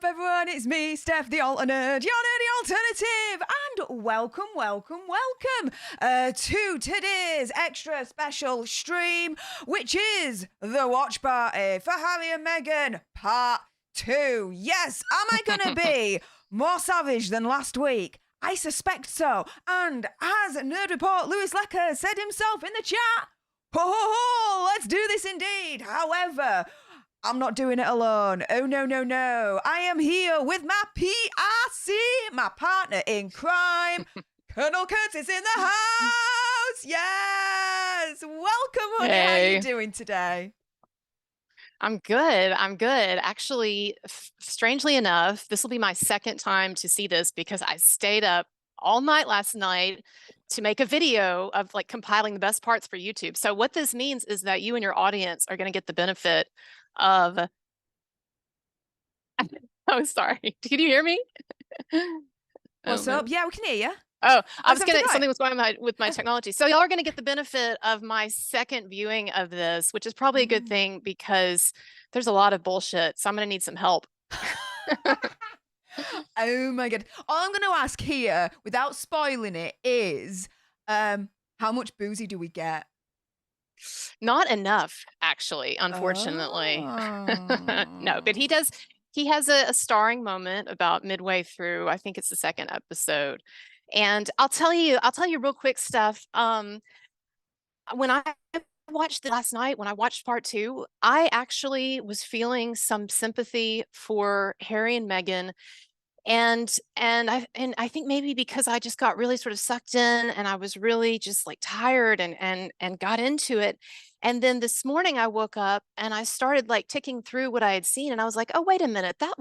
everyone? It's me, Stef, the alternate, your nerdy alternative, and welcome to today's extra special stream, which is the watch party for Harry and Meghan Part 2. Yes, am I going to be more savage than last week? I suspect so. And as Nerd Report Lewis Lecker said himself in the chat, ho ho ho, let's do this indeed. However, I'm not doing it alone. Oh, no. I am here with my PRC, my partner in crime. Colonel Curtis in the house. Yes. Welcome, honey. Hey. How are you doing today? I'm good. Actually, strangely enough, this will be my second time to see this because I stayed up all night last night to make a video of like compiling the best parts for YouTube. So what this means is that you and your audience are going to get the benefit of oh, sorry. Can you hear me? What's up? Yeah, we can hear you. Oh, I was gonna, something was going on with my technology. So y'all are gonna get the benefit of my second viewing of this, which is probably a good thing because there's a lot of bullshit. So I'm gonna need some help. Oh my God. All I'm gonna ask here, without spoiling it, is how much boozy do we get? Not enough, actually, unfortunately. Oh. No, but he has a starring moment about midway through. I think it's the second episode. And I'll tell you real quick stuff. When I watched it last night, when I watched part 2, I actually was feeling some sympathy for Harry and Meghan. And I think maybe because I just got really sort of sucked in and I was really just like tired and got into it. And then this morning I woke up and I started like ticking through what I had seen and I was like, oh, wait a minute, that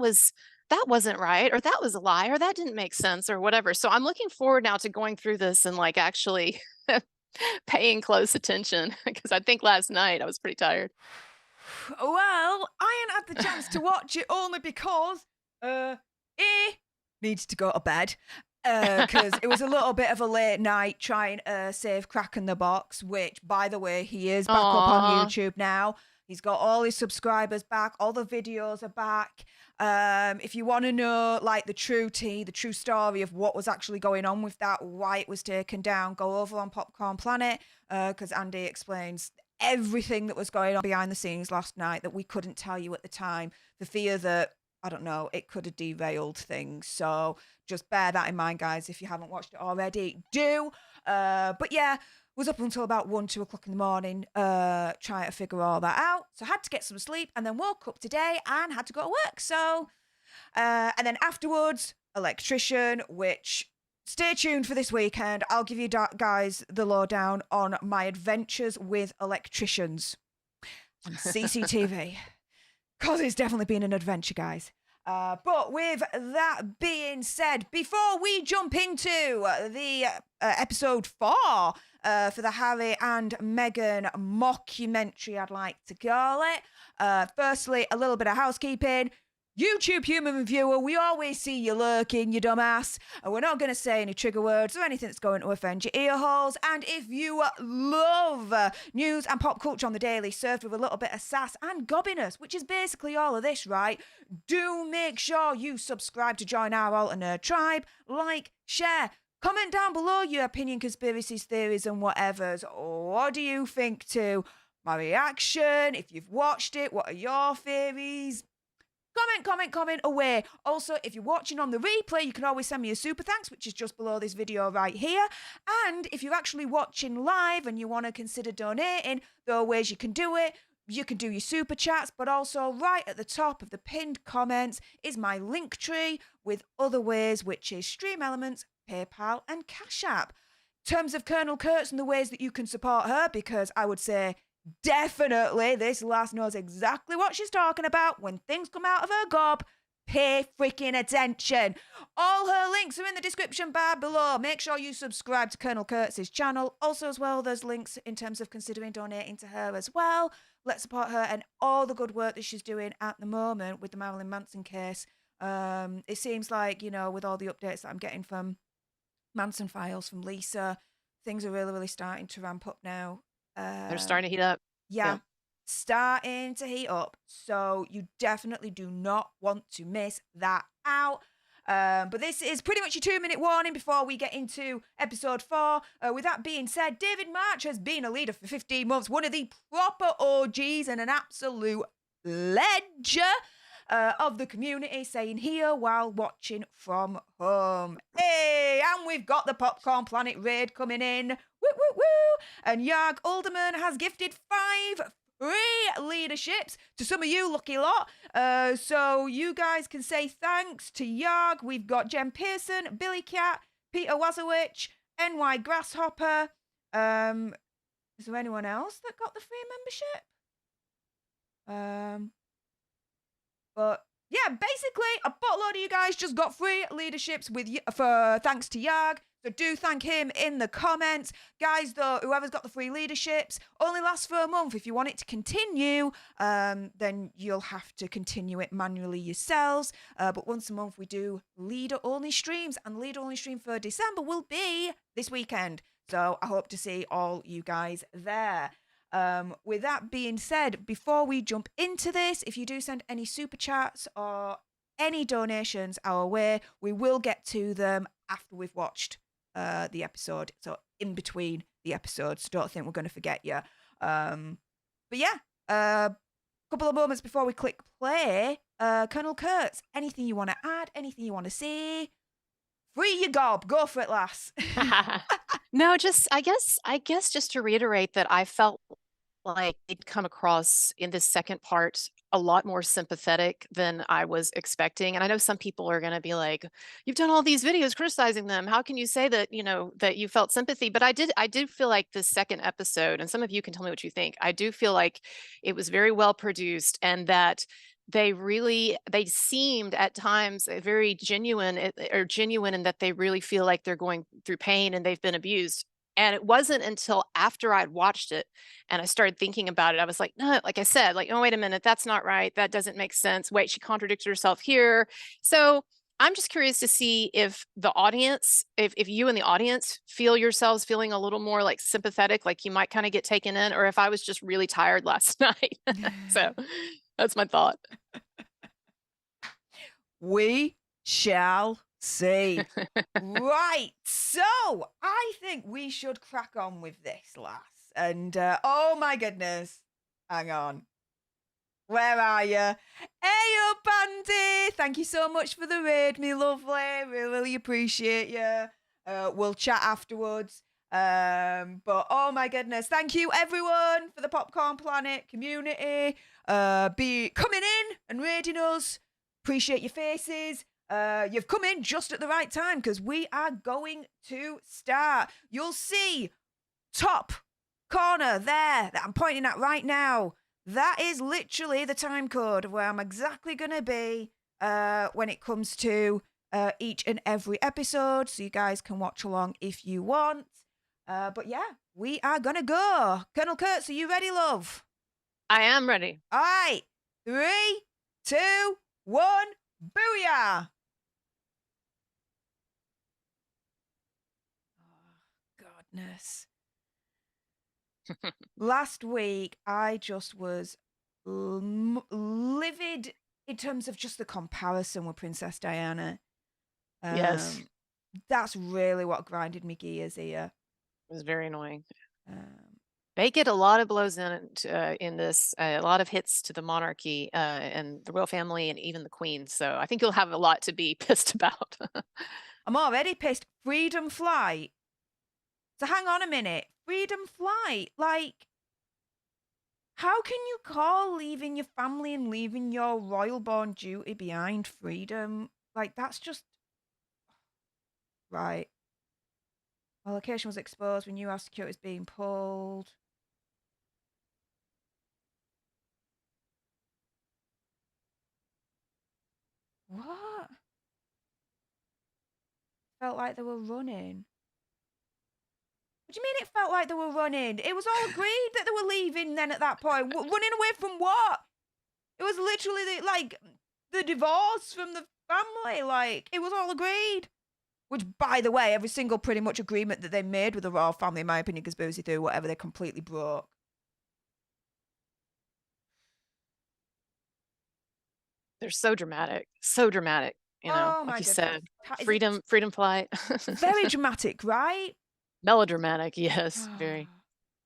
wasn't right, or that was a lie, or that didn't make sense, or whatever. So I'm looking forward now to going through this and like actually paying close attention because I think last night I was pretty tired. Well, I ain't had the chance to watch it only because needs to go to bed because it was a little bit of a late night trying to save Crack in the Box, which, by the way, he is back up on YouTube now. He's got all his subscribers back. All the videos are back. If you want to know, like, the true story of what was actually going on with that, why it was taken down, go over on Popcorn Planet because Andy explains everything that was going on behind the scenes last night that we couldn't tell you at the time, for fear that, I don't know, it could have derailed things. So just bear that in mind, guys. If you haven't watched it already, do. But yeah, was up until about 1, 2 o'clock in the morning trying to figure all that out. So I had to get some sleep and then woke up today and had to go to work. So, and then afterwards, electrician, which, stay tuned for this weekend. I'll give you guys the lowdown on my adventures with electricians on CCTV. Because it's definitely been an adventure, guys. But with that being said, before we jump into the episode 4 for the Harry and Meghan mockumentary, I'd like to call it. Firstly, a little bit of housekeeping. YouTube human reviewer, we always see you lurking, you dumbass. And we're not going to say any trigger words or anything that's going to offend your ear holes. And if you love news and pop culture on the daily, served with a little bit of sass and gobbiness, which is basically all of this, right? Do make sure you subscribe to join our alternate tribe, like, share, comment down below your opinion, conspiracies, theories, and whatevers. What do you think to my reaction? If you've watched it, what are your theories? Comment away. Also, if you're watching on the replay, you can always send me a super thanks, which is just below this video right here. And if you're actually watching live and you want to consider donating, there are ways you can do it. You can do your super chats, but also right at the top of the pinned comments is my link tree with other ways, which is Stream Elements, PayPal, and Cash App. In terms of Colonel Kurtz and the ways that you can support her, because I would say definitely this lass knows exactly what she's talking about when things come out of her gob. Pay freaking attention. All her links are in the description bar below. Make sure you subscribe to Colonel Kurtz's channel. Also, as well, there's links in terms of considering donating to her as well. Let's support her and all the good work that she's doing at the moment with the Marilyn Manson case. It seems like, you know, with all the updates that I'm getting from Manson Files, from Lisa, things are really starting to ramp up now. They're starting to heat up. Yeah. starting to heat up. So you definitely do not want to miss that out. But this is pretty much your 2-minute warning before we get into episode 4. With that being said, David March has been a leader for 15 months, one of the proper OGs and an absolute ledger of the community, saying here while watching from home. Hey, and we've got the Popcorn Planet raid coming in. Woo, woo, woo. And Yarg Alderman has gifted 5 free leaderships to some of you lucky lot. So you guys can say thanks to Yarg. We've got Jen Pearson, Billy Cat, Peter Wazowicz, NY Grasshopper. Is there anyone else that got the free membership? But yeah, basically a buttload of you guys just got free leaderships for thanks to Yarg. So do thank him in the comments. Guys, though, whoever's got the free leaderships only lasts for a month. If you want it to continue, then you'll have to continue it manually yourselves. But once a month, we do leader-only streams. And leader-only stream for December will be this weekend. So I hope to see all you guys there. With that being said, before we jump into this, if you do send any super chats or any donations our way, we will get to them after we've watched the episode. So in between the episodes, don't think we're going to forget you. But yeah, a couple of moments before we click play. Colonel Kurtz, anything you want to add? Anything you want to say? Free your gob. Go for it, lass. No, just I guess just to reiterate that I felt like they'd come across in this second part a lot more sympathetic than I was expecting. And I know some people are going to be like, you've done all these videos criticizing them. How can you say that, that you felt sympathy? But I did feel like the second episode, and some of you can tell me what you think. I do feel like it was very well produced, and that they seemed at times very genuine in that they really feel like they're going through pain and they've been abused. And it wasn't until after I'd watched it and I started thinking about it, I was like, no, like I said, like, oh, wait a minute, that's not right. That doesn't make sense. Wait, she contradicted herself here. So I'm just curious to see if the audience, if you in the audience feel yourselves feeling a little more like sympathetic, like you might kind of get taken in, or if I was just really tired last night. So that's my thought. We shall see. Right, so I think we should crack on with this, lass. And oh my goodness, hang on. Where are you? Hey up, Andy! Thank you so much for the raid, me lovely. Really appreciate you. We'll chat afterwards. But oh my goodness, thank you everyone for the Popcorn Planet community. Be coming in and raiding us. Appreciate your faces. You've come in just at the right time because we are going to start. You'll see top corner there that I'm pointing at right now. That is literally the time code of where I'm exactly going to be when it comes to each and every episode. So you guys can watch along if you want. But yeah, we are going to go. Colonel Kurtz, are you ready, love? I am ready. All right. 3, 2, 1. Booyah! Goodness. Last week, I just was livid in terms of just the comparison with Princess Diana. Yes. That's really what grinded me gears here. It was very annoying. They get a lot of blows in this, a lot of hits to the monarchy and the royal family and even the queen. So I think you'll have a lot to be pissed about. I'm already pissed. Freedom Flight. So hang on a minute. Freedom Flight. Like, how can you call leaving your family and leaving your royal-born duty behind freedom? Like, that's just... Right. Well, location was exposed when U.S. security was being pulled. What? Felt like they were running. What do you mean it felt like they were running? It was all agreed that they were leaving then at that point. Running away from what? It was literally the divorce from the family. Like, it was all agreed. Which, by the way, every single pretty much agreement that they made with the royal family, in my opinion, because Boozy through whatever, they completely broke. They're so dramatic, so dramatic. You know, Oh like my you goodness. said, Is it freedom flight. very dramatic, right? Melodramatic, yes, very.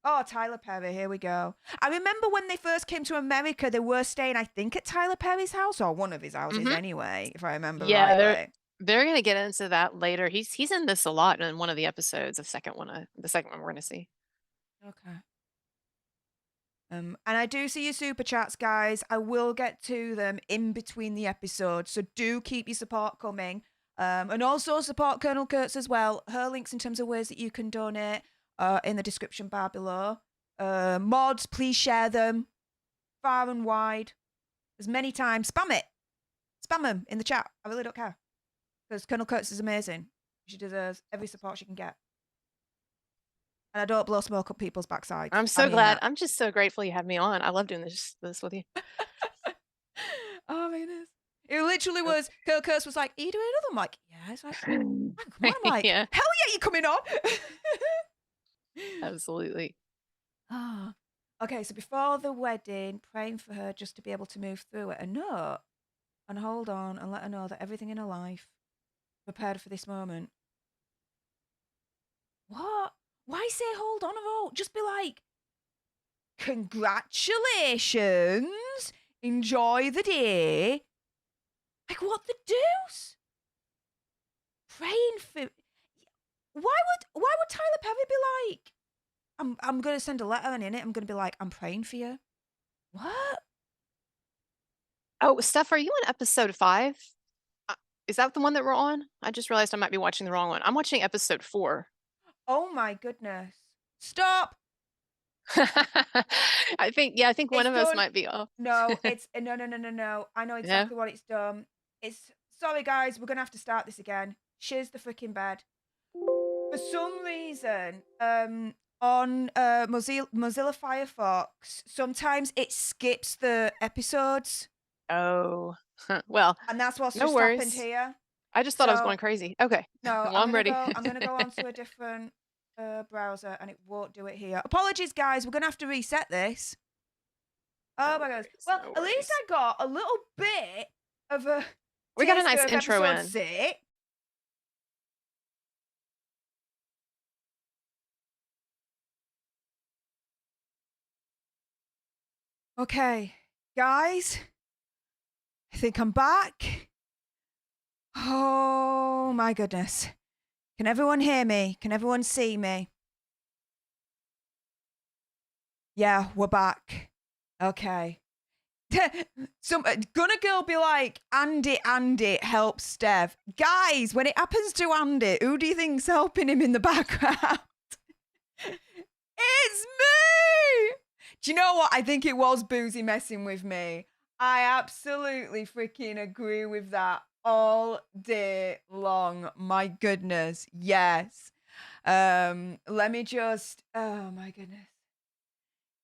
Oh, Tyler Perry, here we go. I remember when they first came to America, they were staying, I think, at Tyler Perry's house, or one of his houses anyway, if I remember Yeah, rightly. they're gonna get into that later. He's in this a lot in one of the episodes, the second one we're gonna see. Okay. And I do see your super chats, guys. I will get to them in between the episodes, so do keep your support coming. And also support Colonel Kurtz as well. Her links in terms of ways that you can donate in the description bar below. Mods, please share them far and wide, as many times. Spam it. Spam them in the chat. I really don't care, because Colonel Kurtz is amazing. She deserves every support she can get. And I don't blow smoke up people's backsides. I'm so glad. I'm just so grateful you had me on. I love doing this with you. Oh my goodness. It literally was, Colonel Kurtz was like, are you doing another? I'm like, yeah. It's like, come on. I'm like, Yeah. hell yeah, you're coming on. Absolutely. Oh. Okay, so before the wedding, praying for her just to be able to move through it. A note and hold on and let her know that everything in her life prepared for this moment. What? Why say hold on a vote? Just be like, congratulations. Enjoy the day. Like, what the deuce? Praying for. Why would Tyler Perry be like, I'm gonna send a letter and in it I'm gonna be like, I'm praying for you. What? Oh, Steph, are you on episode 5? Is that the one that we're on? I just realized I might be watching the wrong one. I'm watching episode 4. Oh my goodness. Stop. I think one of us might be off. No, it's no. I know exactly what it's done. It's sorry guys, we're gonna have to start this again. Shiz the freaking bed. For some reason, on Mozilla Firefox, sometimes it skips the episodes. Oh, well, And that's what's no just worries. happened here. I just thought I was going crazy. Okay. No, well, I'm ready. I'm gonna go onto a different browser, and it won't do it here. Apologies, guys. We're gonna have to reset this. Oh my gosh. Well, at least I got a little bit of a. We got a nice intro in. 6. Okay, guys. I think I'm back. Oh my goodness. Can everyone hear me? Can everyone see me? Yeah, we're back. Okay. Some gonna girl be like, Andy, help Stef. Guys, when it happens to Andy, who do you think's helping him in the background? It's me! Do you know what? I think it was Boozy messing with me. I absolutely freaking agree with that all day long. My goodness. Yes. Let me just, oh my goodness,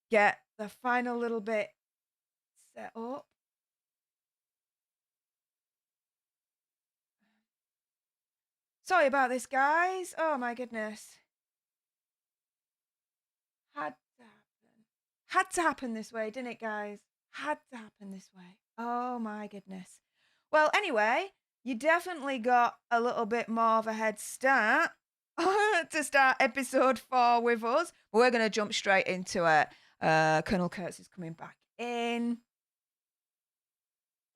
get the final little bit set up. Sorry about this, guys. Oh my goodness. Had to happen this way, didn't it, guys? Had to happen this way. Oh my goodness. Well, anyway, you definitely got a little bit more of a head start to start episode 4 with us. We're going to jump straight into it. Colonel Kurtz is coming back in.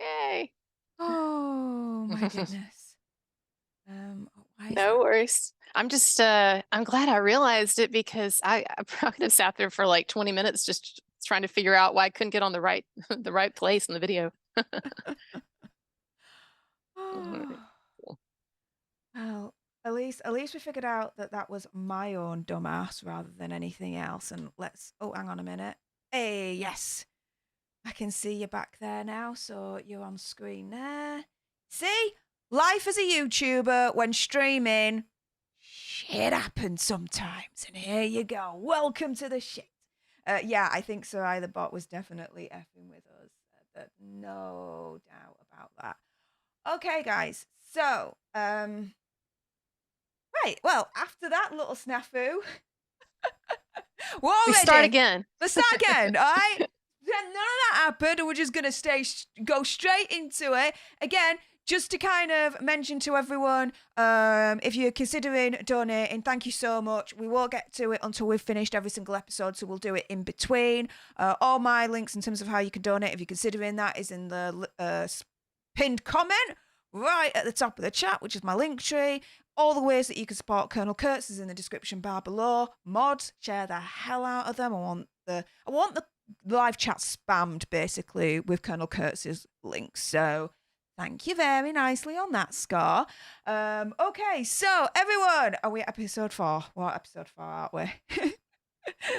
Yay. Oh my goodness. No worries. I'm just I'm glad I realized it, because I probably could have sat there for like 20 minutes just trying to figure out why I couldn't get on the right place in the video. Well, at least we figured out that was my own dumbass rather than anything else. And let's, oh, hang on a minute. Hey, yes. I can see you back there now, so you're on screen there. See? Life as a YouTuber when streaming, shit happens sometimes. And here you go. Welcome to the shit. Yeah, I think Sarai the bot was definitely effing with us. No doubt about that. Okay, guys. So, right. Well, after that little snafu, we start again. Let's start again. All right. None of that happened. We're just going to go straight into it. Again, just to kind of mention to everyone, if you're considering donating, thank you so much. We won't get to it until we've finished every single episode, so we'll do it in between. All my links in terms of how you can donate, if you're considering that, is in the pinned comment right at the top of the chat, which is my link tree. All the ways that you can support Colonel Kurtz is in the description bar below. Mods, share the hell out of them. I want the live chat spammed basically with Colonel Kurtz's links. So thank you very nicely on that score. Okay, so everyone, are we at episode 4? What episode 4 aren't we?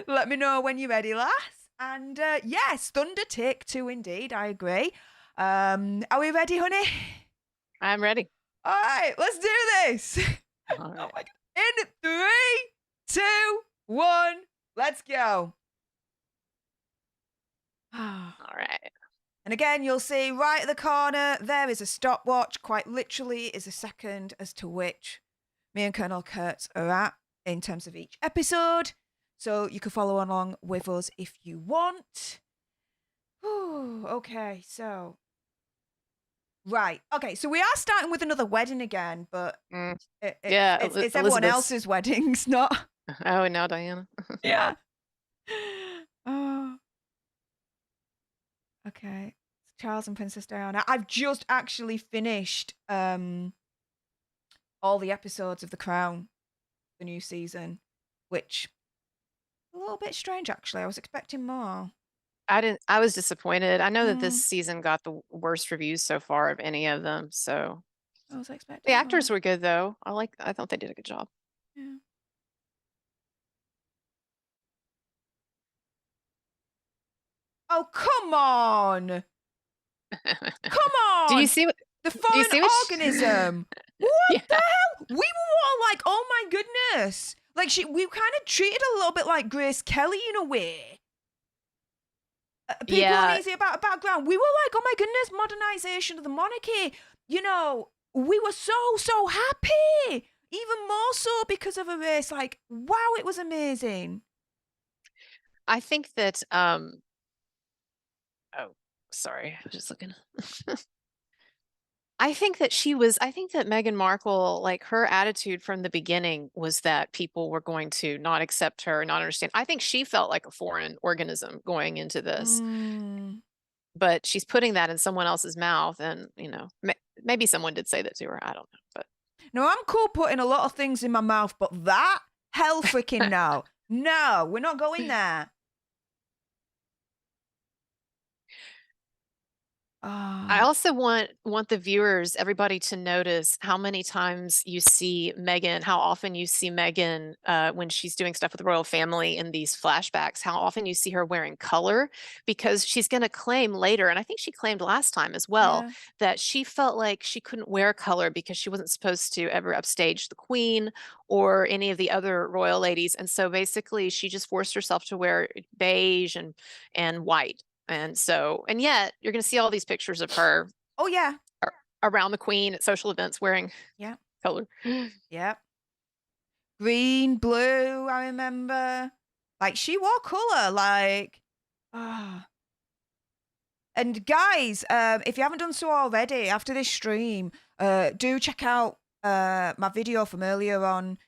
Let me know when you're ready, lass. And yes, Thunder Take 2 indeed, I agree. Are we ready, honey? I'm ready. All right, let's do this. All right. Oh my God. In 3, 2, 1, let's go. All right. And again, you'll see right at the corner, there is a stopwatch. Quite literally is a second as to which me and Colonel Kurtz are at in terms of each episode. So you can follow along with us if you want. Whew, okay, so... Right. Okay, so we are starting with another wedding again, but it's everyone else's weddings, not... Oh, and now Diana. Yeah. Oh. Okay. Charles and Princess Diana. I've just actually finished all the episodes of The Crown, the new season, which a little bit strange actually. I was expecting more. I was disappointed. I know that this season got the worst reviews so far of any of them. So I was expecting the actors more. were good though. I thought they did a good job. Yeah. Oh, come on. Come on. Do you see what the foreign organism? What the hell? We were all like, oh my goodness. Like we kind of treated her a little bit like Grace Kelly in a way. People uneasy about a background. We were like, oh my goodness, modernization of the monarchy. You know, we were so happy. Even more so because of a race. Like, wow, it was amazing. I think that oh, sorry, I was just looking. I think that Meghan Markle, like her attitude from the beginning was that people were going to not accept her, not understand. I think she felt like a foreign organism going into this, but she's putting that in someone else's mouth. And, you know, maybe someone did say that to her. I don't know, but. No, I'm cool putting a lot of things in my mouth, but that, hell freaking no. No, we're not going there. I also want the viewers, everybody, to notice how many times you see Meghan, how often you see Meghan when she's doing stuff with the royal family in these flashbacks, how often you see her wearing color, because she's going to claim later, and I think she claimed last time as well, that she felt like she couldn't wear color because she wasn't supposed to ever upstage the Queen or any of the other royal ladies. And so basically she just forced herself to wear beige and white. And so, and yet you're going to see all these pictures of her. Oh yeah. Around the Queen at social events wearing color. Yep. Green, blue, I remember. Like she wore color, like, And guys, if you haven't done so already, after this stream, do check out my video from earlier on.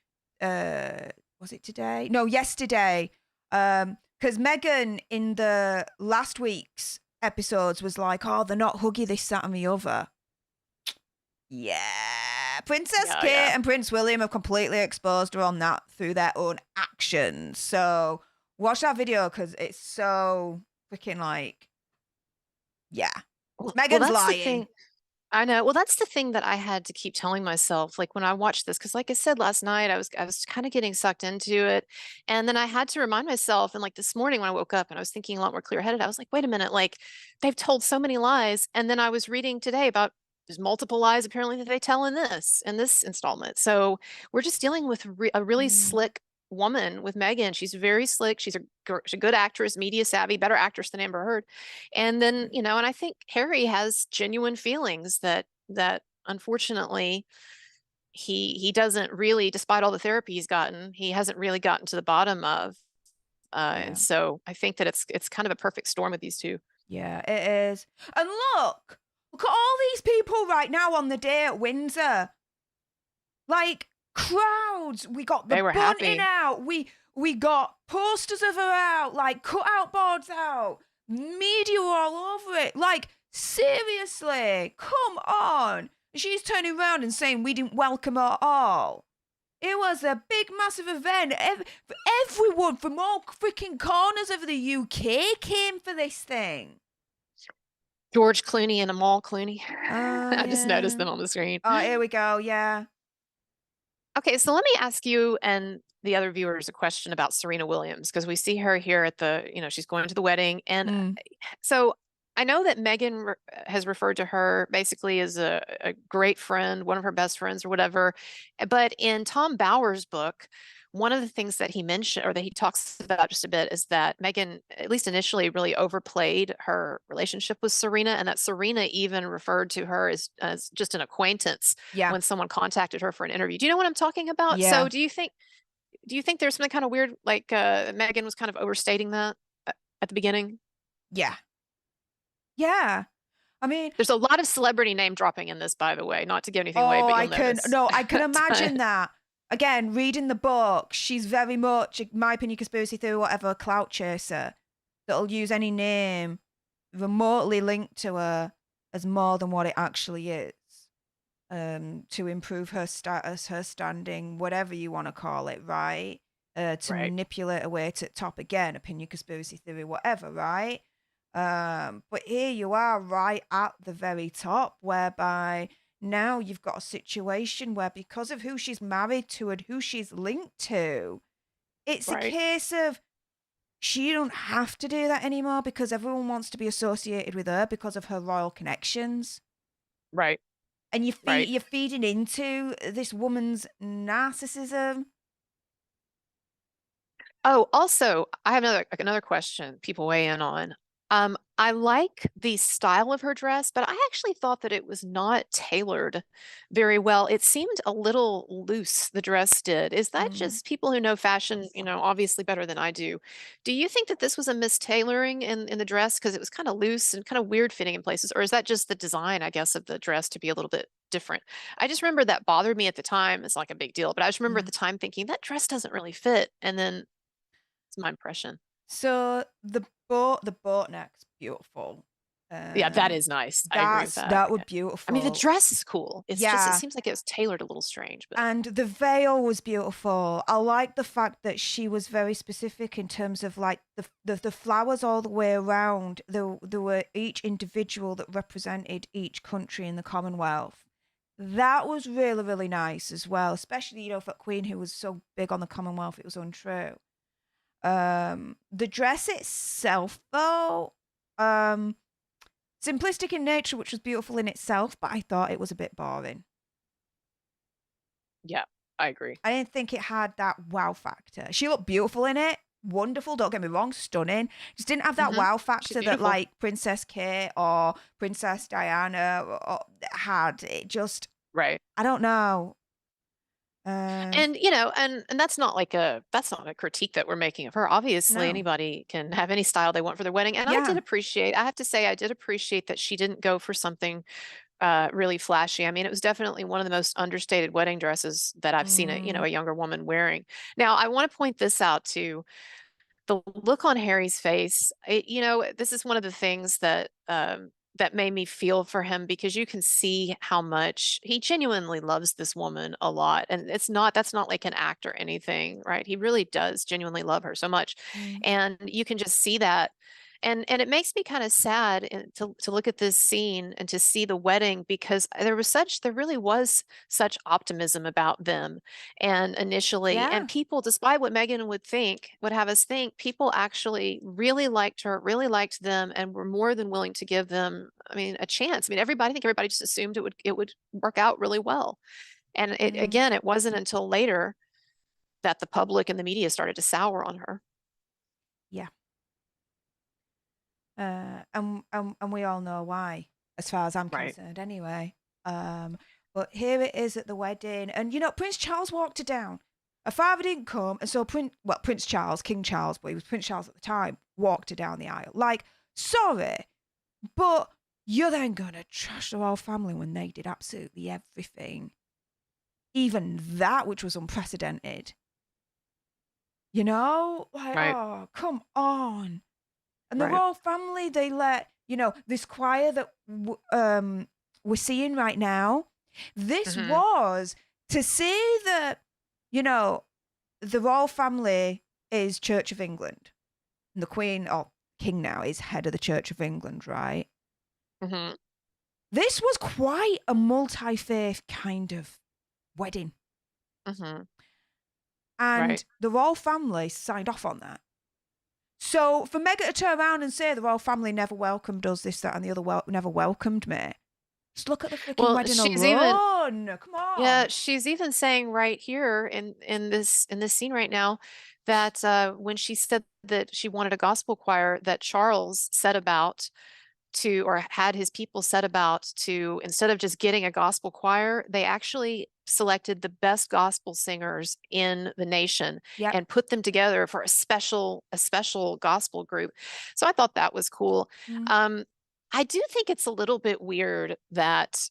Was it today? No, yesterday. Because Meghan in the last week's episodes was like, oh, they're not huggy, this, that, and the other. Yeah. Princess Kate and Prince William have completely exposed her on that through their own actions. So watch that video because it's so freaking like, Meghan's lying. I know. Well, that's the thing that I had to keep telling myself, like when I watched this, because like I said last night, I was kind of getting sucked into it. And then I had to remind myself, and like this morning when I woke up and I was thinking a lot more clear-headed, I was like, wait a minute, like they've told so many lies. And then I was reading today about there's multiple lies apparently that they tell in this installment. So we're just dealing with a really slick woman with Meghan. She's very slick. She's a good actress, media savvy, better actress than Amber Heard. And then, you know, and I think Harry has genuine feelings that unfortunately he doesn't really, despite all the therapy he's gotten, he hasn't really gotten to the bottom of. Yeah. And so I think that it's kind of a perfect storm with these two. Yeah, it is. And look at all these people right now on the day at Windsor. Like crowds. We got the They were bunting happy. out. We got posters of her out, like cutout boards out, media all over it. Like seriously, come on. She's turning around and saying we didn't welcome her at all. It was a big, massive event. Everyone from all freaking corners of the UK came for this thing. George Clooney and Amal Clooney. Oh, I just noticed yeah. them on the screen. Oh, here we go. Yeah. Okay, so let me ask you and the other viewers a question about Serena Williams, because we see her here at the, she's going to the wedding. And so I know that Meghan has referred to her basically as a great friend, one of her best friends or whatever. But in Tom Bower's book, one of the things that he mentioned or that he talks about just a bit is that Meghan, at least initially, really overplayed her relationship with Serena, and that Serena even referred to her as just an acquaintance Yeah. when someone contacted her for an interview. Do you know what I'm talking about? Yeah. So do you think there's something kind of weird, like Meghan was kind of overstating that at the beginning? Yeah. Yeah. I mean, There's a lot of celebrity name dropping in this, by the way, not to give anything away, oh, but you'll I can notice. no, I can But- imagine that. Again, reading the book, she's very much, in my opinion, conspiracy theory, whatever, clout chaser that'll use any name remotely linked to her as more than what it actually is. To improve her status, her standing, whatever you want to call it, right? To Right. manipulate her way to the top again, opinion, conspiracy theory, whatever, right? But here you are right at the very top, whereby now you've got a situation where because of who she's married to and who she's linked to, it's a Right. case of she don't have to do that anymore because everyone wants to be associated with her because of her royal connections. Right. And Right. you're feeding into this woman's narcissism. Oh, also, I have another question people weigh in on. I like the style of her dress, but I actually thought that it was not tailored very well. It seemed a little loose, the dress did. Is that just people who know fashion, obviously better than I do? Do you think that this was a mistailoring in the dress because it was kind of loose and kind of weird fitting in places? Or is that just the design, I guess, of the dress to be a little bit different? I just remember that bothered me at the time. It's like a big deal, but I just remember at the time thinking that dress doesn't really fit. And then it's my impression. So the boat neck's beautiful. Yeah, that is nice. I agree with that. That was I beautiful. mean, the dress is cool. It's just, it Yeah. seems like it was tailored a little strange, but And the veil was beautiful. I like the fact that she was very specific in terms of like the flowers all the way around. There were each individual that represented each country in the Commonwealth. That was really, really nice as well, especially, for Queen who was so big on the Commonwealth, it was untrue. The dress itself, though, simplistic in nature, which was beautiful in itself, but I thought it was a bit boring. yeah, I agree. I didn't think it had that wow factor. She looked beautiful in it. Wonderful, don't get me wrong, stunning. Just didn't have that wow factor that beautiful. like Princess Kate or Princess Diana had. It just, Right. I don't know. And and that's not a critique that we're making of her. Obviously, No. anybody can have any style they want for their wedding. And I Yeah. have to say, I did appreciate that she didn't go for something really flashy. I mean, it was definitely one of the most understated wedding dresses that I've seen a younger woman wearing. Now, I want to point this out too. The look on Harry's face, this is one of the things that that made me feel for him, because you can see how much he genuinely loves this woman a lot. And that's not like an act or anything, right? He really does genuinely love her so much. And you can just see that. And it makes me kind of sad to look at this scene and to see the wedding, because there really was such optimism about them. And initially, and people, despite what Meghan would have us think, people actually really liked her, really liked them, and were more than willing to give them, a chance. I think everybody just assumed it would work out really well. And it wasn't until later that the public and the media started to sour on her. Yeah. And we all know why, as far as I'm concerned, anyway. But here it is at the wedding, and Prince Charles walked her down. Her father didn't come, and so Prince Charles, King Charles, but he was Prince Charles at the time, walked her down the aisle. Like, sorry, but you're then gonna trash the royal family when they did absolutely everything, even that which was unprecedented. You know, like, Right. oh, come on. And the Right. royal family, they let, this choir that we're seeing right now, this Mm-hmm. was to say that, the royal family is Church of England. And the Queen, or King now, is head of the Church of England, right? Mm-hmm. This was quite a multi-faith kind of wedding. Mm-hmm. And Right. the royal family signed off on that. So for Meghan to turn around and say the royal family never welcomed us, this, that, and the other, never welcomed me. Just look at the freaking Well, wedding she's even alone. Come yeah, on. she's even saying right here in this scene right now that when she said that she wanted a gospel choir, that Charles set about to, or had his people set about to, instead of just getting a gospel choir, they actually selected the best gospel singers in the nation Yep. and put them together for a special gospel group. So I thought that was cool. Mm. Um, I do think it's a little bit weird that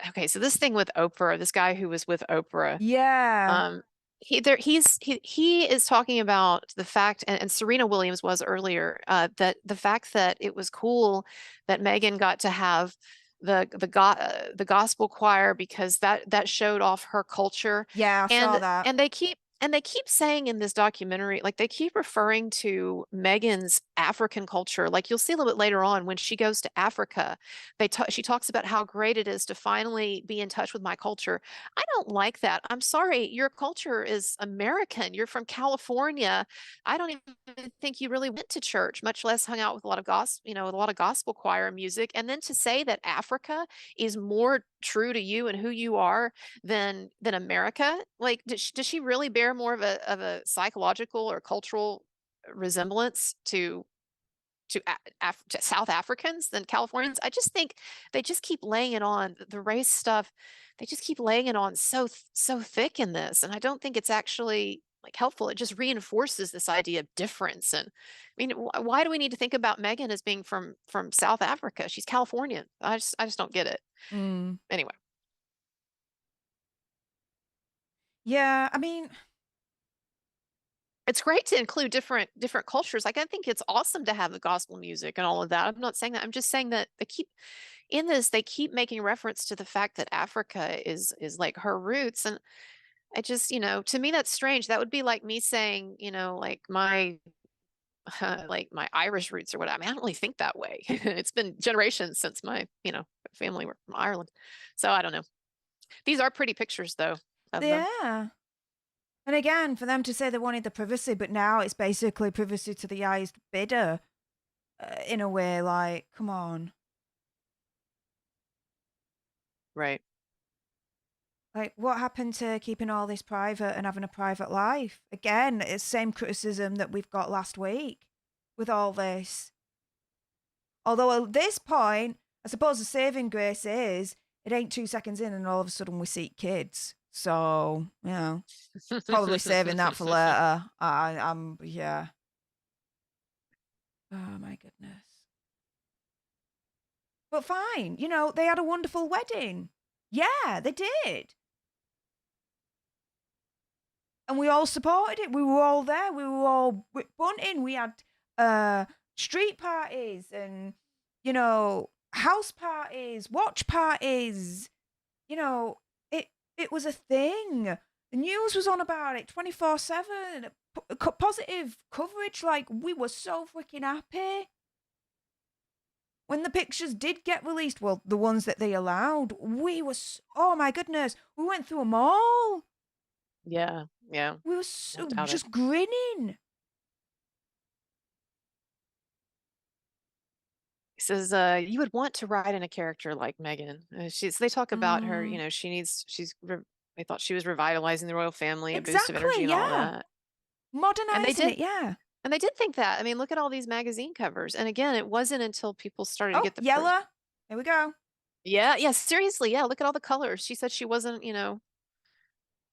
okay, so this thing with Oprah, this guy who was with Oprah, Yeah. um, he is talking about the fact, and Serena Williams was earlier, that the fact that it was cool that Meghan got to have the gospel choir because that showed off her culture, Yeah, I saw and that. they keep saying in this documentary, like they keep referring to Meghan's African culture. Like you'll see a little bit later on when she goes to Africa, she talks about how great it is to finally be in touch with my culture. I don't like that. I'm sorry, your culture is American. You're from California. I don't even think you really went to church, much less hung out with a lot of with a lot of gospel choir music. And then to say that Africa is more true to you and who you are than America, like does she really bear more of a psychological or cultural resemblance to South Africans than Californians? I just think they just keep laying it on the race stuff. They just keep laying it on so thick in this, and I don't think it's actually like helpful. It just reinforces this idea of difference. And I mean, why do we need to think about Meghan as being from South Africa? She's Californian. I just don't get it. Mm. Anyway. Yeah, I mean, It's great to include different cultures. Like I think it's awesome to have the gospel music and all of that. I'm not saying that. I'm just saying that they keep making reference to the fact that Africa is like her roots. And I just, to me that's strange. That would be like me saying, like my like my Irish roots or whatever. I mean, I don't really think that way. It's been generations since my, family were from Ireland. So I don't know. These are pretty pictures though of them. yeah. And again, for them to say they wanted the privacy, but now it's basically privacy to the highest bidder, in a way. Like, come on. Right. Like, what happened to keeping all this private and having a private life? Again, it's the same criticism that we've got last week with all this. Although at this point, I suppose the saving grace is it ain't 2 seconds in and all of a sudden we see kids. So, probably saving that for later. Yeah. Oh my goodness. But fine, they had a wonderful wedding. Yeah, they did. And we all supported it. We were all there. We were all bunting. We had street parties and, house parties, watch parties. It was a thing. The news was on about it 24/7. Positive coverage. Like, we were so freaking happy. When the pictures did get released, well, the ones that they allowed, oh my goodness, we went through them all. Yeah, yeah. We were Don't doubt it. just grinning. He says, you would want to write in a character like Meghan. They talk about her, Mm, they thought she was revitalizing the royal family, a boost of energy exactly, and all yeah. that. And they Modernizing did, it, yeah. and they did think that. I mean, look at all these magazine covers. And again, it wasn't until people started to Oh, get the yellow. Here we go. yeah, yeah, seriously, yeah, look at all the colors. She said she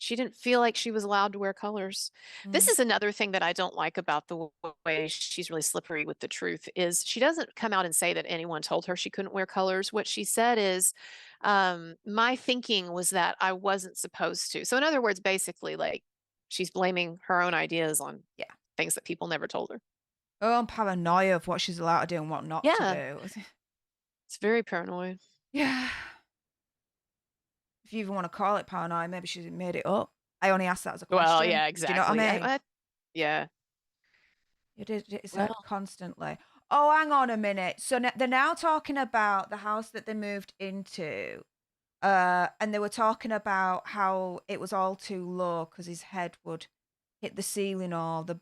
She didn't feel like she was allowed to wear colors. This Mm. is another thing that I don't like about the way she's really slippery with the truth is she doesn't come out and say that anyone told her she couldn't wear colors. What she said is, my thinking was that I wasn't supposed to. So in other words, basically like she's blaming her own ideas on Yeah. things that people never told her. Oh, I'm paranoia of what she's allowed to do and what not to Yeah, do. it's very paranoid. Yeah. If you even want to call it paranoia, maybe she made it up. I only asked that as a Well, question. yeah, Do you know what exactly. I mean? Yeah. It's Well, constantly. Oh, hang on a minute. So they're now talking about the house that they moved into. And they were talking about how it was all too low because his head would hit the ceiling or the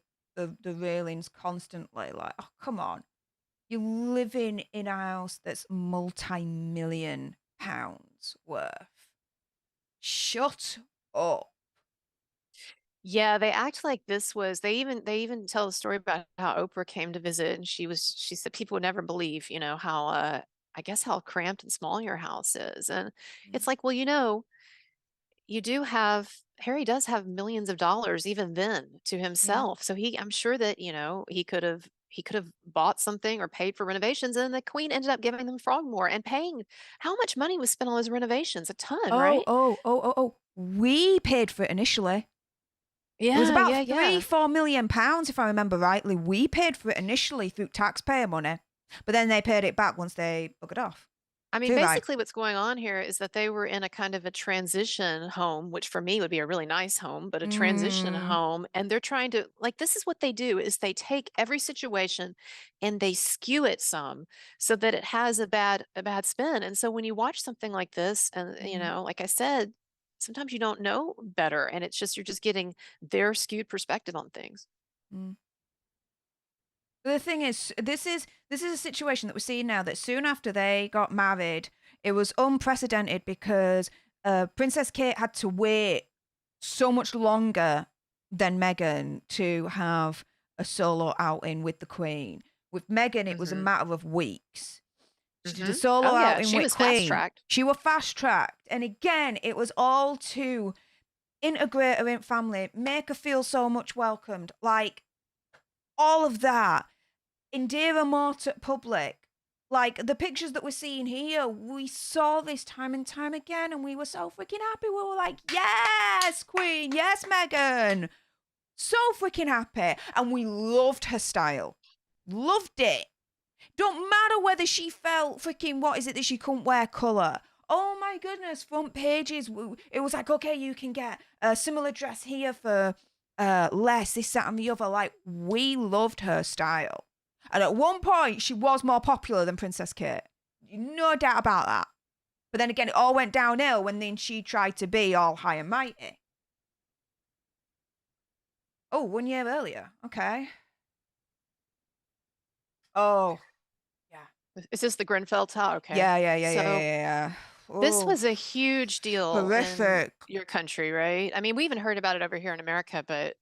railings constantly. Like, oh, come on. You're living in a house that's multi-million pounds worth. Shut up. yeah, they act like this was they even tell a story about how Oprah came to visit and she said people would never believe, how I guess how cramped and small your house is. And Mm. it's like, well, you do have Harry does have millions of dollars even then to Yeah. himself. So I'm sure that, he could have bought something or paid for renovations and the Queen ended up giving them Frogmore and paying how much money was spent on those renovations? A ton, Oh, right? oh, oh, oh, oh. We paid for it initially. It was Yeah, about yeah, three, yeah. £4 million, if I remember rightly. We paid for it initially through taxpayer money, but then they paid it back once they buggered off. I mean, Too right. basically what's going on here is that they were in a kind of a transition home, which for me would be a really nice home, but a transition Mm, home. And they're trying to like this is what they do is they take every situation and they skew it some so that it has a bad spin. And so when you watch something like this, and mm, like I said, sometimes you don't know better. And it's just you're just getting their skewed perspective on things. mm. The thing is, this is a situation that we're seeing now that soon after they got married, it was unprecedented because Princess Kate had to wait so much longer than Meghan to have a solo outing with the Queen. With Meghan, it was a Hmm. matter of weeks. She did a Hmm. solo Oh yeah, outing she with was fast Queen. tracked. She was fast tracked, and again, it was all to integrate her in family, make her feel so much welcomed, like all of that endear her more to public. Like the pictures that we're seeing here, we saw this time and time again, and we were so freaking happy. We were like, yes, Queen, yes, Meghan. So freaking happy. And we loved her style. Loved it. Don't matter whether she felt freaking, what is it that she couldn't wear colour. Oh my goodness, front pages. It was like, okay, you can get a similar dress here for less, this, that, and the other. Like, we loved her style. And at one point, she was more popular than Princess Kate. No doubt about that. But then again, it all went downhill when then she tried to be all high and mighty. Oh, 1 year earlier. Okay. Oh, yeah. Is this the Grenfell Tower? Okay. Yeah, yeah, yeah, yeah, yeah, So yeah. this Oh, was a huge deal in horrific. your country, right? I mean, we even heard about it over here in America, but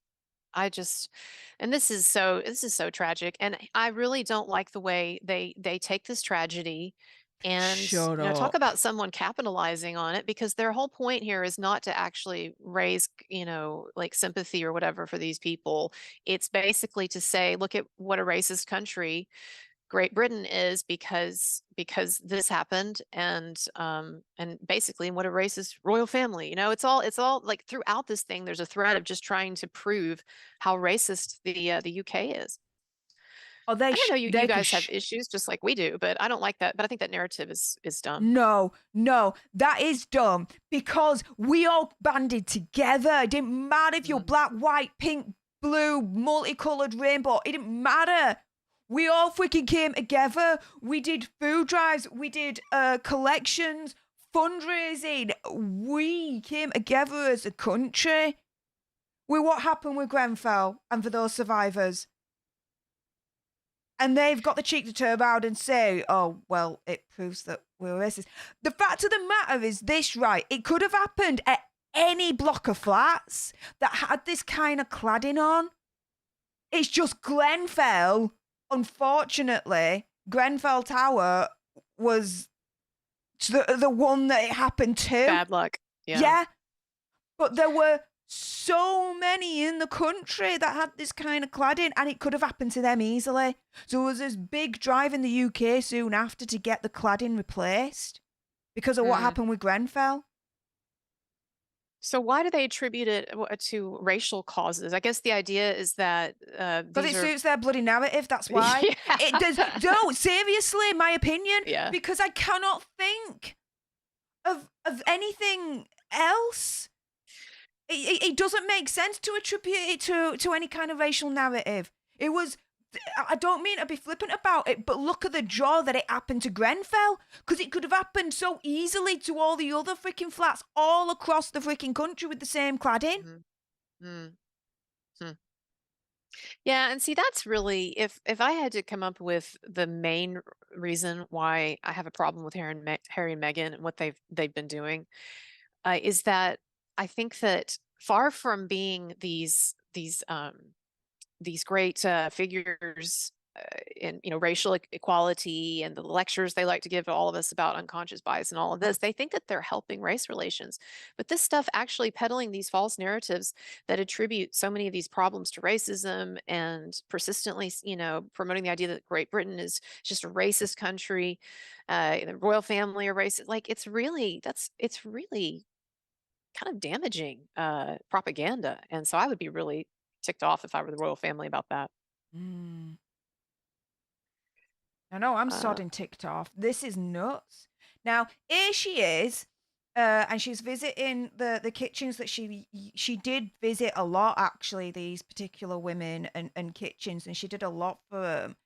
I just and this is so tragic. And I really don't like the way they take this tragedy and, Shut talk up. about someone capitalizing on it because their whole point here is not to actually raise, like sympathy or whatever for these people. It's basically to say, look at what a racist country Great Britain is because this happened and basically what a racist royal family. It's all like throughout this thing there's a thread of just trying to prove how racist the UK is. Oh, And I know you they could guys have issues just like we do, but I don't like that. But I think that narrative is dumb. No, no, that is dumb because we all banded together. It didn't matter if you're Mhm. black, white, pink, blue, multicolored, rainbow. It didn't matter. We all freaking came together. We did food drives. We did collections, fundraising. We came together as a country. What happened with Grenfell and for those survivors? And they've got the cheek to turn around and say, oh, well, it proves that we're racist. The fact of the matter is this, right? It could have happened at any block of flats that had this kind of cladding on. It's just Grenfell, unfortunately, Grenfell Tower was the one that it happened to. Bad luck. Yeah. Yeah. But there were so many in the country that had this kind of cladding, and it could have happened to them easily. So there was this big drive in the UK soon after to get the cladding replaced because of what happened with Grenfell. So why do they attribute it to racial causes? I guess the idea is that Because it these are suits their bloody narrative, that's why. Yeah. It does. No, seriously, my opinion. Yeah. Because I cannot think of anything else. It doesn't make sense to attribute it to any kind of racial narrative. It was, I don't mean to be flippant about it, but look at the jaw that it happened to Grenfell, because it could have happened so easily to all the other freaking flats all across the freaking country with the same cladding. Yeah, and see, that's really, if I had to come up with the main reason why I have a problem with Harry and Meghan and what they've been doing, is that I think that far from being these great figures in racial equality and the lectures they like to give to all of us about unconscious bias and all of this, they think that they're helping race relations. But this stuff actually peddling these false narratives that attribute so many of these problems to racism and persistently, promoting the idea that Great Britain is just a racist country, the royal family are racist. Like it's really kind of damaging propaganda. And so I would be really ticked off if I were the royal family about that. I know, I'm sodding ticked off. This is nuts. Now, here she is, and she's visiting the kitchens that she did visit a lot, actually, these particular women and kitchens, and she did a lot for them,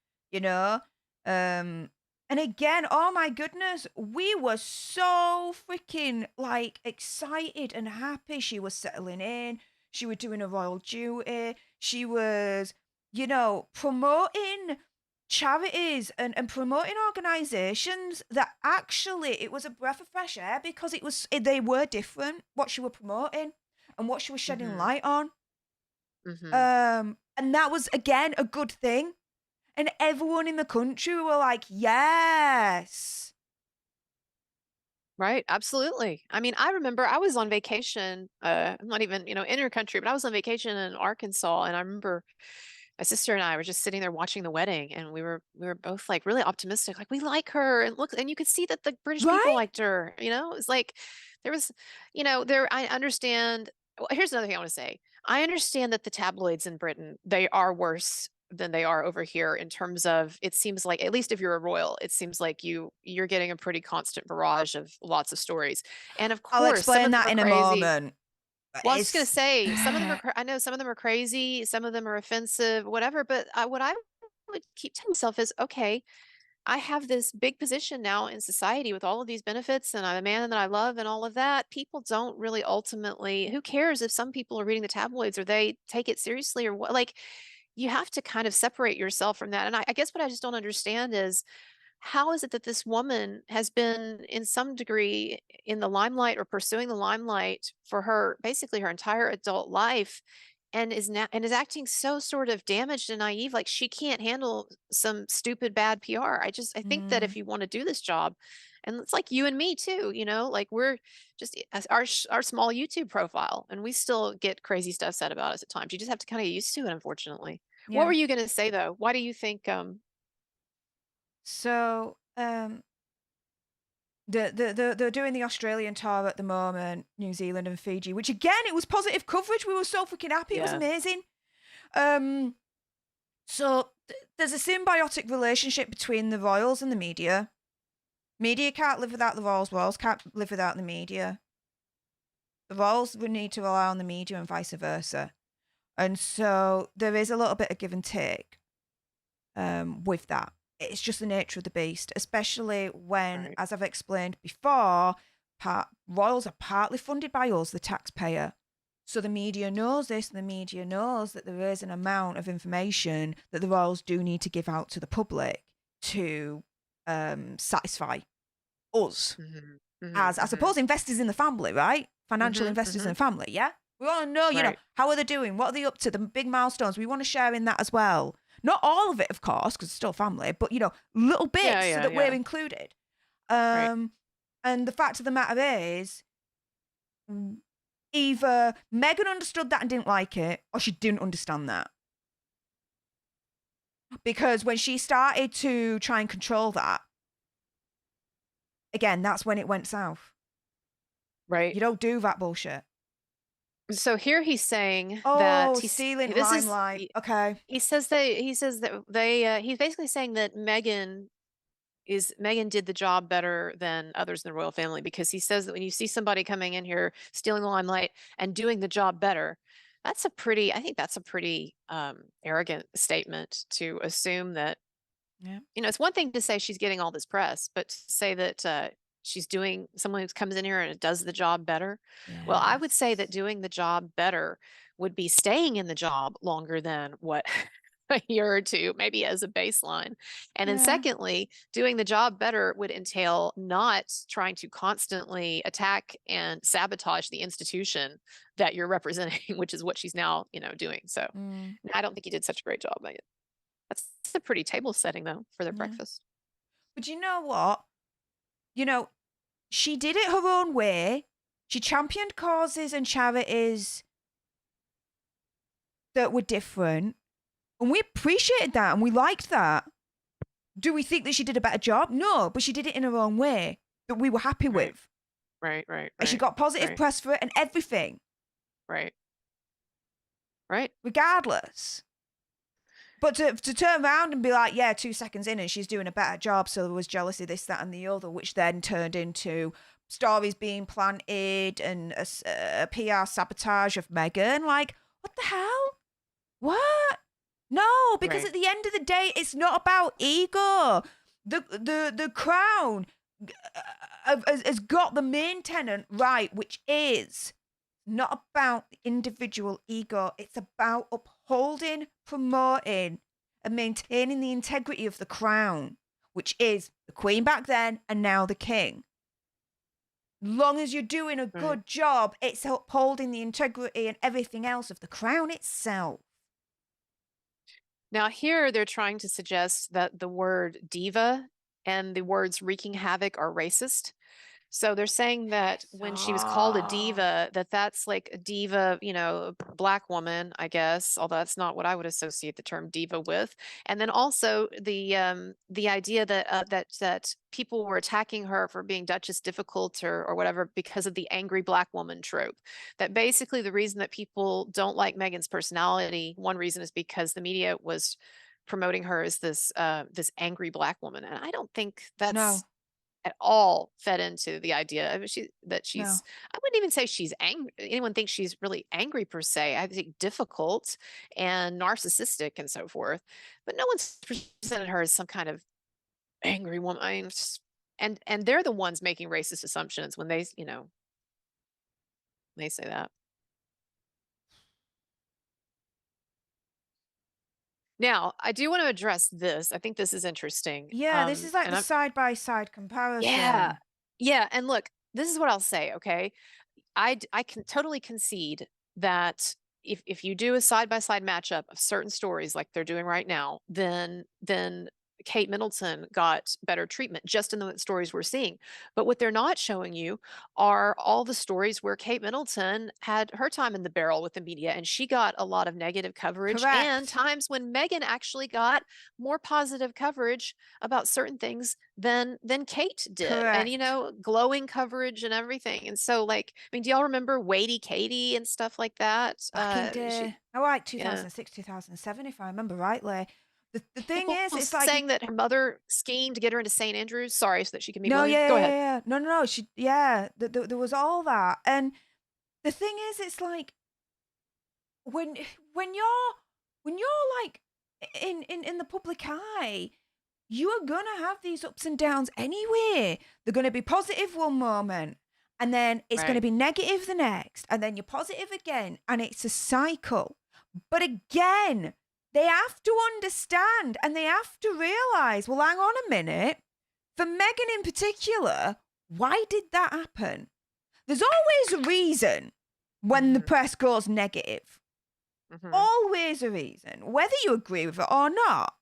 and again, oh my goodness, we were so freaking like excited and happy. She was settling in. She was doing a royal duty. She was, promoting charities and promoting organizations that actually it was a breath of fresh air because they were different what she was promoting and what she was shedding light on. And that was again a good thing. And everyone in the country were like, yes. Right. Absolutely. I mean, I remember I was on vacation. I'm not even, in your country, but I was on vacation in Arkansas. And I remember my sister and I were just sitting there watching the wedding. And we were both like really optimistic, like we like her. And look, and you could see that the British people liked her. It was like there was, I understand. Well, here's another thing I want to say. I understand that the tabloids in Britain, they are worse than they are over here in terms of, it seems like, at least if you're a royal, it seems like you're getting a pretty constant barrage of lots of stories. And of course, I'll explain that in a moment. Well, I was just going to say, some of them are, I know some of them are crazy, some of them are offensive, whatever, but what I would keep telling myself is, okay, I have this big position now in society with all of these benefits and I'm a man that I love and all of that. People don't really ultimately, who cares if some people are reading the tabloids or they take it seriously or what, like, you have to kind of separate yourself from that. And I guess what I just don't understand is, how is it that this woman has been in some degree in the limelight or pursuing the limelight for basically her entire adult life, and is acting so sort of damaged and naive, like she can't handle some stupid bad PR. I think that if you want to do this job, and it's like you and me too, like we're just our small YouTube profile and we still get crazy stuff said about us at times. You just have to kind of get used to it, unfortunately. Yeah. What were you going to say though? Why do you think So they're doing the Australian tour at the moment, New Zealand and Fiji, which again, it was positive coverage. We were so freaking happy. It was amazing. So there's a symbiotic relationship between the royals and the media. Media can't live without the royals. Royals can't live without the media. The royals would need to rely on the media and vice versa. And so there is a little bit of give and take with that. It's just the nature of the beast, especially when, as I've explained before, royals are partly funded by us, the taxpayer. So the media knows this, and the media knows that there is an amount of information that the royals do need to give out to the public to satisfy us as, I suppose, investors in the family, right? Financial investors in the family, yeah? We want to know, you know, how are they doing? What are they up to? The big milestones. We want to share in that as well. Not all of it, of course, because it's still family, but, you know, little bits so that we're included. And the fact of the matter is, either Meghan understood that and didn't like it, or she didn't understand that. Because when she started to try and control that, again, that's when it went south. Right. You don't do that bullshit. So here he's saying Oh, that he's stealing this is limelight. Okay. he says they he's basically saying that Meghan did the job better than others in the royal family, because he says that when you see somebody coming in here stealing the limelight and doing the job better, I think that's a pretty arrogant statement to assume that. Yeah. It's one thing to say she's getting all this press, but to say that she's doing someone who comes in here and does the job better. Well, I would say that doing the job better would be staying in the job longer than what a year or two, maybe as a baseline. And then secondly, doing the job better would entail not trying to constantly attack and sabotage the institution that you're representing, which is what she's now, doing. So I don't think you did such a great job, Megan. That's a pretty table setting, though, for their breakfast. But you know what? She did it her own way. She championed causes and charities that were different. And we appreciated that and we liked that. Do we think that she did a better job? No, but she did it in her own way that we were happy with. Right. And she got positive press for it and everything. Right. Regardless. But to turn around and be like, yeah, 2 seconds in and she's doing a better job, so there was jealousy, this, that, and the other, which then turned into stories being planted and a PR sabotage of Meghan. Like, what the hell? What? No, because at the end of the day, it's not about ego. The crown has got the main tenet right, which is not about the individual ego. It's about upholding, promoting, and maintaining the integrity of the crown, which is the Queen back then and now the King. Long as you're doing a good job, it's upholding the integrity and everything else of the crown itself. Now, here they're trying to suggest that the word diva and the words wreaking havoc are racist. So they're saying that when she was called a diva, that's like a diva, Black woman, I guess, although that's not what I would associate the term diva with. And then also the idea that that people were attacking her for being Duchess difficult or whatever because of the angry Black woman trope. That basically the reason that people don't like Meghan's personality, one reason is because the media was promoting her as this angry Black woman, and I don't think that's at all fed into the idea of she's I wouldn't even say she's angry. Anyone thinks she's really angry per se. I think difficult and narcissistic and so forth, but no one's presented her as some kind of angry woman. I mean, and they're the ones making racist assumptions when they say that. Now, I do want to address this. I think this is interesting. Yeah, this is like the side-by-side comparison. Yeah. And look, this is what I'll say, okay? I can totally concede that if you do a side-by-side matchup of certain stories like they're doing right now, then Kate Middleton got better treatment just in the stories we're seeing. But what they're not showing you are all the stories where Kate Middleton had her time in the barrel with the media and she got a lot of negative coverage. Correct. And times when Meghan actually got more positive coverage about certain things than Kate did. Correct. And glowing coverage and everything. And so do y'all remember Weighty Katie and stuff like that? Back in day. Like 2006, 2007, if I remember rightly. The thing is, it's like saying that her mother schemed to get her into St. Andrews. Sorry, so that she can be no, bullied. Go ahead. No. There was all that, and the thing is, it's like when you're like in the public eye, you are gonna have these ups and downs anyway. They're gonna be positive one moment, and then it's gonna be negative the next, and then you're positive again, and it's a cycle. But again, they have to understand and they have to realize, well, hang on a minute. For Meghan in particular, why did that happen? There's always a reason when the press goes negative. Always a reason, whether you agree with it or not.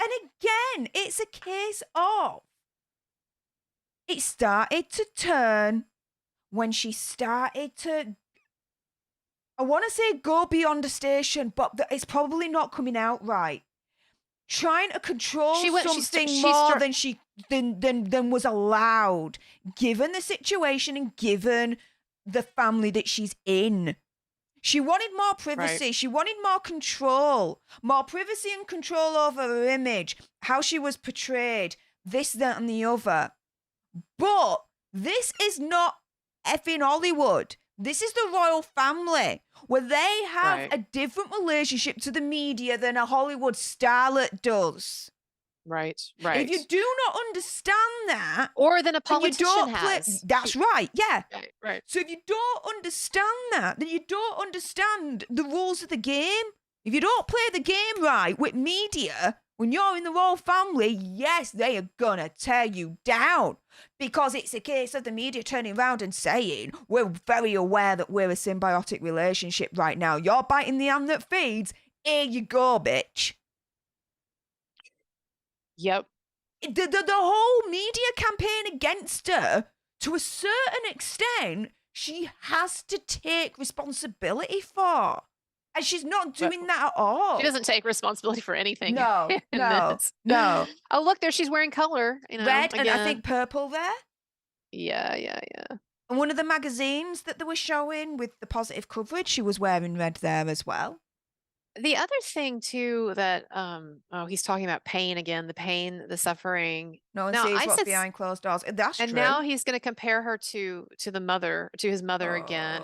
And again, it's a case of it started to turn when she started to I want to say go beyond the station, but it's probably not coming out right. Trying to control something more than was allowed, given the situation and given the family that she's in. She wanted more privacy. Right. She wanted more control, more privacy and control over her image, how she was portrayed, this, that, and the other. But this is not effing Hollywood. This is the royal family, where they have a different relationship to the media than a Hollywood starlet does. Right, right. If you do not understand that, or than a politician has. That's right, yeah. Right. So if you don't understand that, then you don't understand the rules of the game. If you don't play the game right with media, when you're in the royal family, yes, they are gonna tear you down, because it's a case of the media turning around and saying, we're very aware that we're a symbiotic relationship right now. You're biting the hand that feeds. Here you go, bitch. Yep. The whole media campaign against her, to a certain extent, she has to take responsibility for. And she's not doing that at all. She doesn't take responsibility for anything. No. Oh, look, there she's wearing color. Red again. And I think purple there. Yeah. And one of the magazines that they were showing with the positive coverage, she was wearing red there as well. The other thing too that he's talking about pain again, the pain, the suffering. No one sees what's behind closed doors. That's true. And now he's going to compare her to his mother again,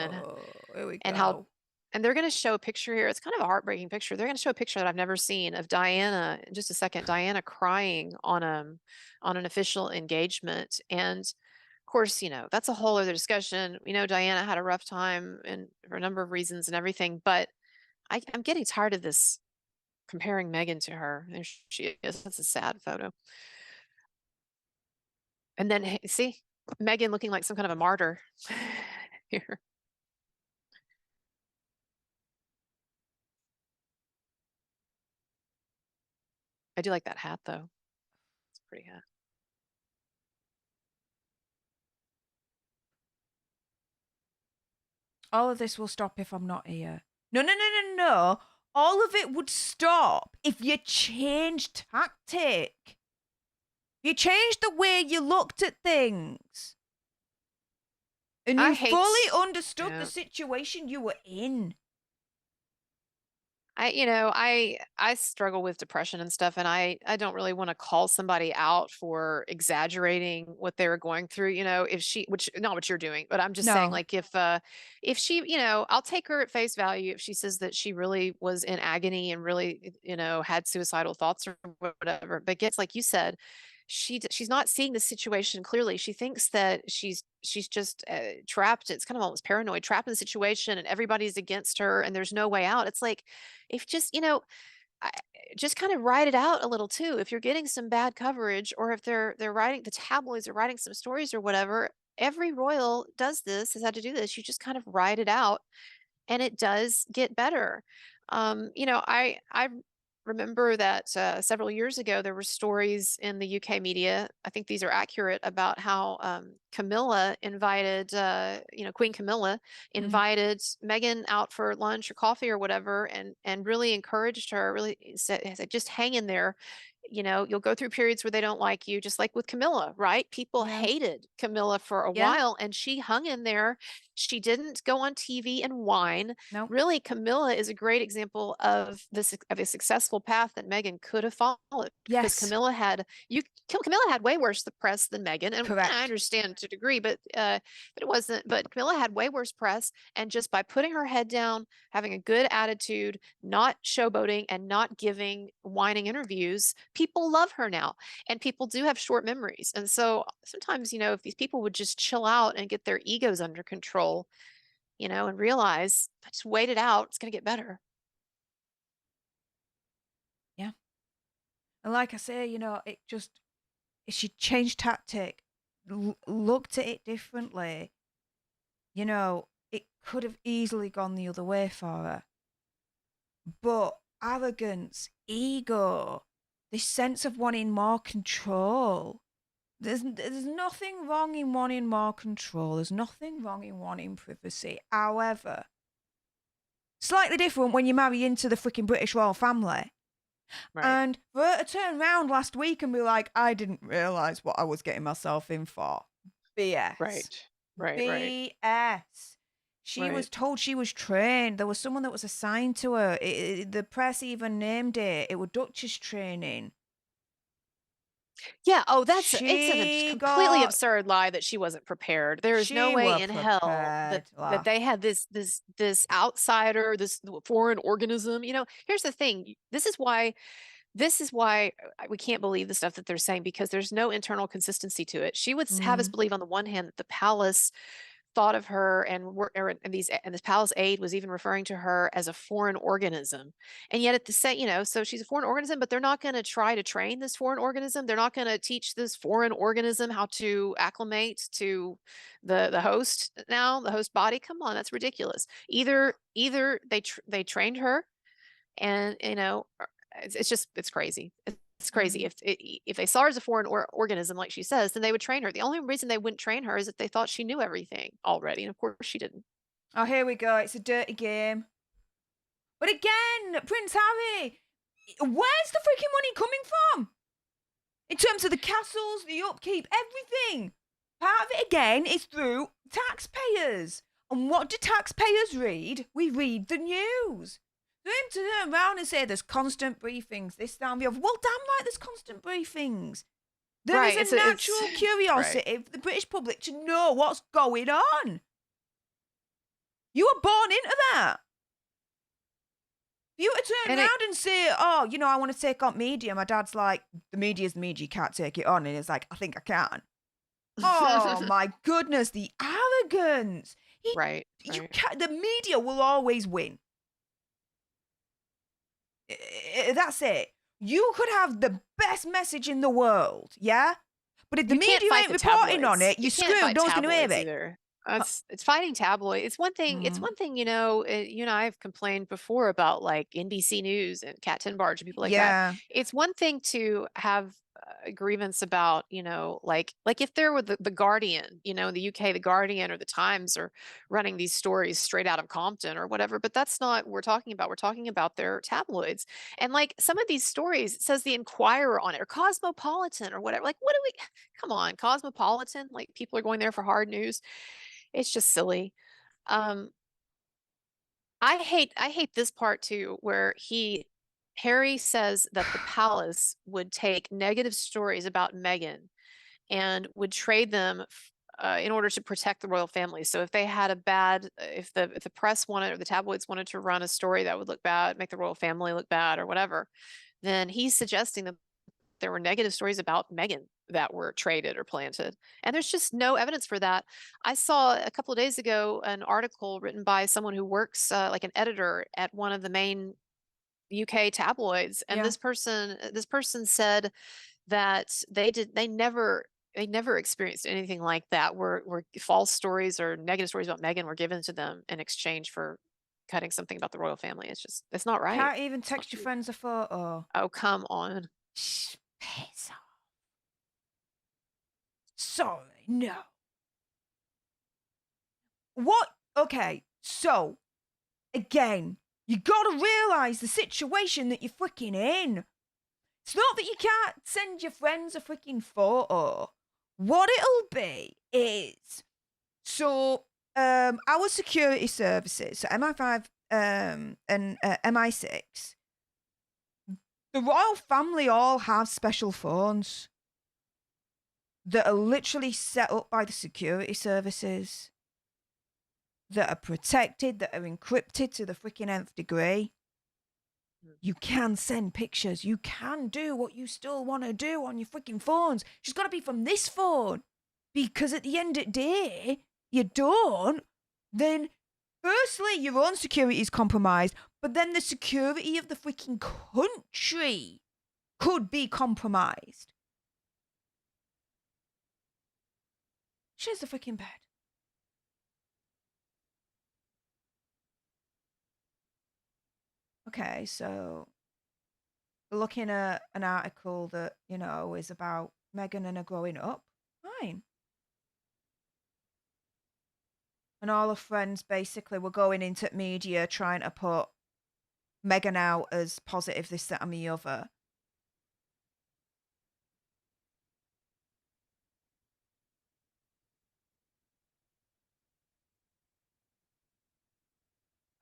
here we go. And they're going to show a picture here. It's kind of a heartbreaking picture. They're going to show a picture that I've never seen of Diana. In just a second, Diana crying on an official engagement. And of course, that's a whole other discussion. Diana had a rough time and for a number of reasons and everything, but I'm getting tired of this comparing Meghan to her. There she is. That's a sad photo. And then see Meghan looking like some kind of a martyr here. I do like that hat though. It's a pretty hat. All of this will stop if I'm not here. No. All of it would stop if you changed tactic. You changed the way you looked at things. And you fully understood the situation you were in. I struggle with depression and stuff, and I don't really want to call somebody out for exaggerating what they were going through, which not what you're doing, but I'm just saying, like, if she, I'll take her at face value if she says that she really was in agony and really, had suicidal thoughts or whatever. But it's like you said, she's not seeing the situation clearly. She thinks that she's just trapped. It's kind of almost paranoid, trapped in the situation, and everybody's against her, and there's no way out. It's like, if just just kind of write it out a little too. If you're getting some bad coverage, or if they're writing, the tabloids are writing some stories or whatever, every royal does this, has had to do this. You just kind of write it out, and it does get better. I remember that several years ago, there were stories in the UK media, I think these are accurate, about how Camilla invited, Queen Camilla invited Meghan out for lunch or coffee or whatever, and really encouraged her, really said, just hang in there. You'll go through periods where they don't like you, just like with Camilla, right? People hated Camilla for a while, and she hung in there. She didn't go on TV and whine. Nope. Really, Camilla is a great example of a successful path that Meghan could have followed. Yes. Because Camilla had way worse the press than Meghan. And correct. I understand to a degree, but it wasn't. But Camilla had way worse press. And just by putting her head down, having a good attitude, not showboating, and not giving whining interviews, people love her now. And people do have short memories. And so sometimes, if these people would just chill out and get their egos under control, and realize, just wait it out, it's going to get better. Yeah. And like I say, she changed tactic, looked at it differently, it could have easily gone the other way for her. But arrogance, ego, this sense of wanting more control. There's nothing wrong in wanting more control. There's nothing wrong in wanting privacy. However, Slightly different when you marry into the freaking British royal family. Right. And for her to turn around last week and be like, I didn't realise what I was getting myself in for. BS. Right. BS. She was told she was trained. There was someone that was assigned to her. The press even named it. It was Duchess training. Yeah. Oh, it's a completely absurd lie that she wasn't prepared. There is no way in hell that they had this outsider, this foreign organism. Here's the thing. This is why we can't believe the stuff that they're saying, because there's no internal consistency to it. She would have us believe on the one hand that the palace thought of her and this palace aide was even referring to her as a foreign organism, and yet at the same, so she's a foreign organism, but they're not going to try to train this foreign organism. They're not going to teach this foreign organism how to acclimate to the host. Now the host body, come on, that's ridiculous. Either they trained her, and it's crazy. It's crazy. If they saw her as a foreign organism, like she says, then they would train her. The only reason they wouldn't train her is that they thought she knew everything already, and of course she didn't. Oh, here we go. It's a dirty game. But again, Prince Harry, where's the freaking money coming from? In terms of the castles, the upkeep, everything. Part of it, again, is through taxpayers. And what do taxpayers read? We read the news. For him to turn around and say there's constant briefings, this, that, and the other. Well, damn right there's constant briefings. There is a natural curiosity of the British public to know what's going on. You were born into that. You were to turn around and say, oh, I want to take on media. My dad's like, the media's the media, you can't take it on. And it's like, I think I can. Oh, my goodness, the arrogance. The media will always win. That's it. You could have the best message in the world, yeah? But if the media ain't reporting on it, you're screwed. No one's going to hear it. It's fighting tabloid. It's one thing. It's one thing. You and I have complained before about like NBC News and Cat Tenbarge and people like that. It's one thing to have a grievance about, like if there were the Guardian, in the UK, the Guardian or the Times are running these stories straight out of Compton or whatever. But that's not what we're talking about. We're talking about their tabloids. And like some of these stories, it says the Inquirer on it or Cosmopolitan or whatever. Like, come on, Cosmopolitan? Like people are going there for hard news. It's just silly. I hate this part too, where Harry says that the palace would take negative stories about Meghan and would trade them in order to protect the royal family. So if they had if the press wanted or the tabloids wanted to run a story that would look bad, make the royal family look bad or whatever, then he's suggesting that there were negative stories about Meghan that were traded or planted. And there's just no evidence for that. I saw a couple of days ago an article written by someone who works like an editor at one of the main UK tabloids. And this person said that they never experienced anything like that where false stories or negative stories about Meghan were given to them in exchange for cutting something about the royal family. It's not right. Can't even text your friends a photo. Oh, come on. Piss off. Sorry, no. What? Okay, so, again, you gotta realise the situation that you're freaking in. It's not that you can't send your friends a freaking photo. What it'll be is, so, our security services, so MI5 and MI6, the royal family all have special phones that are literally set up by the security services, that are protected, that are encrypted to the freaking nth degree. You can send pictures. You can do what you still want to do on your freaking phones. She's got to be from this phone. Because at the end of the day, you don't, then firstly, your own security is compromised, but then the security of the freaking country could be compromised. She's the freaking bed. Okay, so we're looking at an article that, is about Meghan and her growing up. Fine. and all her friends basically were going into media trying to put Meghan out as positive, this, that, and the other.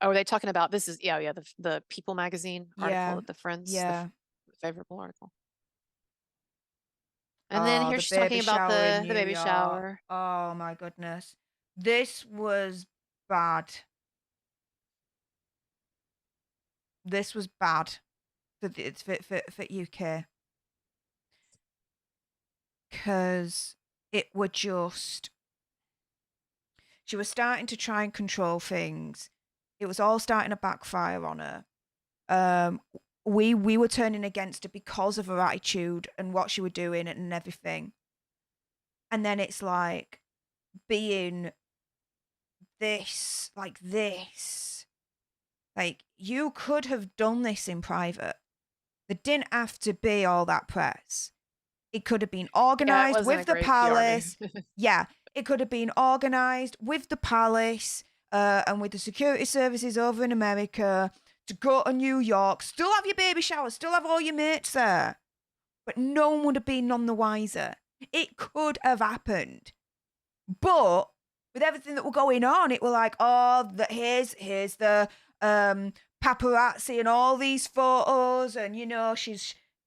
Oh, are they talking about this? Is yeah, the People magazine article Yeah, that the Friends, yeah. the favorable article. And then Oh, here the she's talking baby about shower in the New baby York. shower. Oh my goodness. This was bad. This was bad for UK. Because it were just, she was starting to try and control things. It was all starting to backfire on her. We were turning against her because of her attitude and what she was doing and everything. And then it's like being this, like this. Like, you could have done this in private. There didn't have to be all that press. It could have been Yeah, it organised wasn't a with the great PR palace. move. Yeah, it could have been organised with the palace and with the security services over in America to go to New York, still have your baby shower, still have all your mates there. But no one would have been none the wiser. It could have happened. But with everything that were going on, it were like, oh, here's the paparazzi and all these photos, and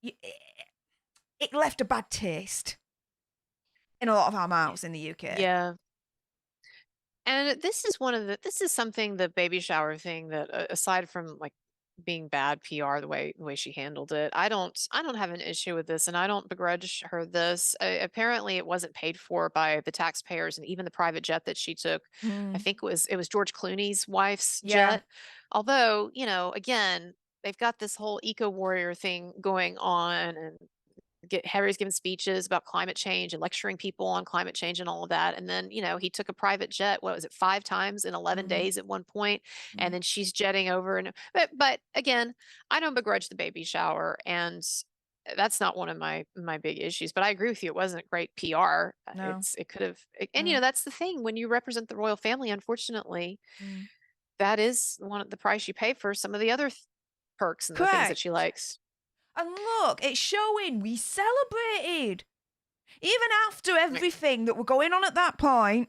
it left a bad taste in a lot of our mouths in the UK. Yeah. And this is something, the baby shower thing, that aside from like being bad PR, the way she handled it, I don't have an issue with this, and I don't begrudge her this. Apparently it wasn't paid for by the taxpayers, and even the private jet that she took, I think it was George Clooney's wife's Yeah. jet. Although, again, they've got this whole eco warrior thing going on, and Harry's giving speeches about climate change and lecturing people on climate change and all of that. And then, he took a private jet, what was it, 5 times in 11 days at one point, and then she's jetting over. And but again, I don't begrudge the baby shower, and that's not one of my big issues. But I agree with you, it wasn't great PR. No. It could have, and No. that's the thing, when you represent the royal family, unfortunately, Mm. that is one of the price you pay for some of the other perks and the things that she Correct. likes. And look, it's showing we celebrated. Even after everything that were going on at that point,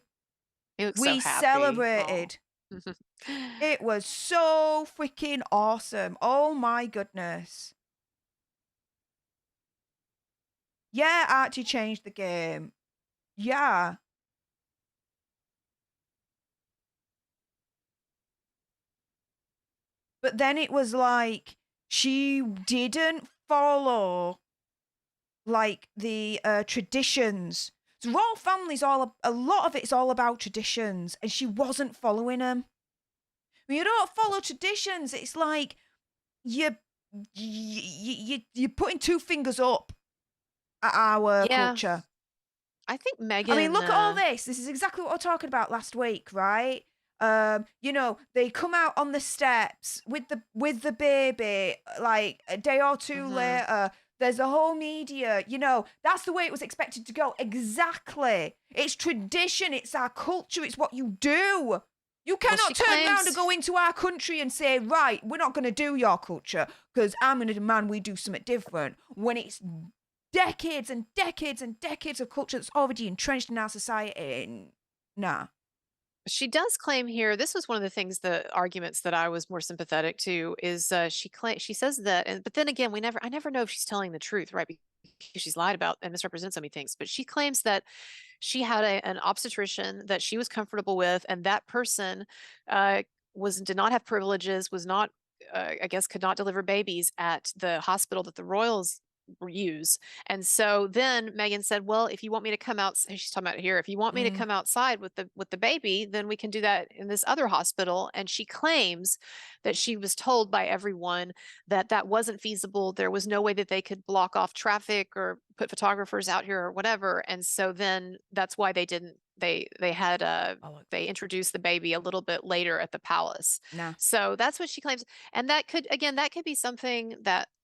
You look so we happy. celebrated. Aw. It was so freaking awesome. Oh my goodness. Yeah, Archie changed the game. Yeah. But then it was like she didn't follow like the traditions. So royal family's a lot of it's all about traditions, and she wasn't following them. When you don't follow traditions, it's like you're putting 2 fingers up at our culture. I think Meghan. I mean, look at all this. This is exactly what we were talking about last week, right? They come out on the steps with the baby, like a day or 2 later. There's a whole media, that's the way it was expected to go. Exactly. It's tradition. It's our culture. It's what you do. You cannot turn around and go into our country and say, right, we're not going to do your culture because I'm going to demand we do something different, when it's decades and decades and decades of culture that's already entrenched in our society. Nah. She does claim here, this was one of the things, the arguments that I was more sympathetic to, is she says that, but then again, I never know if she's telling the truth, right? Because she's lied about and misrepresented so many things. But she claims that she had an obstetrician that she was comfortable with, and that person did not have privileges, was not, I guess, could not deliver babies at the hospital that the royals use. And so then Meghan said, well, if you want me to come out, she's talking about here, if you want me to come outside with the baby, then we can do that in this other hospital. And she claims that she was told by everyone that that wasn't feasible. There was no way that they could block off traffic or put photographers out here or whatever. And so then that's why they didn't, they had they introduced the baby a little bit later at the palace. Nah. So that's what she claims. And that could, again, that could be something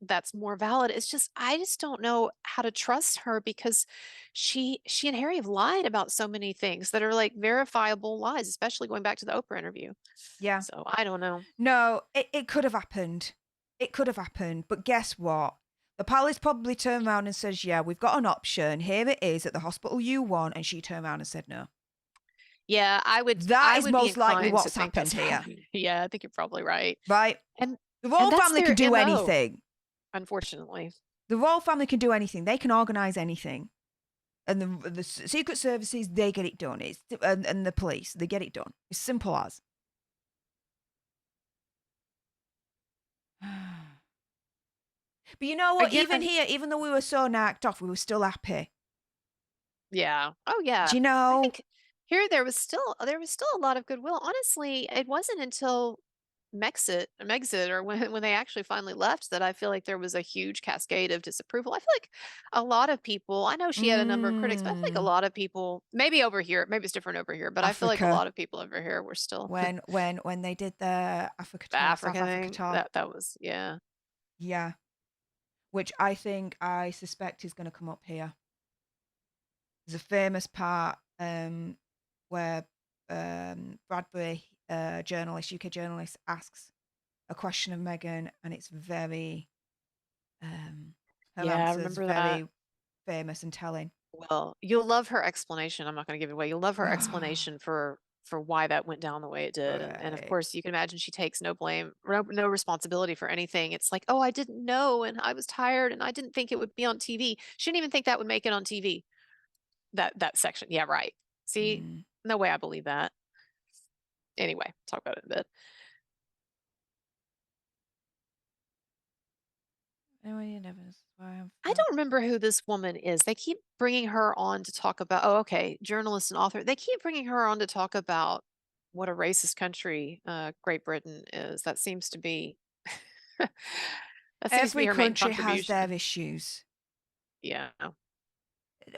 that's more valid. It's just, I just don't know how to trust her because she and Harry have lied about so many things that are like verifiable lies, especially going back to the Oprah interview. Yeah. So I don't know. No, it could have happened. It could have happened. But guess what? The palace probably turned around and says, yeah, we've got an option. Here it is at the hospital you want. And she turned around and said no. Yeah, That I is would be most likely inclined to what's think happened that's here. happening. Yeah, I think you're probably right. Right? And The royal that's family can their do MO, anything. unfortunately. The royal family can do anything. They can organise anything. And the secret services, they get it done. And the police, they get it done. It's simple as. But you know what? Again, Even here, even though we were so knocked off, we were still happy. yeah. Oh yeah. Do you I know? think here there was still a lot of goodwill. Honestly, it wasn't until Megxit, or when they actually finally left that I feel like there was a huge cascade of disapproval. I feel like a lot of people, I know she had a number of critics, but I feel like a lot of people, maybe over here, maybe it's different over here, but I feel like a Africa. lot of people over here were still When they did the Africa the tour, Africa South Africa thing. tour. That was, yeah. Yeah. Which I suspect is going to come up here. There's a famous part where Bradbury, journalist, UK journalist, asks a question of Meghan, and it's very her Yeah, I answer's remember that. very famous and telling. Well, you'll love her explanation. I'm not going to give it away. You'll love her explanation for why that went down the way it did. And of Right. course, you can imagine she takes no blame, no responsibility for anything. It's like, oh, I didn't know, and I was tired, and I didn't think it would be on TV. She didn't even think that would make it on TV. That section. Yeah, right. See, no way I believe that. Anyway, talk about it in a bit. Anyway, you never. I don't remember who this woman is. They keep bringing her on to talk about, oh, okay, journalist and author. They keep bringing her on to talk about what a racist country Great Britain is. That seems to be that seems to be Every her main country has their contribution. issues. Yeah.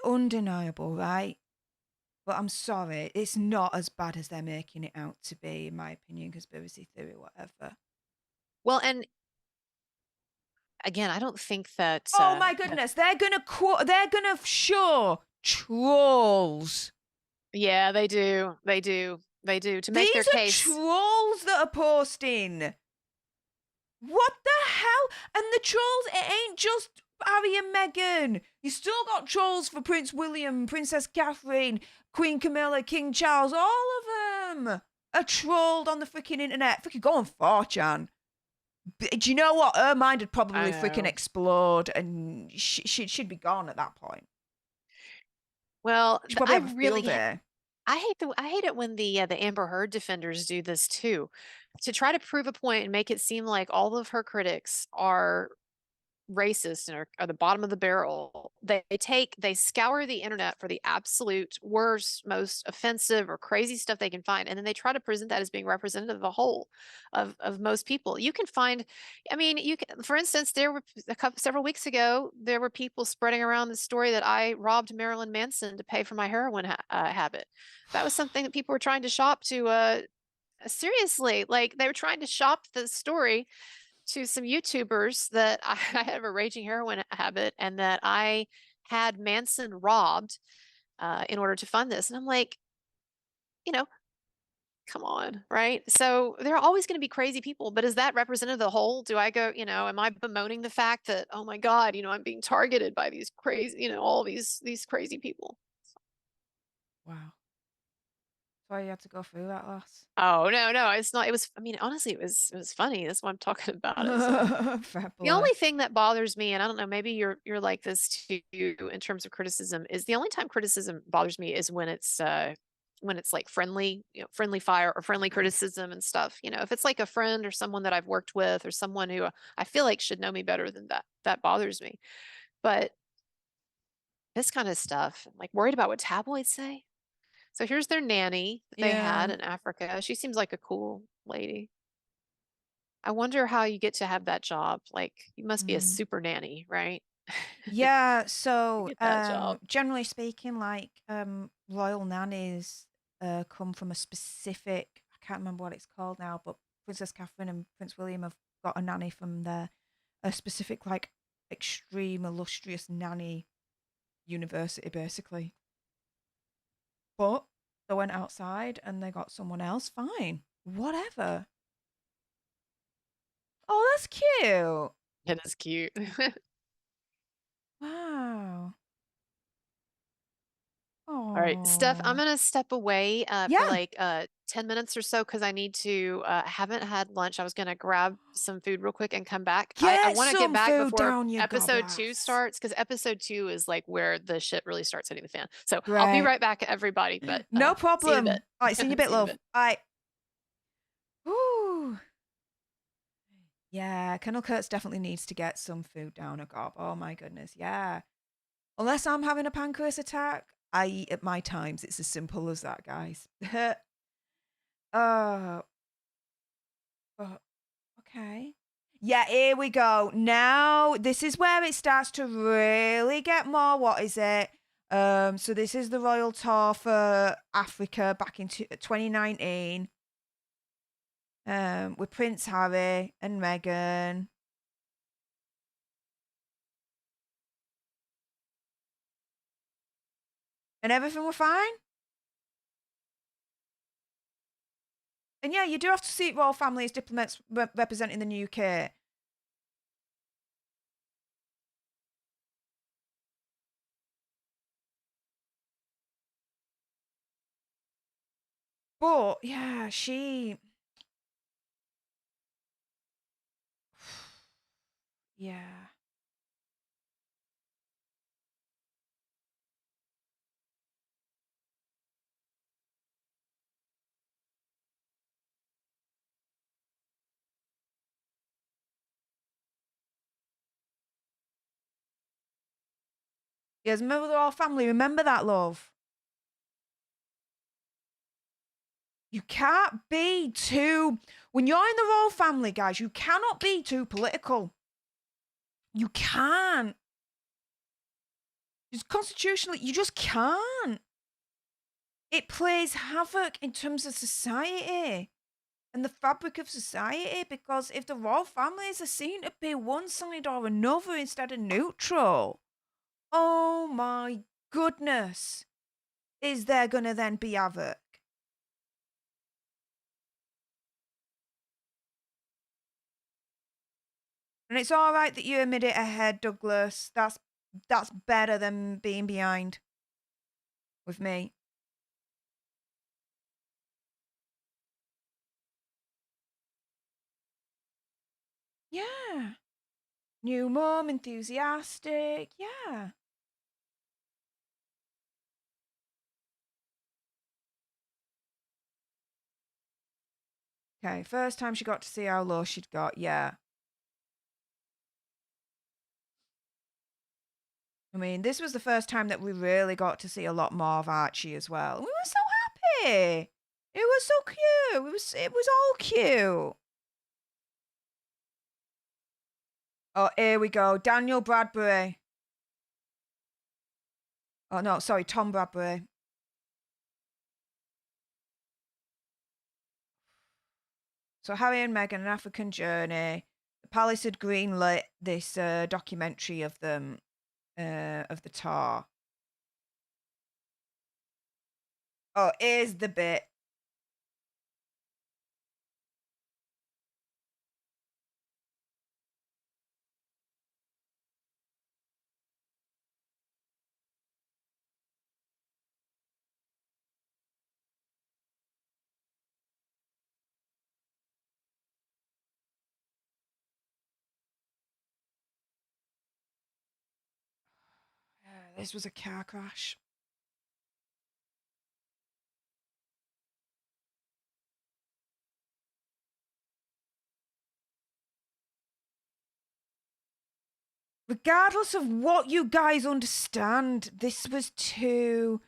Undeniable, right? But I'm sorry, it's not as bad as they're making it out to be, in my opinion. Conspiracy theory, whatever. Well, and again, I don't think that. Oh my goodness, they're gonna show trolls. Yeah, they do. They do. They do to make their case. These are trolls that are posting. What the hell? And the trolls, it ain't just Harry and Meghan. You still got trolls for Prince William, Princess Catherine, Queen Camilla, King Charles. All of them are trolled on the freaking internet. Freaking go on 4chan. Do you know what? Her mind would probably freaking explode, and she'd be gone at that point. Well, I really I hate it when the Amber Heard defenders do this too, to try to prove a point and make it seem like all of her critics are racist and are the bottom of the barrel. They scour the internet for the absolute worst, most offensive or crazy stuff they can find, and then they try to present that as being representative of the whole of most people. You can find, I mean, you can, for instance, there were several weeks ago, there were people spreading around the story that I robbed Marilyn Manson to pay for my heroin habit. That was something that people were trying to shop to. Seriously, like they were trying to shop the story to some YouTubers that I have a raging heroin habit and that I had Manson robbed in order to fund this. And I'm like, you know, come on, right? So there are always going to be crazy people, but is that representative of the whole? Do I go, am I bemoaning the fact that, oh my God, I'm being targeted by these crazy, all these crazy people? Wow. Sorry you had to go through that, lass. Oh, no, it's not. It was, I mean, honestly, it was funny. That's why I'm talking about it. So. The only thing that bothers me, and I don't know, maybe you're like this too in terms of criticism, is the only time criticism bothers me is when it's like friendly, friendly fire or friendly criticism and stuff. If it's like a friend or someone that I've worked with or someone who I feel like should know me better than that bothers me. But this kind of stuff, I'm like worried about what tabloids say. So here's their nanny that they had in Africa. She seems like a cool lady. I wonder how you get to have that job. Like you must be a super nanny, right? Yeah, to so get that job. generally speaking, like royal nannies come from a specific, I can't remember what it's called now, but Princess Catherine and Prince William have got a nanny from their a specific like extreme illustrious nanny university basically. But they went outside and they got someone else, fine. Whatever. Oh, that's cute. It is cute. Wow. All right, Steph, I'm Oh. gonna step away for Yeah. like 10 minutes or so because I need to haven't had lunch. I was gonna grab some food real quick and come back. I Get want to get some back food before down your gob episode 2 ass. starts because episode 2 is like where the shit really starts hitting the fan. So I'll be Great. right back, everybody, but No see you in a problem. bit. All right, see you in a bit, See you in a love. bit. All right. Ooh. Yeah, Colonel Kurtz definitely needs to get some food down a gob. Oh my goodness, yeah. Unless I'm having a pancreas attack, I eat at my times. It's as simple as that, guys. Oh, oh, okay. Yeah, here we go. Now, this is where it starts to really get more. What is it? So this is the royal tour for Africa back in 2019. With Prince Harry and Meghan. And everything were fine. And yeah, you do have to seat royal family as diplomats representing the UK. But yeah, she. Yeah. Yes, remember the royal family. Remember that, love. You can't be too. When you're in the royal family, guys, you cannot be too political. You can't. Just constitutionally, you just can't. It plays havoc in terms of society and the fabric of society because if the royal families are seen to be one side or another instead of neutral, oh my goodness, is there going to then be havoc? And it's all right that you admit it ahead, Douglas. That's better than being behind with me. Yeah. New mum, enthusiastic. Yeah. Okay, first time she got to see how low she'd got. Yeah. I mean, this was the first time that we really got to see a lot more of Archie as well. We were so happy. It was so cute. It was all cute. Oh, here we go. Daniel Bradbury. Oh no, sorry, Tom Bradbury. So Harry and Meghan, an African journey. The Palace had greenlit this documentary of them, of the tour. Oh, here's the bit. This was a car crash. Regardless of what you guys understand, this was too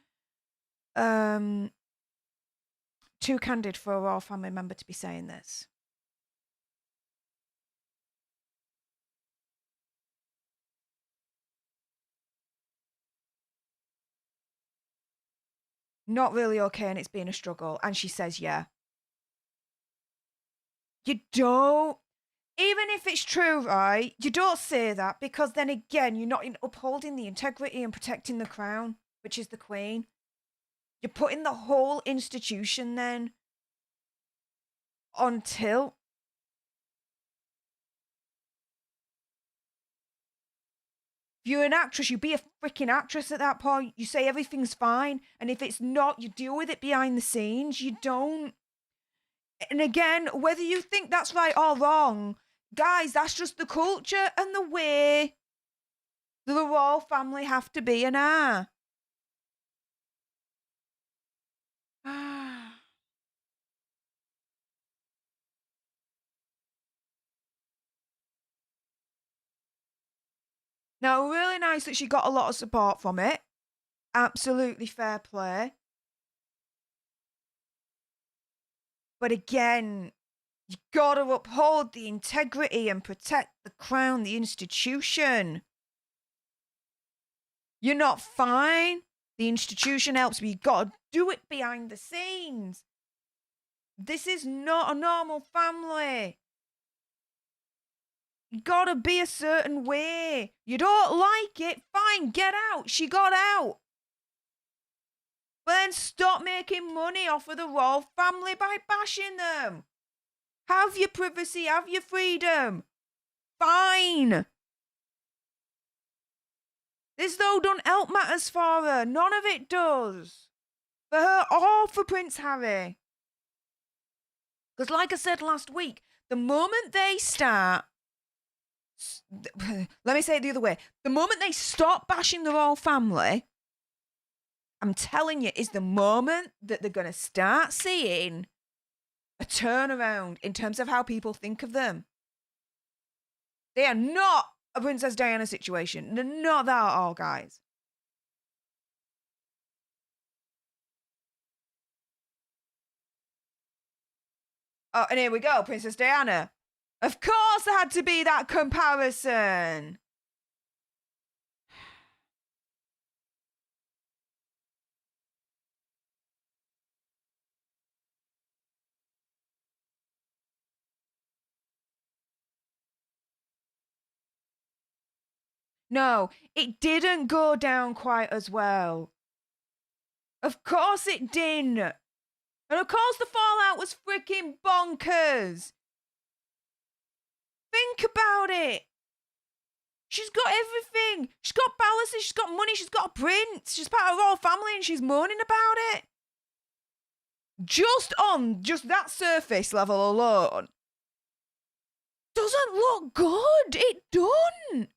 candid for a royal family member to be saying this. not really okay and it's been a struggle. And she says, yeah. You don't, even if it's true, right? You don't say that because then again, you're not upholding the integrity and protecting the crown, which is the Queen. You're putting the whole institution then on tilt. If you're an actress, you be a freaking actress at that point. You say everything's fine. And if it's not, you deal with it behind the scenes. You don't. And again, whether you think that's right or wrong, guys, that's just the culture and the way the royal family have to be and are. Now, really nice that she got a lot of support from it. Absolutely fair play. But again, you gotta uphold the integrity and protect the crown, the institution. You're not fine. The institution helps, but you gotta do it behind the scenes. This is not a normal family. You gotta be a certain way. You don't like it? Fine, get out. She got out. But then stop making money off of the royal family by bashing them. Have your privacy, have your freedom. Fine. This though don't help matters for her. None of it does. For her or for Prince Harry. Because like I said last week, the moment they start... Let me say it the other way. The moment they stop bashing the royal family, I'm telling you, is the moment that they're going to start seeing a turnaround in terms of how people think of them. They are not a Princess Diana situation. They're not that at all, guys. Oh, and here we go, Princess Diana. Of course there had to be that comparison. No, it didn't go down quite as well. Of course it didn't. And of course the fallout was freaking bonkers. Think about it. She's got everything. She's got palaces, she's got money, she's got a prince. She's part of a royal family and she's moaning about it. Just on that surface level alone. Doesn't look good. It don't.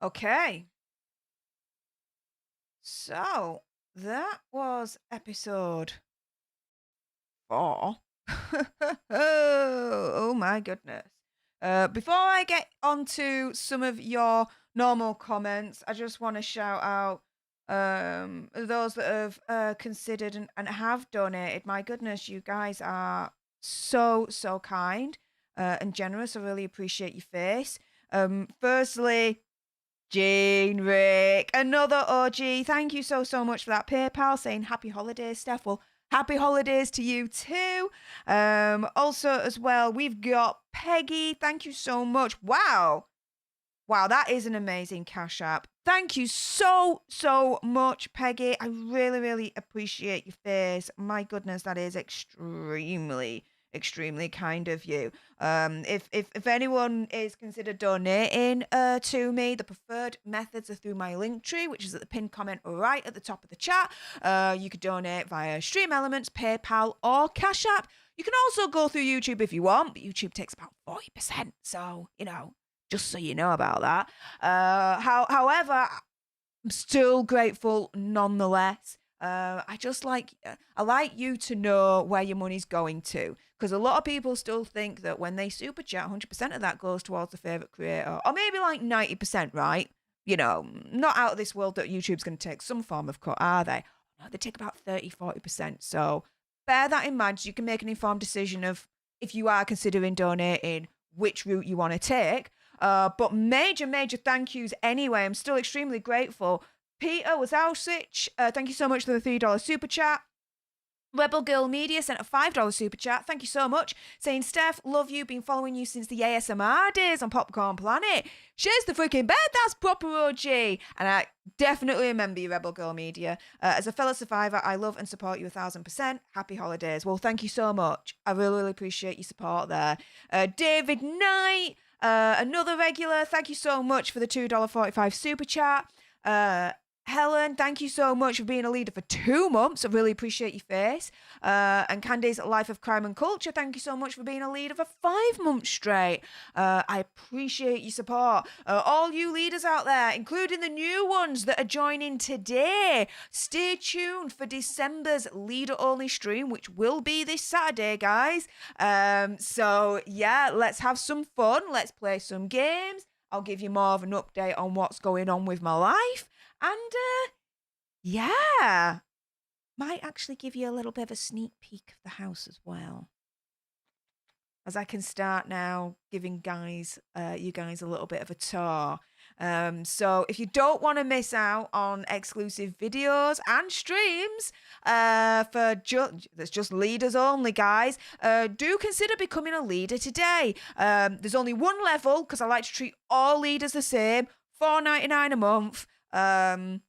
Okay. So, that was episode 4. Oh my goodness. Before I get onto some of your normal comments, I just want to shout out those that have considered and have donated. My goodness, you guys are so kind and generous. I really appreciate your face. Firstly, Jane Rick, another OG. Thank you so much for that PayPal saying happy holidays, Steph. Well, happy holidays to you too. Also as well, we've got Peggy. Thank you so much. Wow, that is an amazing Cash App. Thank you so much, Peggy. I really appreciate your face. My goodness, that is extremely kind of you. If anyone is considered donating to me, the preferred methods are through my link tree, which is at the pinned comment right at the top of the chat. You could donate via Stream Elements, PayPal, or Cash App. You can also go through YouTube if you want, but YouTube takes about 40%, so just so you know about that. However, I'm still grateful nonetheless. I like you to know where your money's going to, because a lot of people still think that when they super chat, 100% of that goes towards the favorite creator, or maybe like 90%, right? You know, not out of this world that YouTube's going to take some form of cut, are they? No, they take about 30-40%. So bear that in mind so you can make an informed decision of if you are considering donating, which route you want to take. But major thank yous anyway. I'm still extremely grateful. Peter Wazowsich, thank you so much for the $3 super chat. Rebel Girl Media sent a $5 super chat. Thank you so much. Saying, Steph, love you. Been following you since the ASMR days on Popcorn Planet. Shares the freaking bed. That's proper OG. And I definitely remember you, Rebel Girl Media. As a fellow survivor, I love and support you 1,000%. Happy holidays. Well, thank you so much. I really appreciate your support there. David Knight, another regular. Thank you so much for the $2.45 super chat. Helen, thank you so much for being a leader for 2 months. I really appreciate your face. And Candy's Life of Crime and Culture, thank you so much for being a leader for 5 months straight. I appreciate your support. All you leaders out there, including the new ones that are joining today, stay tuned for December's leader-only stream, which will be this Saturday, guys. So, yeah, let's have some fun. Let's play some games. I'll give you more of an update on what's going on with my life. And, yeah, might actually give you a little bit of a sneak peek of the house as well. As I can start now giving you guys a little bit of a tour. So if you don't want to miss out on exclusive videos and streams that's just leaders only, guys, do consider becoming a leader today. There's only one level because I like to treat all leaders the same, $4.99 a month. I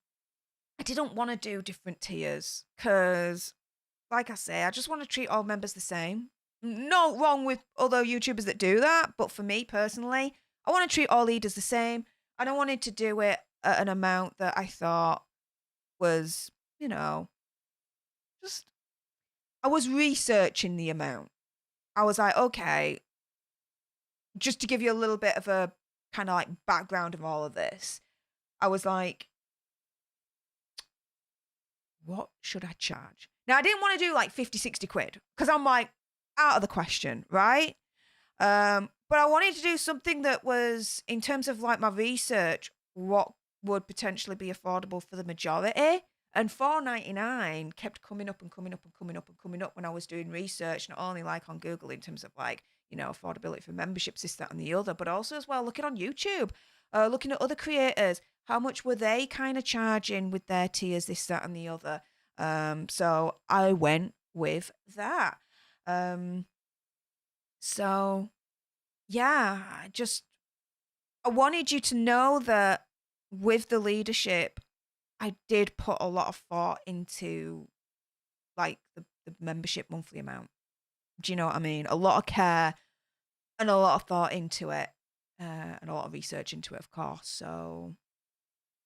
didn't want to do different tiers because, like I say, I just want to treat all members the same. No wrong with other YouTubers that do that, but for me personally, I want to treat all leaders the same, and I wanted to do it at an amount that I thought was, just, I was researching the amount. I was like, okay, just to give you a little bit of a kind of like background of all of this, I was like, what should I charge? Now, I didn't want to do like 50, 60 quid because I'm like, out of the question, right? But I wanted to do something that was, in terms of like my research, what would potentially be affordable for the majority. And $4.99 kept coming up when I was doing research, not only like on Google in terms of like, affordability for memberships, this, that, and the other, but also as well looking on YouTube, looking at other creators, how much were they kind of charging with their tiers, this, that, and the other. So I went with that. So yeah, I wanted you to know that with the leadership, I did put a lot of thought into like the membership monthly amount. Do you know what I mean? A lot of care and a lot of thought into it, and a lot of research into it, of course. So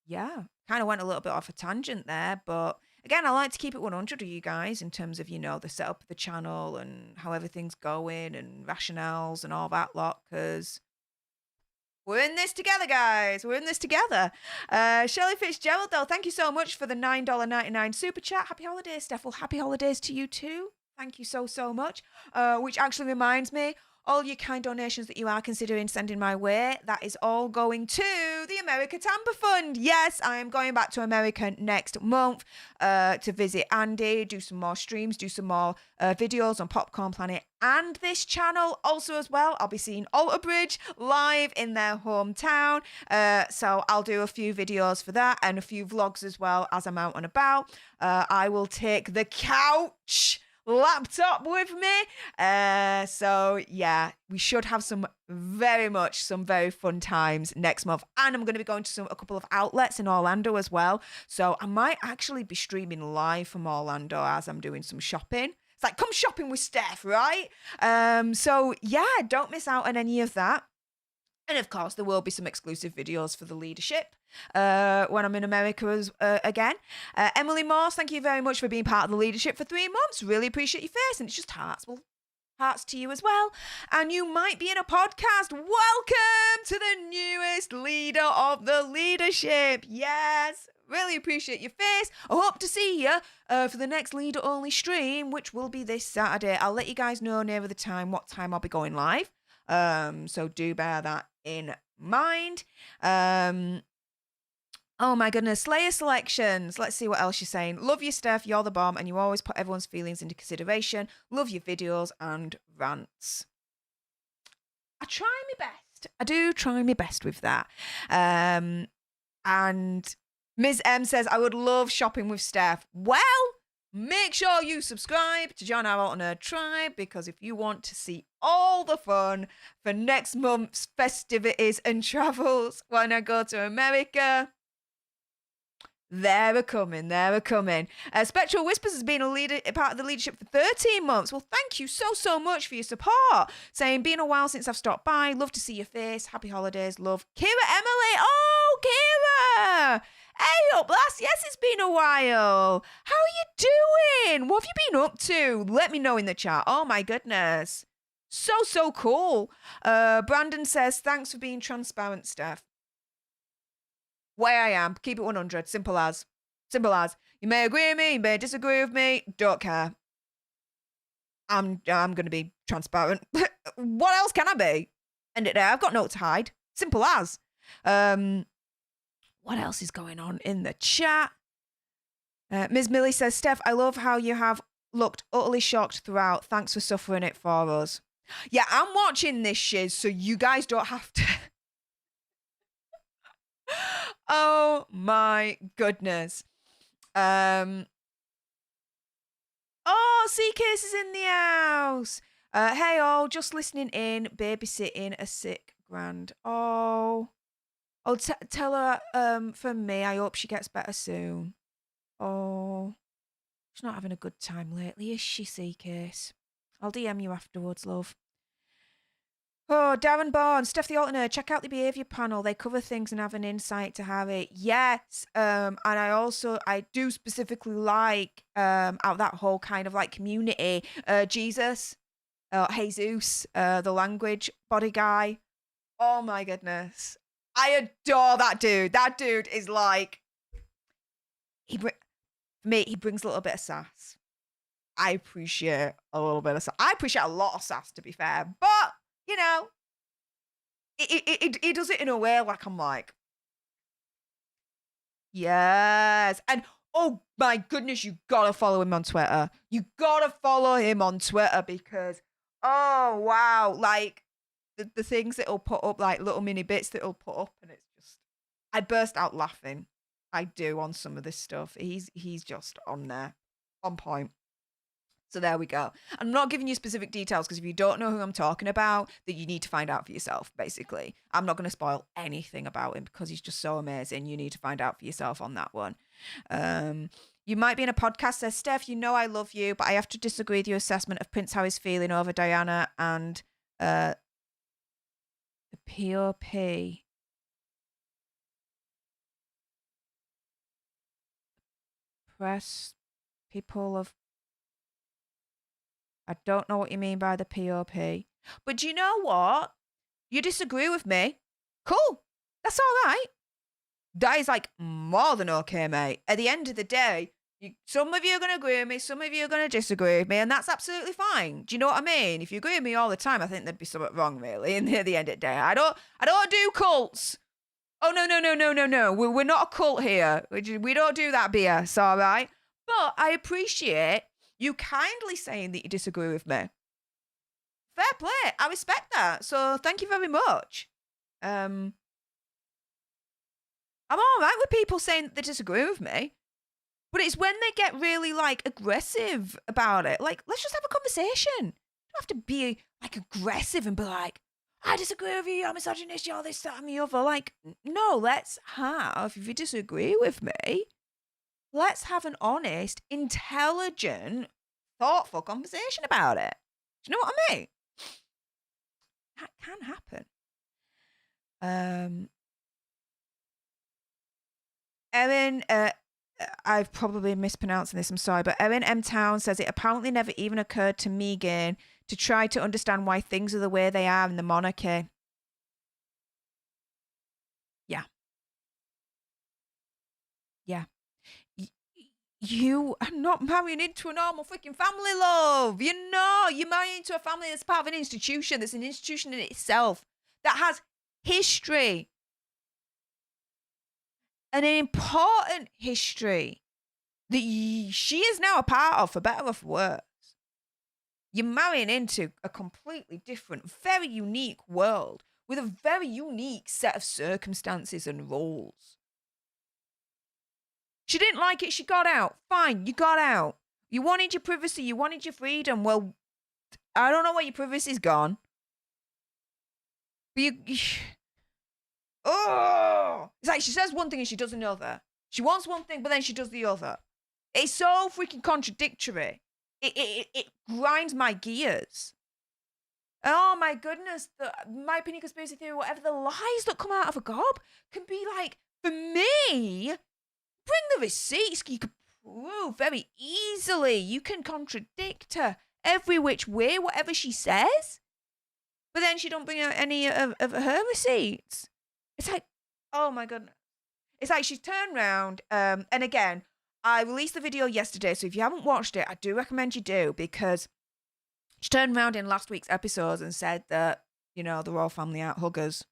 yeah, kind of went a little bit off a tangent there, but again, I like to keep it 100 with you guys in terms of, the setup of the channel and how everything's going and rationales and all that lot, because we're in this together, guys. We're in this together. Shelley Fitzgerald, though, thank you so much for the $9.99 super chat. Happy holidays, Steph. Well, happy holidays to you too. Thank you so much. Which actually reminds me, all your kind donations that you are considering sending my way, that is all going to the America Tampa Fund. Yes, I am going back to America next month to visit Andy, do some more streams, do some more videos on Popcorn Planet and this channel. Also as well, I'll be seeing Alter Bridge live in their hometown. So I'll do a few videos for that and a few vlogs as well as I'm out and about. I will take the couch laptop with me. So yeah, we should have some very fun times next month. And I'm going to be going to a couple of outlets in Orlando as well. So I might actually be streaming live from Orlando as I'm doing some shopping. It's like, come shopping with Steph, right? So yeah, don't miss out on any of that. And of course, there will be some exclusive videos for the leadership when I'm in America again. Emily Morse, thank you very much for being part of the leadership for 3 months. Really appreciate your face. And it's just hearts. Well, Hearts to you as well. And you might be in a podcast. Welcome to the newest leader of the leadership. Yes, really appreciate your face. I hope to see you for the next leader only stream, which will be this Saturday. I'll let you guys know nearer the time what time I'll be going live. So do bear that in mind. Oh my goodness, Slayer selections. Let's see what else you're saying. Love you, Steph. You're the bomb, and you always put everyone's feelings into consideration. Love your videos and rants. I try my best. I do try my best with that. And Ms. M says, I would love shopping with Steph. Well, make sure you subscribe to join our alternate tribe, because if you want to see all the fun for next month's festivities and travels when I go to America, they're coming. Spectral Whispers has been a part of the leadership for 13 months. Well, thank you so much for your support. Saying, been a while since I've stopped by. Love to see your face. Happy holidays. Love. Kira Emily. Oh, Kira. Hey up, lass. Yes, it's been a while. How are you doing? What have you been up to? Let me know in the chat. Oh, my goodness. So cool. Brandon says, thanks for being transparent, Steph. Way I am. Keep it 100. Simple as. You may agree with me, you may disagree with me. Don't care. I'm going to be transparent. What else can I be? End it there. I've got no to hide. Simple as. What else is going on in the chat? Ms. Millie says, Steph, I love how you have looked utterly shocked throughout. Thanks for suffering it for us. Yeah, I'm watching this shiz, so you guys don't have to. Oh my goodness. Oh, C-Case is in the house. Hey all, just listening in, babysitting a sick grand. Oh, tell her from me, I hope she gets better soon. Oh, she's not having a good time lately, is she, C-Case? I'll DM you afterwards, love. Oh, Darren Bourne, Steph the Alternate, check out the behaviour panel. They cover things and have an insight to Harry. Yes, and I do specifically like out of that whole kind of like community, Jesus, Jesus, the language body guy. Oh my goodness. I adore that dude. That dude is like, he brings a little bit of sass. I appreciate a little bit of sass. I appreciate a lot of sass, to be fair, but you know, it does it in a way like I'm like, yes. And oh my goodness, you gotta follow him on Twitter. You gotta follow him on Twitter because, oh wow, like the things that he'll put up, like little mini bits that he'll put up, and it's just, I burst out laughing. I do on some of this stuff. He's just on there, on point. So there we go. I'm not giving you specific details because if you don't know who I'm talking about, then you need to find out for yourself, basically. I'm not going to spoil anything about him because he's just so amazing. You need to find out for yourself on that one. You might be in a podcast, says Steph, you know I love you, but I have to disagree with your assessment of Prince Harry's feeling over Diana and the POP. Press people of... I don't know what you mean by the POP. But do you know what? You disagree with me. Cool. That's all right. That is like more than okay, mate. At the end of the day, some of you are going to agree with me, some of you are going to disagree with me, and that's absolutely fine. Do you know what I mean? If you agree with me all the time, I think there'd be something wrong, really, in the end of the day. I don't do cults. Oh, no. We're not a cult here. We don't do that BS, all right? But I appreciate you kindly saying that you disagree with me. Fair play. I respect that. So thank you very much. I'm all right with people saying that they disagree with me. But it's when they get really, like, aggressive about it. Like, let's just have a conversation. You don't have to be, like, aggressive and be like, I disagree with you, you're misogynist, you're this, that, and the other. Like, no, let's have, if you disagree with me, let's have an honest, intelligent, thoughtful conversation about it. Do you know what I mean? That can happen. Erin, I've probably mispronouncing this, I'm sorry, but Erin M. Town says it apparently never even occurred to Meghan to try to understand why things are the way they are in the monarchy. Yeah. Yeah. You are not marrying into a normal freaking family, love. You're not. You're marrying into a family that's part of an institution, that's an institution in itself, that has history. And an important history that she is now a part of, for better or for worse. You're marrying into a completely different, very unique world with a very unique set of circumstances and rules. She didn't like it, she got out. Fine, you got out. You wanted your privacy, you wanted your freedom. Well, I don't know where your privacy's gone. But oh, it's like she says one thing and she does another. She wants one thing, but then she does the other. It's so freaking contradictory. It grinds my gears. Oh my goodness, my opinion, conspiracy theory, whatever, the lies that come out of a gob can be like, for me, bring the receipts. You can prove very easily. You can contradict her every which way, whatever she says. But then she don't bring out any of her receipts. It's like, oh my goodness. It's like she's turned around, and again, I released the video yesterday, so if you haven't watched it, I do recommend you do, because she turned around in last week's episodes and said that, the royal family aren't huggers.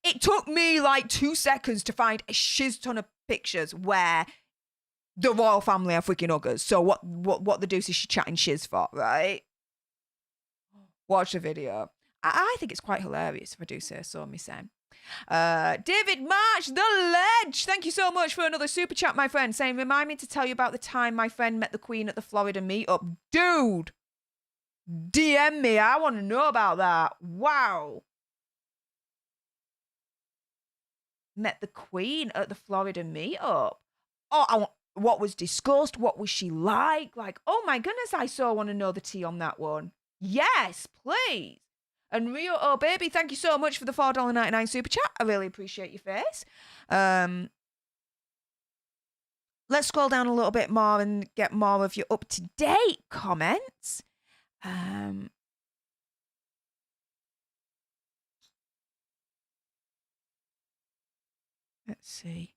It took me like 2 seconds to find a shiz ton of pictures where the royal family are freaking huggers. So what the deuce is she chatting shiz for, right? Watch the video. I think it's quite hilarious, if I do say so myself. David March, the ledge. Thank you so much for another super chat, my friend, saying, remind me to tell you about the time my friend met the Queen at the Florida meetup. Dude, DM me. I want to know about that. Wow. Met the Queen at the Florida meetup. Oh, what was discussed? What was she like? Like, oh my goodness, I so want to know the tea on that one. Yes, please. And Rio, oh baby, thank you so much for the $4.99 super chat. I really appreciate your face. Let's scroll down a little bit more and get more of your up-to-date comments. Let's see.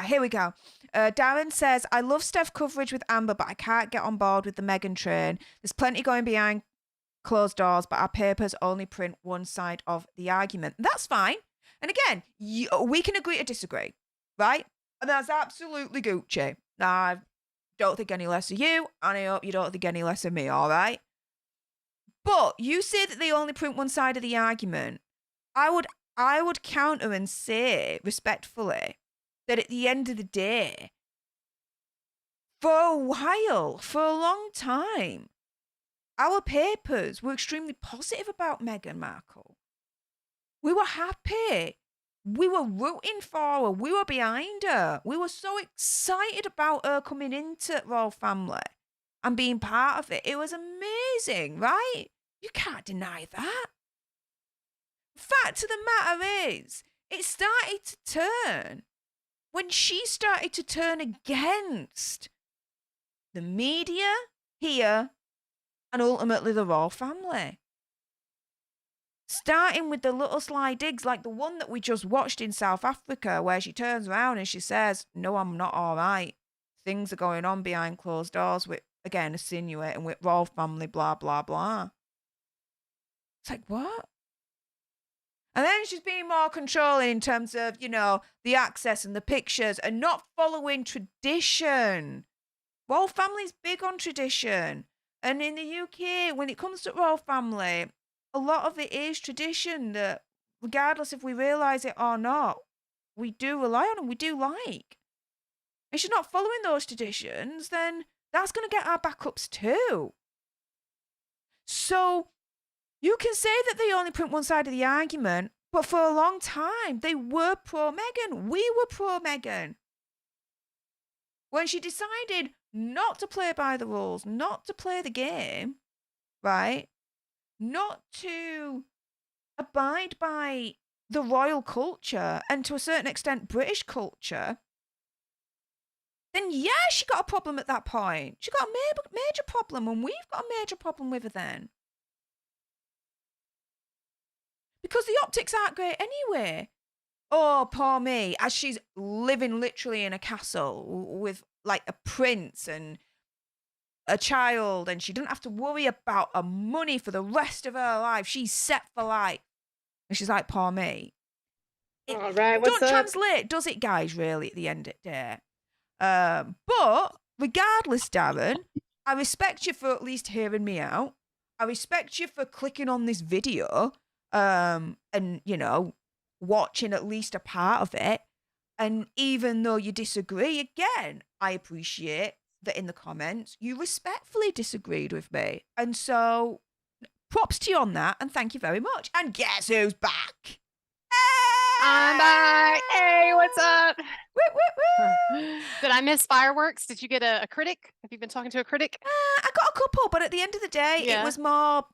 Here we go. Darren says, I love Stef coverage with Amber, but I can't get on board with the Meghan train. There's plenty going behind closed doors, but our papers only print one side of the argument. That's fine. And again, we can agree to disagree, right? And that's absolutely Gucci. I don't think any less of you, and I hope you don't think any less of me, all right? But you say that they only print one side of the argument. I would counter and say, respectfully, that at the end of the day, for a while, for a long time, our papers were extremely positive about Meghan Markle. We were happy. We were rooting for her. We were behind her. We were so excited about her coming into royal family and being part of it. It was amazing, right? You can't deny that. Fact of the matter is, it started to turn when she started to turn against the media here and ultimately the royal family. Starting with the little sly digs like the one that we just watched in South Africa, where she turns around and she says, no, I'm not all right. Things are going on behind closed doors, with, again, insinuating with royal family, blah, blah, blah. It's like, what? And then she's being more controlling in terms of, the access and the pictures and not following tradition. Royal family's big on tradition. And in the UK, when it comes to royal family, a lot of it is tradition that, regardless if we realise it or not, we do rely on and we do like. If she's not following those traditions, then that's going to get our backups too. So you can say that they only print one side of the argument, but for a long time, they were pro-Meghan. We were pro-Meghan. When she decided not to play by the rules, not to play the game, right? Not to abide by the royal culture and to a certain extent British culture, then yeah, she got a problem at that point. She got a major problem, and we've got a major problem with her then. Because the optics aren't great anyway. Oh, poor me. As she's living literally in a castle with like a prince and a child, and she doesn't have to worry about her money for the rest of her life. She's set for life. And she's like, poor me. All right, what's don't up? translate, does it, guys, really, at the end of the day? But regardless, Darren, I respect you for at least hearing me out. I respect you for clicking on this video, and, you know, watching at least a part of it. And even though you disagree, again, I appreciate that in the comments you respectfully disagreed with me. And so props to you on that, and thank you very much. And guess who's back? I'm back. Hey, what's up? Woo, woo, woo. Did I miss fireworks? Did you get a critic? Have you been talking to a critic? I got a couple, but at the end of the day, it was more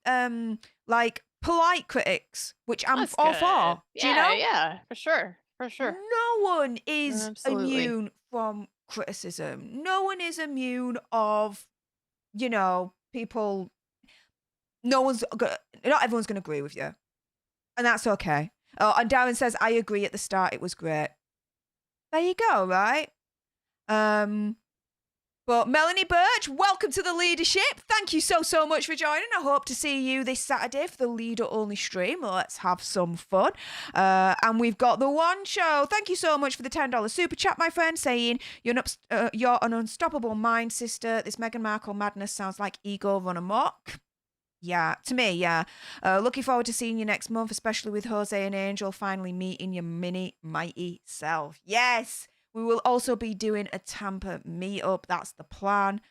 like polite critics, which I'm That's all good. for. Do you know? Yeah, for sure. For sure. No one is Absolutely. immune from criticism. No one is immune of, you know, people. Not everyone's going to agree with you. And that's okay. Oh, and Darren says, I agree at the start, it was great. There you go, right? But Melanie Birch, welcome to the leadership. Thank you so much for joining. I hope to see you this Saturday for the leader-only stream. Let's have some fun. And we've got the one show. Thank you so much for the $10 super chat, my friend, saying you're an unstoppable mind, sister. This Meghan Markle madness sounds like ego run amok. Yeah, to me, yeah. Looking forward to seeing you next month, especially with Jose and Angel finally meeting your mini mighty self. Yes, we will also be doing a Tampa meetup. That's the plan.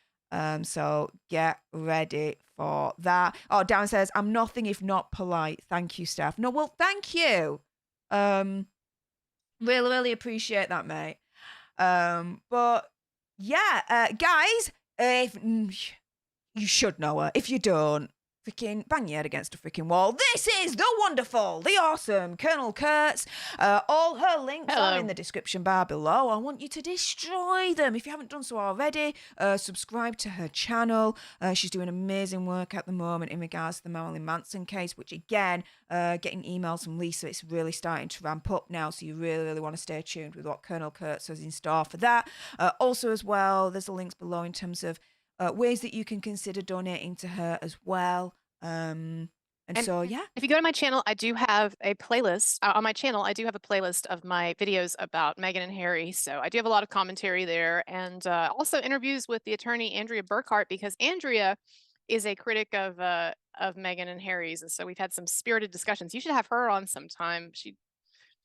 So get ready for that. Oh, Dan says, I'm nothing if not polite. Thank you, Stef. No, well, thank you. Really appreciate that, mate. But yeah, guys, if you should know her. If you don't, freaking bang your head against a freaking wall. This is the wonderful, the awesome Colonel Kurtz. All her links are in the description bar below. I want you to destroy them if you haven't done so already. Subscribe to her channel. She's doing amazing work at the moment in regards to the Marilyn Manson case, which again, getting emails from Lisa, it's really starting to ramp up now. So you really want to stay tuned with what Colonel Kurtz has in store for that. Also as well, there's the links below in terms of ways that you can consider donating to her as well. And so, yeah. If you go to my channel, I do have a playlist. On my channel, I do have a playlist of my videos about Meghan and Harry. So I do have a lot of commentary there, and also interviews with the attorney Andrea Burkhart, because Andrea is a critic of Meghan and Harry's, and so we've had some spirited discussions. You should have her on sometime. She'd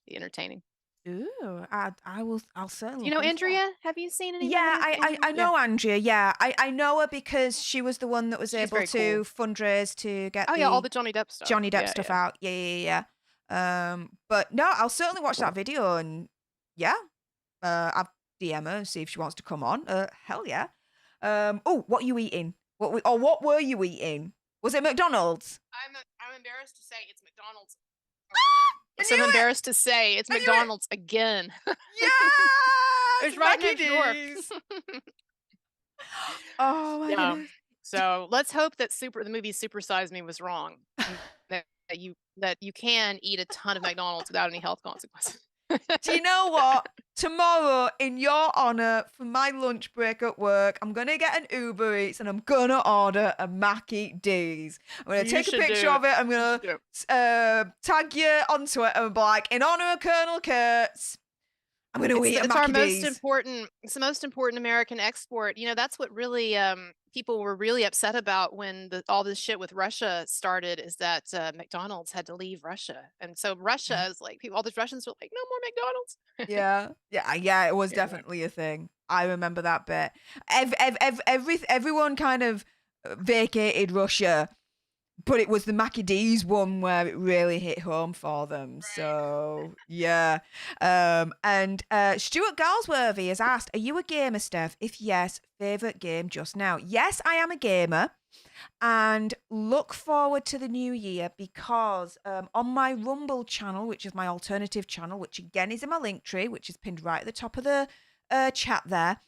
be entertaining. Ooh, I'll certainly. You know Andrea? Have you seen any? Yeah, I know Andrea. Yeah, I know her because she was the one that was able to fundraise to get all the Johnny Depp stuff. Out. Yeah. But no, I'll certainly watch that video, and yeah, I'll DM her and see if she wants to come on. Hell yeah. Oh, what are you eating? What were you eating? Was it McDonald's? I'm embarrassed to say it's McDonald's. I'm embarrassed to say it's McDonald's again. Yeah, it's right next door. Oh my goodness. So let's hope that the movie Super Size Me was wrong. that you can eat a ton of McDonald's without any health consequences. Do you know what? Tomorrow, in your honor, for my lunch break at work, I'm gonna get an Uber Eats and I'm gonna order a Mackie D's. I'm gonna take a picture of it. I'm gonna tag you on Twitter and be like, in honor of Colonel Kurtz, I'm gonna eat a Mackie D's. It's the most important American export. You know, that's what really people were really upset about when all this shit with Russia started, is that McDonald's had to leave Russia. And so Russia is like, all these Russians were like, no more McDonald's. Yeah, it was definitely a thing. I remember that bit. Everyone kind of vacated Russia, but it was the Mackie D's one where it really hit home for them. Right. So, yeah. And Stuart Galsworthy has asked, are you a gamer, Stef? If yes, favourite game just now? Yes, I am a gamer. And look forward to the new year, because on my Rumble channel, which is my alternative channel, which again is in my link tree, which is pinned right at the top of the chat there,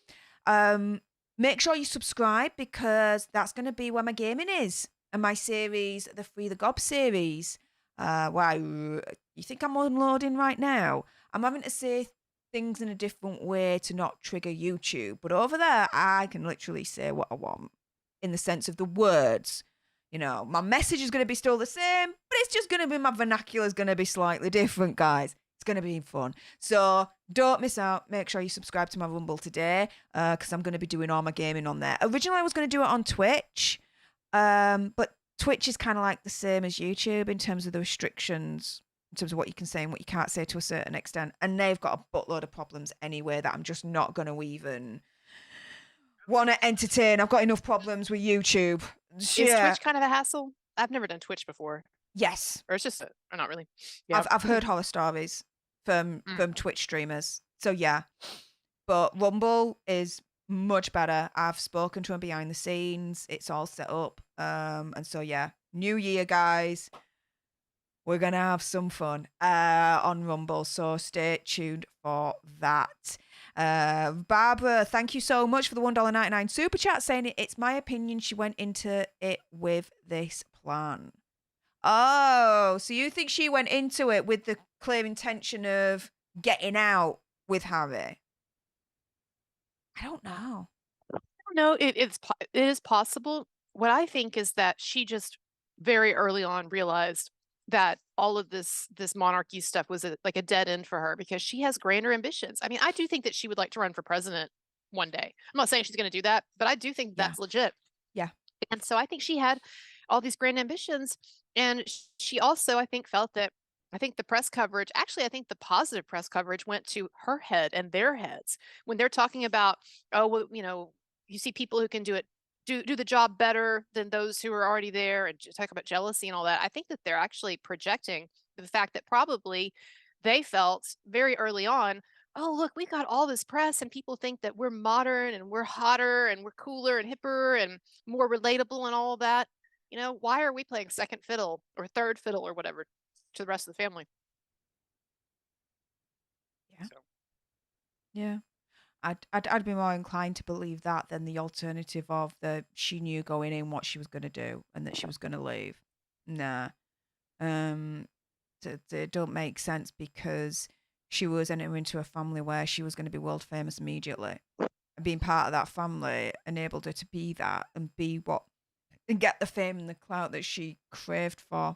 Make sure you subscribe because that's going to be where my gaming is and my series, the Free the Gob series. Wow, you think I'm unloading right now? I'm having to say things in a different way to not trigger YouTube, but over there, I can literally say what I want in the sense of the words. You know, my message is going to be still the same, but it's just going to be my vernacular is going to be slightly different, guys. It's going to be fun. So don't miss out. Make sure you subscribe to my Rumble today because I'm going to be doing all my gaming on there. Originally, I was going to do it on Twitch, but Twitch is kind of like the same as YouTube in terms of the restrictions, in terms of what you can say and what you can't say to a certain extent. And they've got a buttload of problems anyway that I'm just not going to even want to entertain. I've got enough problems with YouTube. Is Twitch kind of a hassle? I've never done Twitch before. Yes. Or it's just, or not really. Yeah. I've heard horror stories from Twitch streamers. So yeah. But Rumble is much better. I've spoken to him behind the scenes. It's all set up. And so yeah, new year, guys. We're gonna have some fun on Rumble. So stay tuned for that. Barbara, thank you so much for the $1.99 super chat saying it's my opinion she went into it with this plan. Oh, so you think she went into it with the clear intention of getting out with Harry? I don't know. No, it is possible. What I think is that she just very early on realized that all of this monarchy stuff was like a dead end for her because she has grander ambitions. I mean, I do think that she would like to run for president one day. I'm not saying she's going to do that, but I do think that's legit. Yeah. And so I think she had all these grand ambitions. And she also, I think, felt that, I think the press coverage, actually, I think the positive press coverage went to her head and their heads when they're talking about, oh, well, you know, you see people who can do it, do the job better than those who are already there and talk about jealousy and all that. I think that they're actually projecting the fact that probably they felt very early on, oh, look, we got all this press and people think that we're modern and we're hotter and we're cooler and hipper and more relatable and all of that. You know, why are we playing second fiddle or third fiddle or whatever to the rest of the family? Yeah. So. Yeah. I'd be more inclined to believe that than the alternative of the she knew going in what she was going to do and that she was going to leave. Nah. It don't make sense because she was entering into a family where she was going to be world famous immediately. And being part of that family enabled her to be that and be what and get the fame and the clout that she craved for.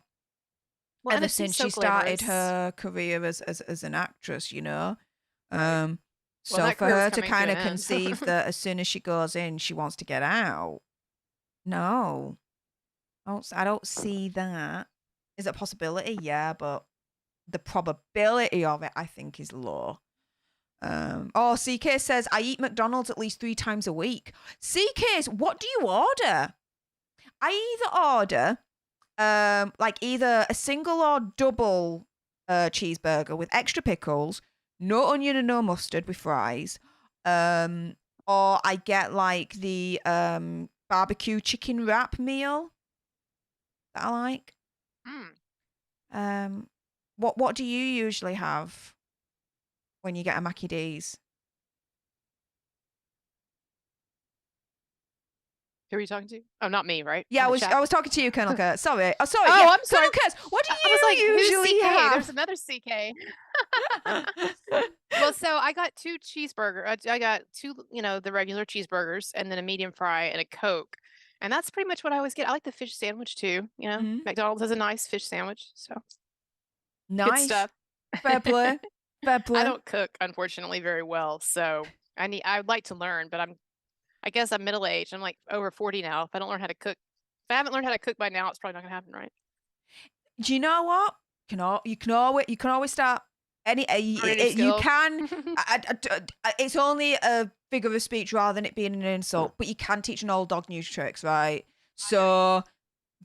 Well, ever since she started her career as an actress, you know. So for her to kind of conceive that as soon as she goes in, she wants to get out. No. I don't see that. Is it a possibility? Yeah, but the probability of it, I think, is low. CK says, I eat McDonald's at least 3 times a week. CK, what do you order? I either order like either a single or double cheeseburger with extra pickles, no onion and no mustard with fries, or I get like the barbecue chicken wrap meal that I like. What do you usually have when you get a Mackie D's? Who are you talking to? Oh, not me, right? Yeah, I was talking to you, Colonel Kurtz. Sorry. Oh, sorry. Oh, yeah. I'm sorry. Colonel Kurtz, what do you usually have? There's another CK. Well, so I got 2 cheeseburgers. I got 2, you know, the regular cheeseburgers and then a medium fry and a Coke. And that's pretty much what I always get. I like the fish sandwich too. You know, McDonald's has a nice fish sandwich. So nice. Good stuff. Fair play. Fair play. I don't cook, unfortunately, very well. So I would like to learn, but I guess I'm middle-aged. I'm like over 40 now. If I don't learn how to cook, if I haven't learned how to cook by now, it's probably not gonna happen, right? Do you know what? You can always start you can. It's only a figure of speech rather than it being an insult, but you can teach an old dog new tricks, right? So,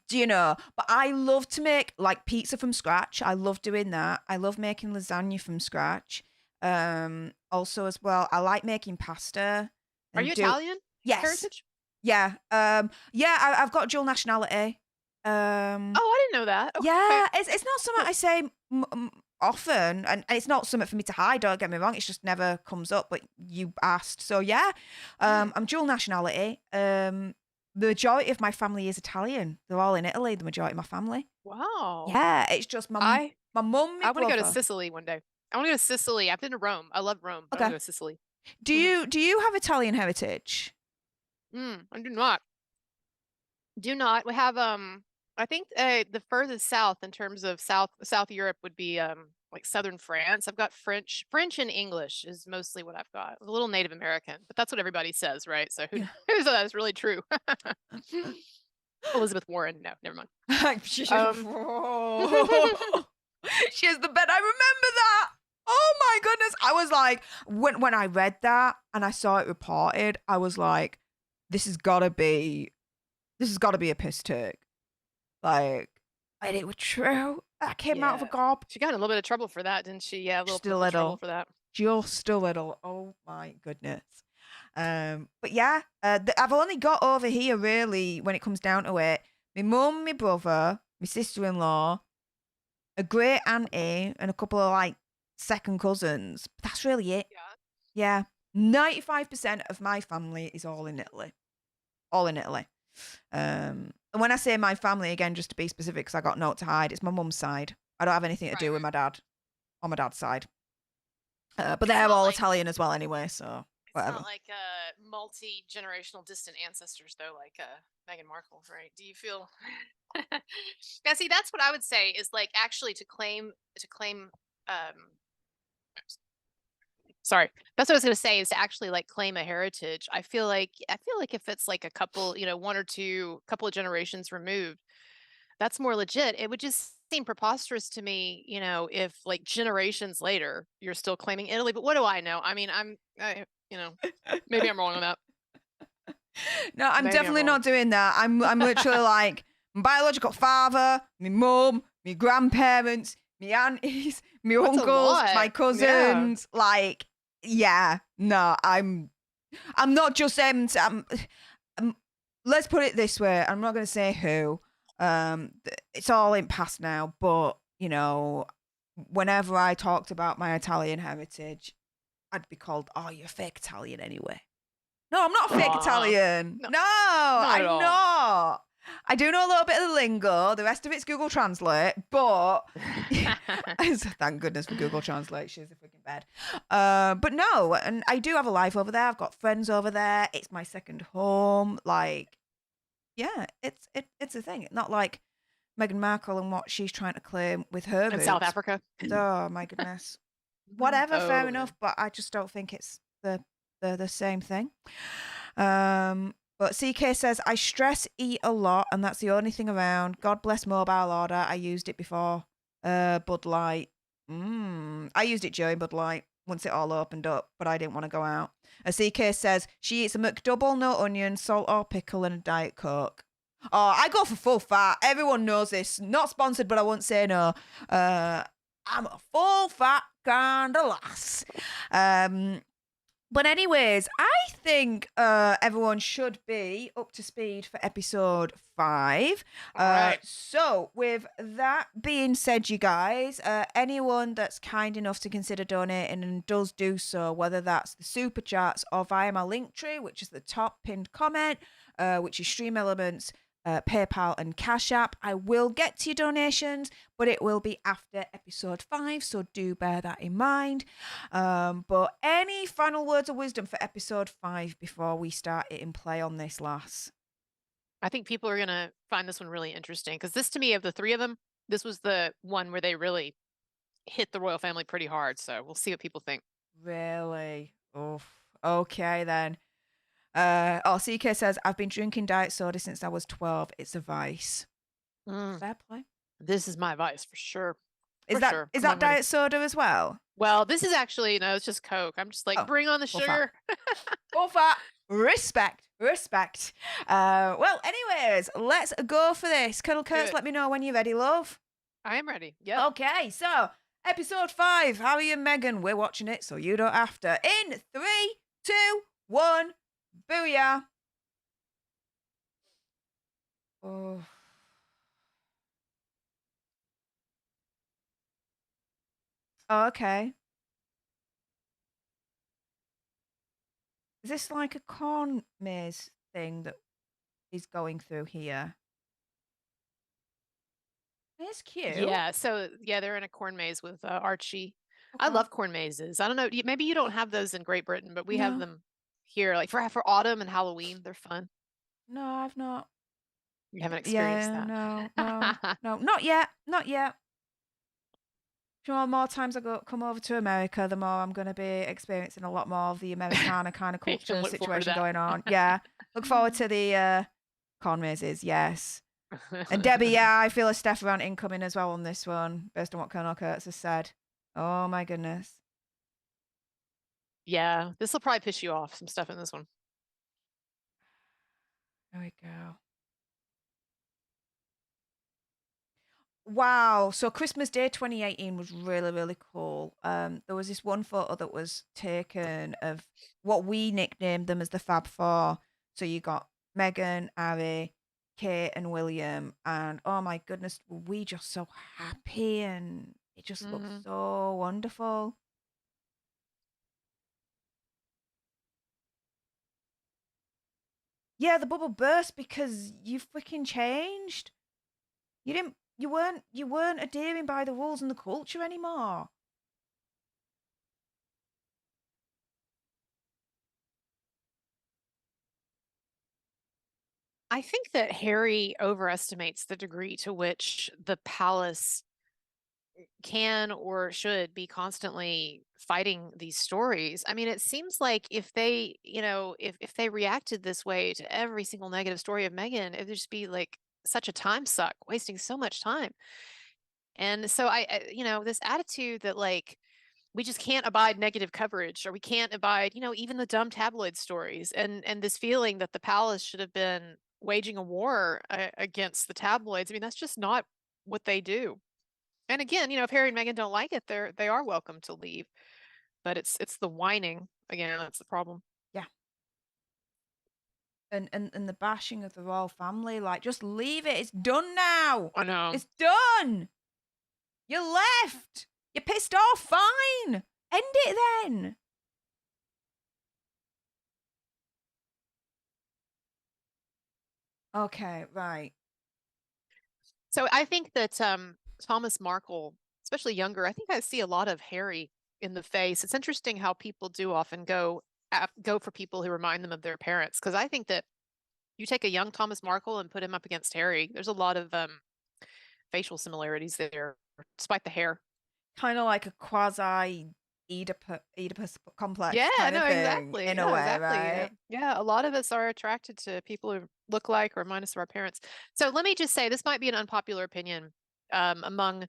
do you know? But I love to make like pizza from scratch. I love doing that. I love making lasagna from scratch. Also as well, I like making pasta. Are you Italian? Yes. Heritage? Yeah. I've got dual nationality. Oh, I didn't know that. Okay. Yeah, it's not something I say often, and it's not something for me to hide, don't get me wrong, it's just never comes up, but you asked. So yeah, I'm dual nationality. The majority of my family is Italian. They're all in Italy, the majority of my family. Wow. Yeah, it's just my mum, my I want to go to brother. Sicily one day. I want to go to Sicily. I've been to Rome. I love Rome. I want Okay. to go to Sicily. Do you have Italian heritage? I do not. Do not. We have I think the furthest south in terms of South Europe would be like southern France. I've got French and English is mostly what I've got. A little Native American, but that's what everybody says, right? So who Yeah. knows if that's really true? Elizabeth Warren. No, never mind. She has the bed. I remember that. Oh my goodness. I was like, when I read that and I saw it reported, I was like, this has gotta be a piss take. Like, and it was true. That came out of a gob. She got in a little bit of trouble for that, didn't she? Yeah, Just a little trouble for that. Just a little. Oh my goodness. But yeah, I've only got over here really when it comes down to it. My mum, my brother, my sister-in-law, a great auntie, and a couple of like second cousins. But that's really it. Yeah. 95% of my family is all in Italy. All in Italy. And when I say my family, again, just to be specific, because I got no to hide, it's my mum's side. I don't have anything to do with my dad on my dad's side. But they're all like, Italian as well anyway, so whatever. It's not like multi-generational distant ancestors, though, like Meghan Markle, right? Do you feel... Yeah, see, that's what I would say is like actually to claim sorry, that's what I was going to say is to actually like claim a heritage. I feel like if it's like a couple, one or two couple of generations removed, that's more legit. It would just seem preposterous to me, if like generations later you're still claiming Italy. But what do I know? I mean, maybe I'm wrong on that. No, I'm definitely not doing that. I'm literally like my biological father, my mum, my grandparents, my aunties, my uncles, my cousins. Yeah. Like, yeah, no, I'm not just let's put it this way. I'm not going to say who. It's all in past now, but whenever I talked about my Italian heritage, I'd be called, "Oh, you're fake Italian anyway." No, I'm not fake Italian. No, I'm not. I do know a little bit of the lingo. The rest of it's Google Translate, but thank goodness for Google Translate. She's a freaking bed. But no, and I do have a life over there. I've got friends over there. It's my second home. Like, yeah, it's a thing. It's not like Meghan Markle and what she's trying to claim with her roots. South Africa. Oh my goodness. Whatever, fair enough. But I just don't think it's the same thing. But CK says, I stress eat a lot, and that's the only thing around. God bless mobile order. I used it before. Bud Light. I used it during Bud Light once it all opened up, but I didn't want to go out. CK says she eats a McDouble, no onion, salt or pickle, and a Diet Coke. Oh, I go for full fat. Everyone knows this. Not sponsored, but I won't say no. I'm a full fat kind of lass. But anyways, I think everyone should be up to speed for episode 5. Right. So with that being said, you guys, anyone that's kind enough to consider donating and does do so, whether that's the super chats or via my link tree, which is the top pinned comment, which is Stream Elements, PayPal and Cash App. I will get to your donations, but it will be after episode 5, so do bear that in mind. But any final words of wisdom for episode 5 before we start it in play on this, lass? I think people are going to find this one really interesting because this, to me, of the three of them, this was the one where they really hit the royal family pretty hard. So we'll see what people think. Really? Oof. Okay, then. CK says, I've been drinking diet soda since I was 12. It's a vice. Fair play. This is my vice for sure. Is that diet soda as well? Well, this is actually, no, it's just Coke. I'm just like, bring on the sugar. Full fat. Respect. Well, anyways, let's go for this. Colonel Kurtz, let me know when you're ready, love. I am ready. Yeah. Okay, so episode 5, Harry and Meghan. We're watching it, so you don't have to. In 3, 2, 1. Booyah. Oh. Oh, okay. Is this like a corn maze thing that is going through here? It's cute. Yeah, so yeah, they're in a corn maze with Archie. I Okay. love corn mazes. I don't know, maybe you don't have those in Great Britain, but we have No. them here, like for autumn and Halloween. They're fun. No, I've not. You haven't experienced Yeah, that. no, no, no, not yet, not yet. You know, the more times I come over to America, the more I'm going to be experiencing a lot more of the Americana kind of You can culture look forward situation to going on. Yeah, look forward to the corn mazes. Yes, and Debbie, that. yeah, I feel a Stef rant incoming as well on this one, based on what Colonel Kurtz has said. Oh my goodness. Yeah, this will probably piss you off, some stuff in this one. There we go. Wow. So Christmas Day 2018 was really, really cool. There was this one photo that was taken of what we nicknamed them as the Fab Four. So you got Meghan, Harry, Kate, and William. And oh my goodness, were we just so happy and it just looks Mhm. so wonderful. Yeah, the bubble burst because you freaking changed. You weren't adhering by the rules and the culture anymore. I think that Harry overestimates the degree to which the palace can or should be constantly fighting these stories. I mean, it seems like if they, if they reacted this way to every single negative story of Meghan, it would just be like such a time suck, wasting so much time. And so this attitude that like we just can't abide negative coverage or we can't abide, even the dumb tabloid stories and this feeling that the palace should have been waging a war against the tabloids. I mean, that's just not what they do. And again, if Harry and Meghan don't like it, they are welcome to leave. But it's the whining again, that's the problem. Yeah. And the bashing of the royal family, like just leave it. It's done now. I know. It's done. You left. You're pissed off. Fine. End it then. Okay, right. So I think that Thomas Markle, especially younger, I think I see a lot of Harry in the face. It's interesting how people do often go for people who remind them of their parents, because I think that you take a young Thomas Markle and put him up against Harry, there's a lot of facial similarities there, despite the hair. Kind of like a quasi Oedipus complex Yeah, kind of no, thing exactly. in a Yeah, way, exactly. Yeah. right? Yeah, a lot of us are attracted to people who look like or remind us of our parents. So let me just say, this might be an unpopular opinion among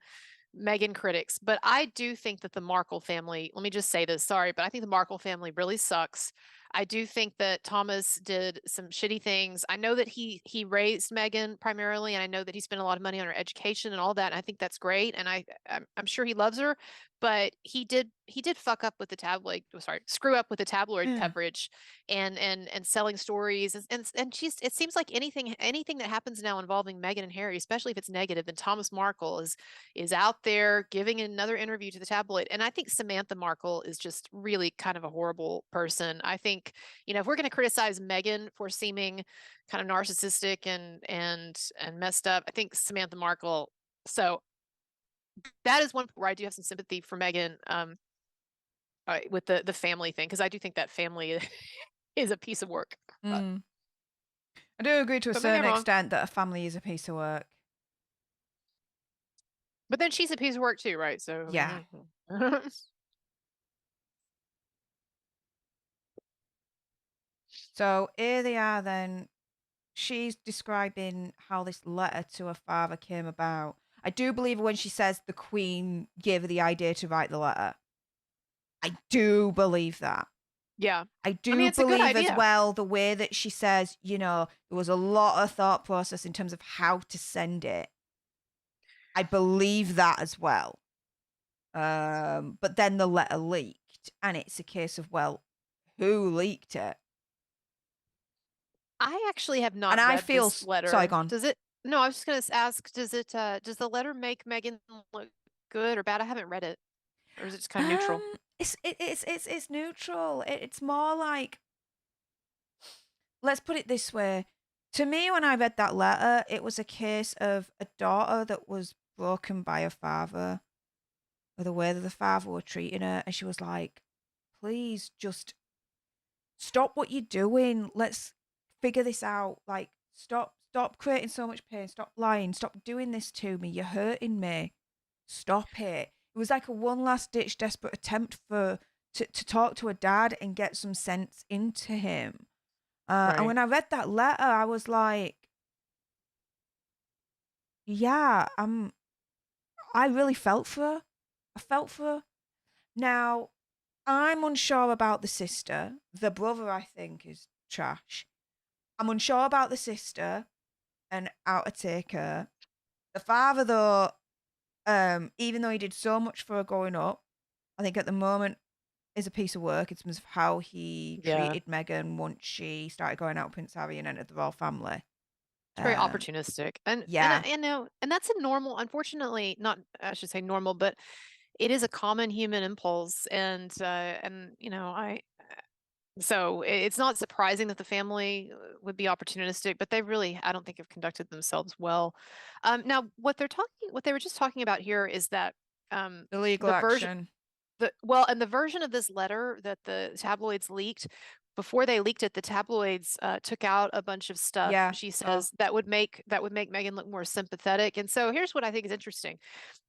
Meghan critics, but I do think that the Markle family, let me just say this, sorry, but I think the Markle family really sucks. I do think that Thomas did some shitty things. I know that he raised Meghan primarily, and I know that he spent a lot of money on her education and all that. And I think that's great, and I'm sure he loves her, but he did fuck up with the tabloid. Sorry, screw up with the tabloid Yeah. coverage and selling stories. And it seems like anything that happens now involving Meghan and Harry, especially if it's negative, then Thomas Markle is out there giving another interview to the tabloid. And I think Samantha Markle is just really kind of a horrible person. I think, if we're going to criticize Meghan for seeming kind of narcissistic and messed up, I think Samantha Markle. So that is one where I do have some sympathy for Meghan with the family thing, because I do think that family is a piece of work. Mm. I do agree to a But maybe certain I'm wrong. extent that a family is a piece of work. But then she's a piece of work too, right? So Yeah. So here they are then. She's describing how this letter to her father came about. I do believe when she says the Queen gave her the idea to write the letter. I do believe that. Yeah. I I mean, do it's a good believe as idea. well the way that she says, there was a lot of thought process in terms of how to send it. I believe that as well. But then the letter leaked, and it's a case of, well, who leaked it? I actually have And not I read feel, this sorry, letter. gone. Does it? No, I was just going to ask, does the letter make Meghan look good or bad? I haven't read it. or is it just kind of neutral? It's neutral. It's more like, let's put it this way. To me, when I read that letter, it was a case of a daughter that was broken by her father, or the way that the father were treating her, and she was like, "Please, just stop what you're doing. Let's figure this out. Like, stop creating so much pain. Stop lying. Stop doing this to me. You're hurting me. Stop it." It was like a one last ditch desperate attempt to talk to her dad and get some sense into him. And Right. when I read that letter, I was like, yeah, I really felt for her. I felt for her. Now, I'm unsure about the sister. The brother, I think, is trash. I'm unsure about the sister and how to take her. The father, though, even though he did so much for her growing up, I think at the moment is a piece of work in terms of how he Yeah. treated Meghan once she started going out with Prince Harry and entered the royal family. It's very Um, opportunistic. And yeah, you know, and that's a normal, unfortunately, not I should say normal, but it is a common human impulse. And you know, so it's not surprising that the family would be opportunistic, but they really, I don't think, have conducted themselves well. Now, what they were just talking about here is that the legal the version, action. and the version of this letter that the tabloids leaked, before they leaked it, the tabloids took out a bunch of stuff, Yeah. she Oh, says, that would make Meghan look more sympathetic. And so here's what I think is interesting.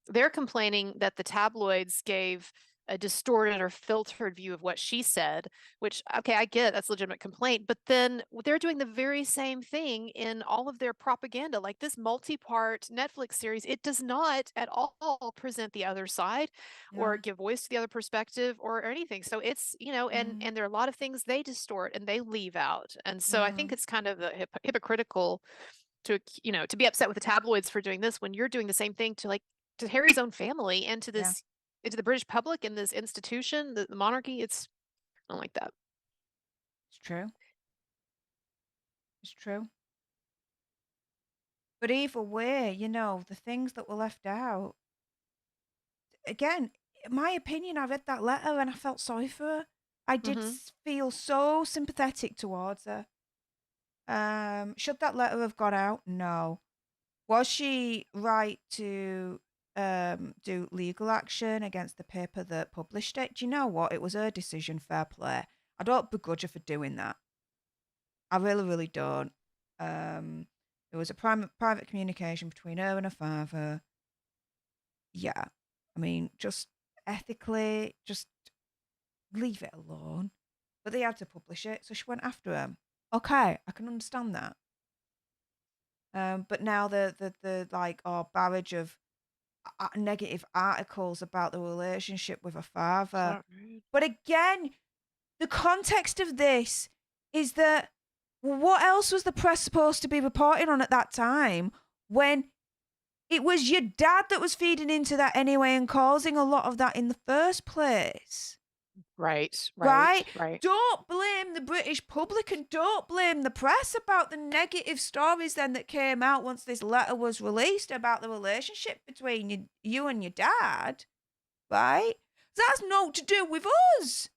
They're complaining that the tabloids gave a distorted or filtered view of what she said, which, okay, I get that's a legitimate complaint, but then they're doing the very same thing in all of their propaganda. Like this multi-part Netflix series, it does not at all present the other side or no. give voice to the other perspective or anything. So it's, Mm, and there are a lot of things they distort and they leave out. And so I think mm, it's kind of hypocritical to be upset with the tabloids for doing this when you're doing the same thing to Harry's own family and to yeah, this to the British public and this institution, the monarchy. I don't like that. it's true. It's true. But either way, the things that were left out, again, my opinion, I read that letter and I felt sorry for her. I did Hmm. feel so sympathetic towards her. Should that letter have gone out? No. Was she right to do legal action against the paper that published it? Do you know what? It was her decision, fair play. I don't begrudge her for doing that. I really, really don't. Um, there was a private communication between her and her father. Yeah. I mean, just ethically, just leave it alone. But they had to publish it, so she went after him. Okay, I can understand that. But now the like barrage of negative articles about the relationship with her father. So rude. But again, the context of this is that what else was the press supposed to be reporting on at that time when it was your dad that was feeding into that anyway and causing a lot of that in the first place? Right, Right? right, right. Don't blame the British public and don't blame the press about the negative stories then that came out once this letter was released about the relationship between you and your dad, right? That's not to do with us.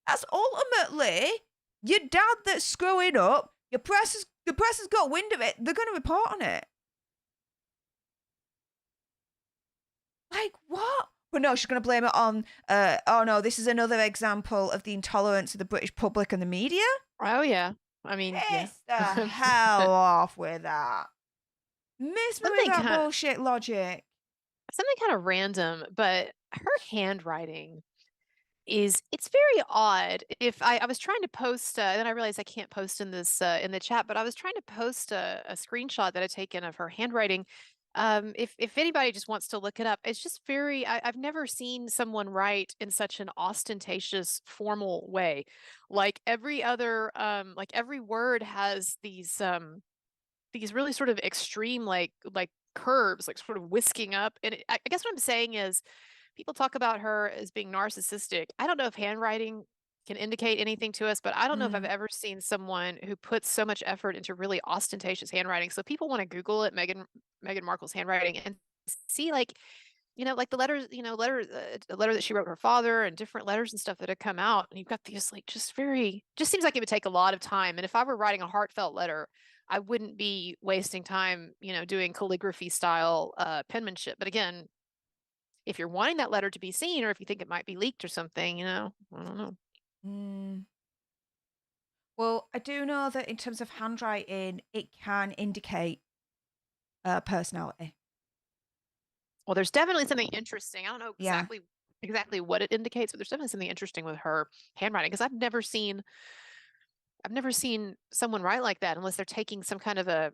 That's ultimately your dad that's screwing up. The press has got wind of it. They're going to report on it. Like what? But no, she's going to blame it on. Oh no, this is another example of the intolerance of the British public and the media. Oh yeah. I mean, yeah. Piss the hell off with that. Miss me with Something that kind bullshit logic. something kind of random, but her handwriting it's very odd. If I was trying to post, then I realized I can't post in this in the chat, but I was trying to post a screenshot that I'd taken of her handwriting. If anybody just wants to look it up, it's just I've never seen someone write in such an ostentatious, formal way. Like every word has these really sort of extreme like curves, like sort of whisking up. And I guess what I'm saying is people talk about her as being narcissistic. I don't know if handwriting can indicate anything to us, but I don't know if I've Mm. ever seen someone who puts so much effort into really ostentatious handwriting. So people want to Google it, Meghan Markle's handwriting, and see like like the letters, a letter that she wrote her father and different letters and stuff that had come out. And you've got these like just seems like it would take a lot of time. And if I were writing a heartfelt letter, I wouldn't be wasting time, doing calligraphy style penmanship. But again, if you're wanting that letter to be seen, or if you think it might be leaked or something, I don't know. Mm. Well, I do know that in terms of handwriting, it can indicate personality. Well, there's definitely something interesting. I don't know Yeah. exactly what it indicates, but there's definitely something interesting with her handwriting because I've never seen someone write like that unless they're taking some kind of a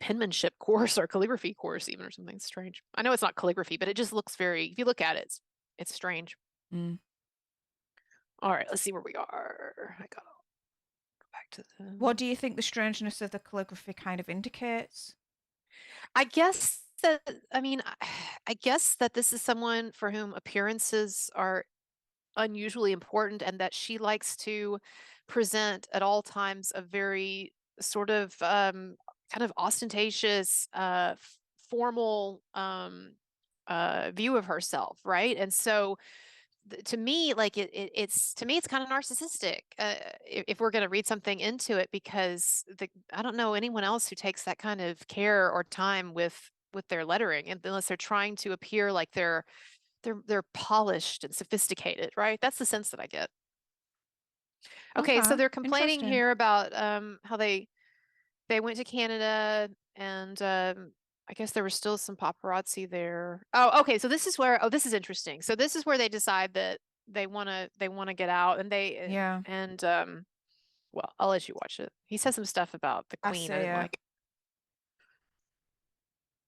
penmanship course or calligraphy course even or something strange. I know it's not calligraphy, but it just looks if you look at it, it's strange. Mm. All right, let's see where we are. I gotta go back to What do you think the strangeness of the calligraphy kind of indicates? I guess that, I mean, I guess that this is someone for whom appearances are unusually important and that she likes to present at all times a very sort of kind of ostentatious, formal view of herself, right? And so to me, like it's to me, it's kind of narcissistic if we're going to read something into it, because I don't know anyone else who takes that kind of care or time with their lettering, and unless they're trying to appear like they're polished and sophisticated, right? That's the sense that I get. Okay, so Okay, they're complaining interesting. here about how they went to Canada and I guess there was still some paparazzi there. Oh, okay. So this is this is interesting. So this is where they decide that they want to get out and Yeah, well, I'll let you watch it. He says some stuff about the I queen see I didn't it. like.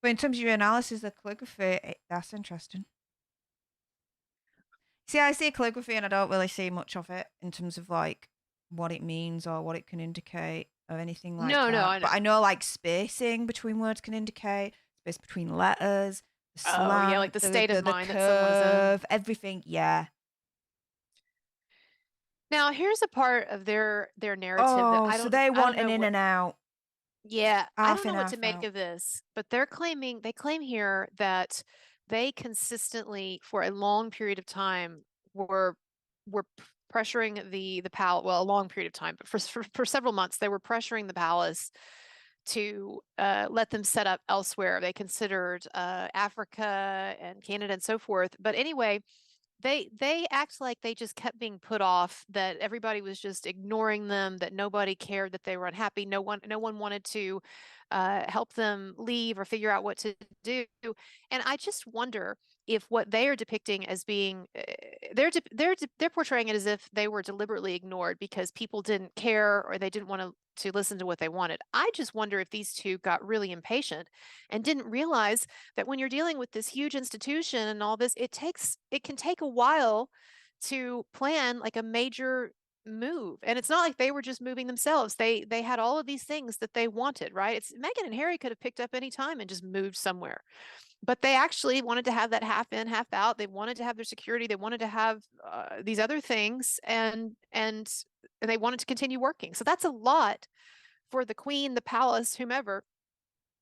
But in terms of your analysis of calligraphy, that's interesting. See, I see calligraphy and I don't really see much of it in terms of like what it means or what it can indicate or anything like No, no, that. I But know. I know like spacing between words can indicate, space between letters, the Oh, yeah, like slant, the the state the, of the mind that someone is in. curve, everything. Yeah. Now, here's a part of their narrative that Oh, so they I want don't an know in what. and out, Yeah, I don't half know in, what to half make out. of this, but they claim here that they consistently, for a long period of time, pressuring the palace. Well, a long period of time, but for several months, they were pressuring the palace to let them set up elsewhere. They considered Africa and Canada and so forth. But anyway, they act like they just kept being put off, that everybody was just ignoring them, that nobody cared, that they were unhappy, no one wanted to help them leave or figure out what to do. And I just wonder if what they are depicting as being they're portraying it as if they were deliberately ignored because people didn't care or they didn't want to listen to what they wanted. I just wonder if these two got really impatient and didn't realize that when you're dealing with this huge institution and all this, it can take a while to plan like a major move. And it's not like they were just moving themselves. They had all of these things that they wanted, right? It's Meghan and Harry could have picked up any time and just moved somewhere. But they actually wanted to have that half in, half out. They wanted to have their security. They wanted to have these other things, and they wanted to continue working. So that's a lot for the queen, the palace, whomever,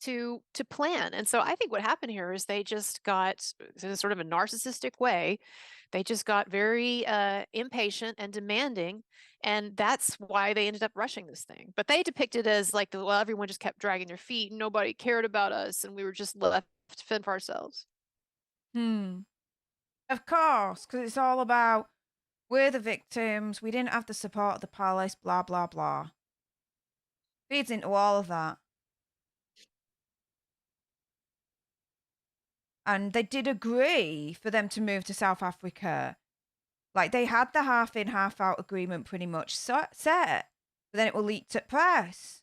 to plan. And so I think what happened here is they just got, in sort of a narcissistic way, they just got very impatient and demanding, and that's why they ended up rushing this thing. But they depict it as like, well, everyone just kept dragging their feet, and nobody cared about us, and we were just left to fend for ourselves. Hmm. Of course, because it's all about we're the victims. We didn't have the support of the palace. Blah blah blah. Feeds into all of that. And they did agree for them to move to South Africa. Like they had the half in, half out agreement pretty much set, but then it was leaked at press.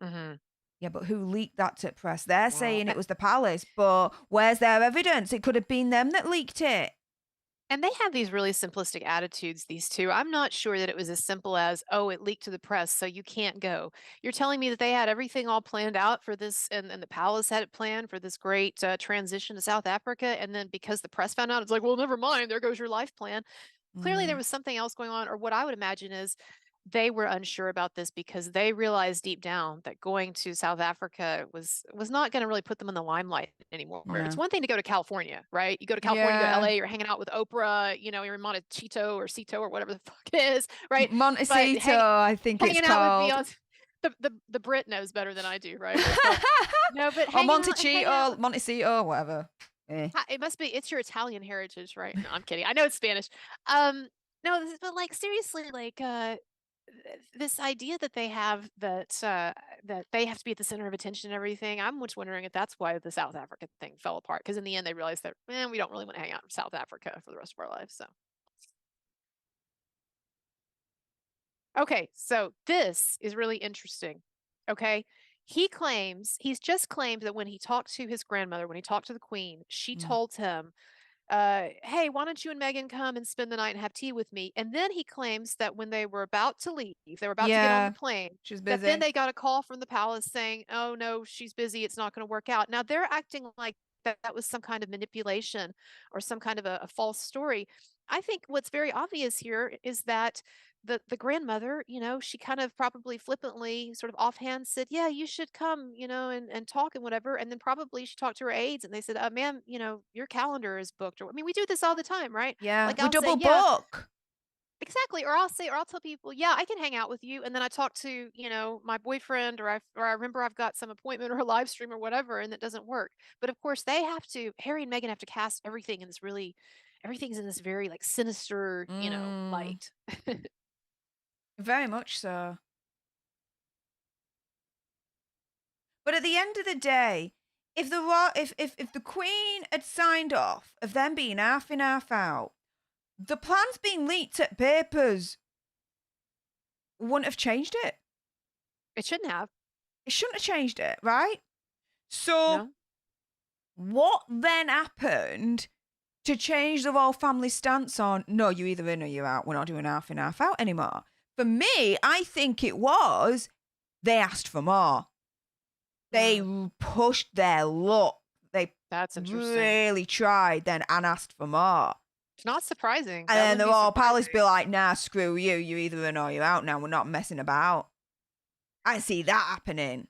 Mm-hmm. Yeah, but who leaked that to press? They're Wow. saying it was the palace, but where's their evidence? It could have been them that leaked it. And they have these really simplistic attitudes, these two. I'm not sure that it was as simple as, oh, it leaked to the press, so you can't go. You're telling me that they had everything all planned out for this, and the palace had it planned for this great transition to South Africa. And then because the press found out, it's like, well, never mind, there goes your life plan. Clearly, there Mm, was something else going on. Or what I would imagine is they were unsure about this because they realized deep down that going to South Africa was not going to really put them in the limelight anymore. It's No. one thing to go to California, right? You go to California, you go to Yeah. LA, you're hanging out with Oprah, you're in Montecito or Cito or whatever the fuck it is, right? But Montecito, I think it's hanging out with called. Beyonce, the Brit knows better than I do, right? No, but Or hanging out. Montecito, whatever. Eh. It must be, it's your Italian heritage, right? No, I'm kidding. I know it's Spanish. No, but like seriously, like this idea that they have that they have to be at the center of attention and everything. I'm just wondering if that's why the South Africa thing fell apart. Because in the end, they realized that, man, we don't really want to hang out in South Africa for the rest of our lives. So, okay, so this is really interesting. Okay. He's just claimed that when he talked to his grandmother, when he talked to the Queen, she told him, hey, why don't you and Meghan come and spend the night and have tea with me? And then he claims that when they were about to leave, they were about to get on the Yeah, plane, she's that then busy. they got a call from the palace saying, oh no, she's busy, it's not going to work out. Now they're acting like that was some kind of manipulation or some kind of a false story. I think what's very obvious here is that the grandmother, she kind of probably flippantly, sort of offhand said, yeah, you should come, and talk and whatever. And then probably she talked to her aides and they said, ma'am, your calendar is booked. Or, I mean, we do this all the time, right? Yeah, Like we I'll say, double yeah, book. exactly. Or I'll tell people, yeah, I can hang out with you. And then I talk to, my boyfriend, or I remember I've got some appointment or a live stream or whatever, and that doesn't work. But of course Harry and Meghan have to cast everything in this really, everything's in this very like sinister, Mm, light. very much so. But at the end of the day, if the Queen had signed off of them being half in, half out, the plan's been leaked at papers wouldn't have changed it. It shouldn't have. It shouldn't have changed it, right? So No. what then happened to change the royal family stance on, no, you're either in or you're out. We're not doing half in, half out anymore. For me, I think it was they asked for more. They pushed their luck. That's interesting. Really tried then and asked for more. It's not surprising. And then the royal palace be like, nah, screw you. You're either in or you're out now. We're not messing about. I see that happening.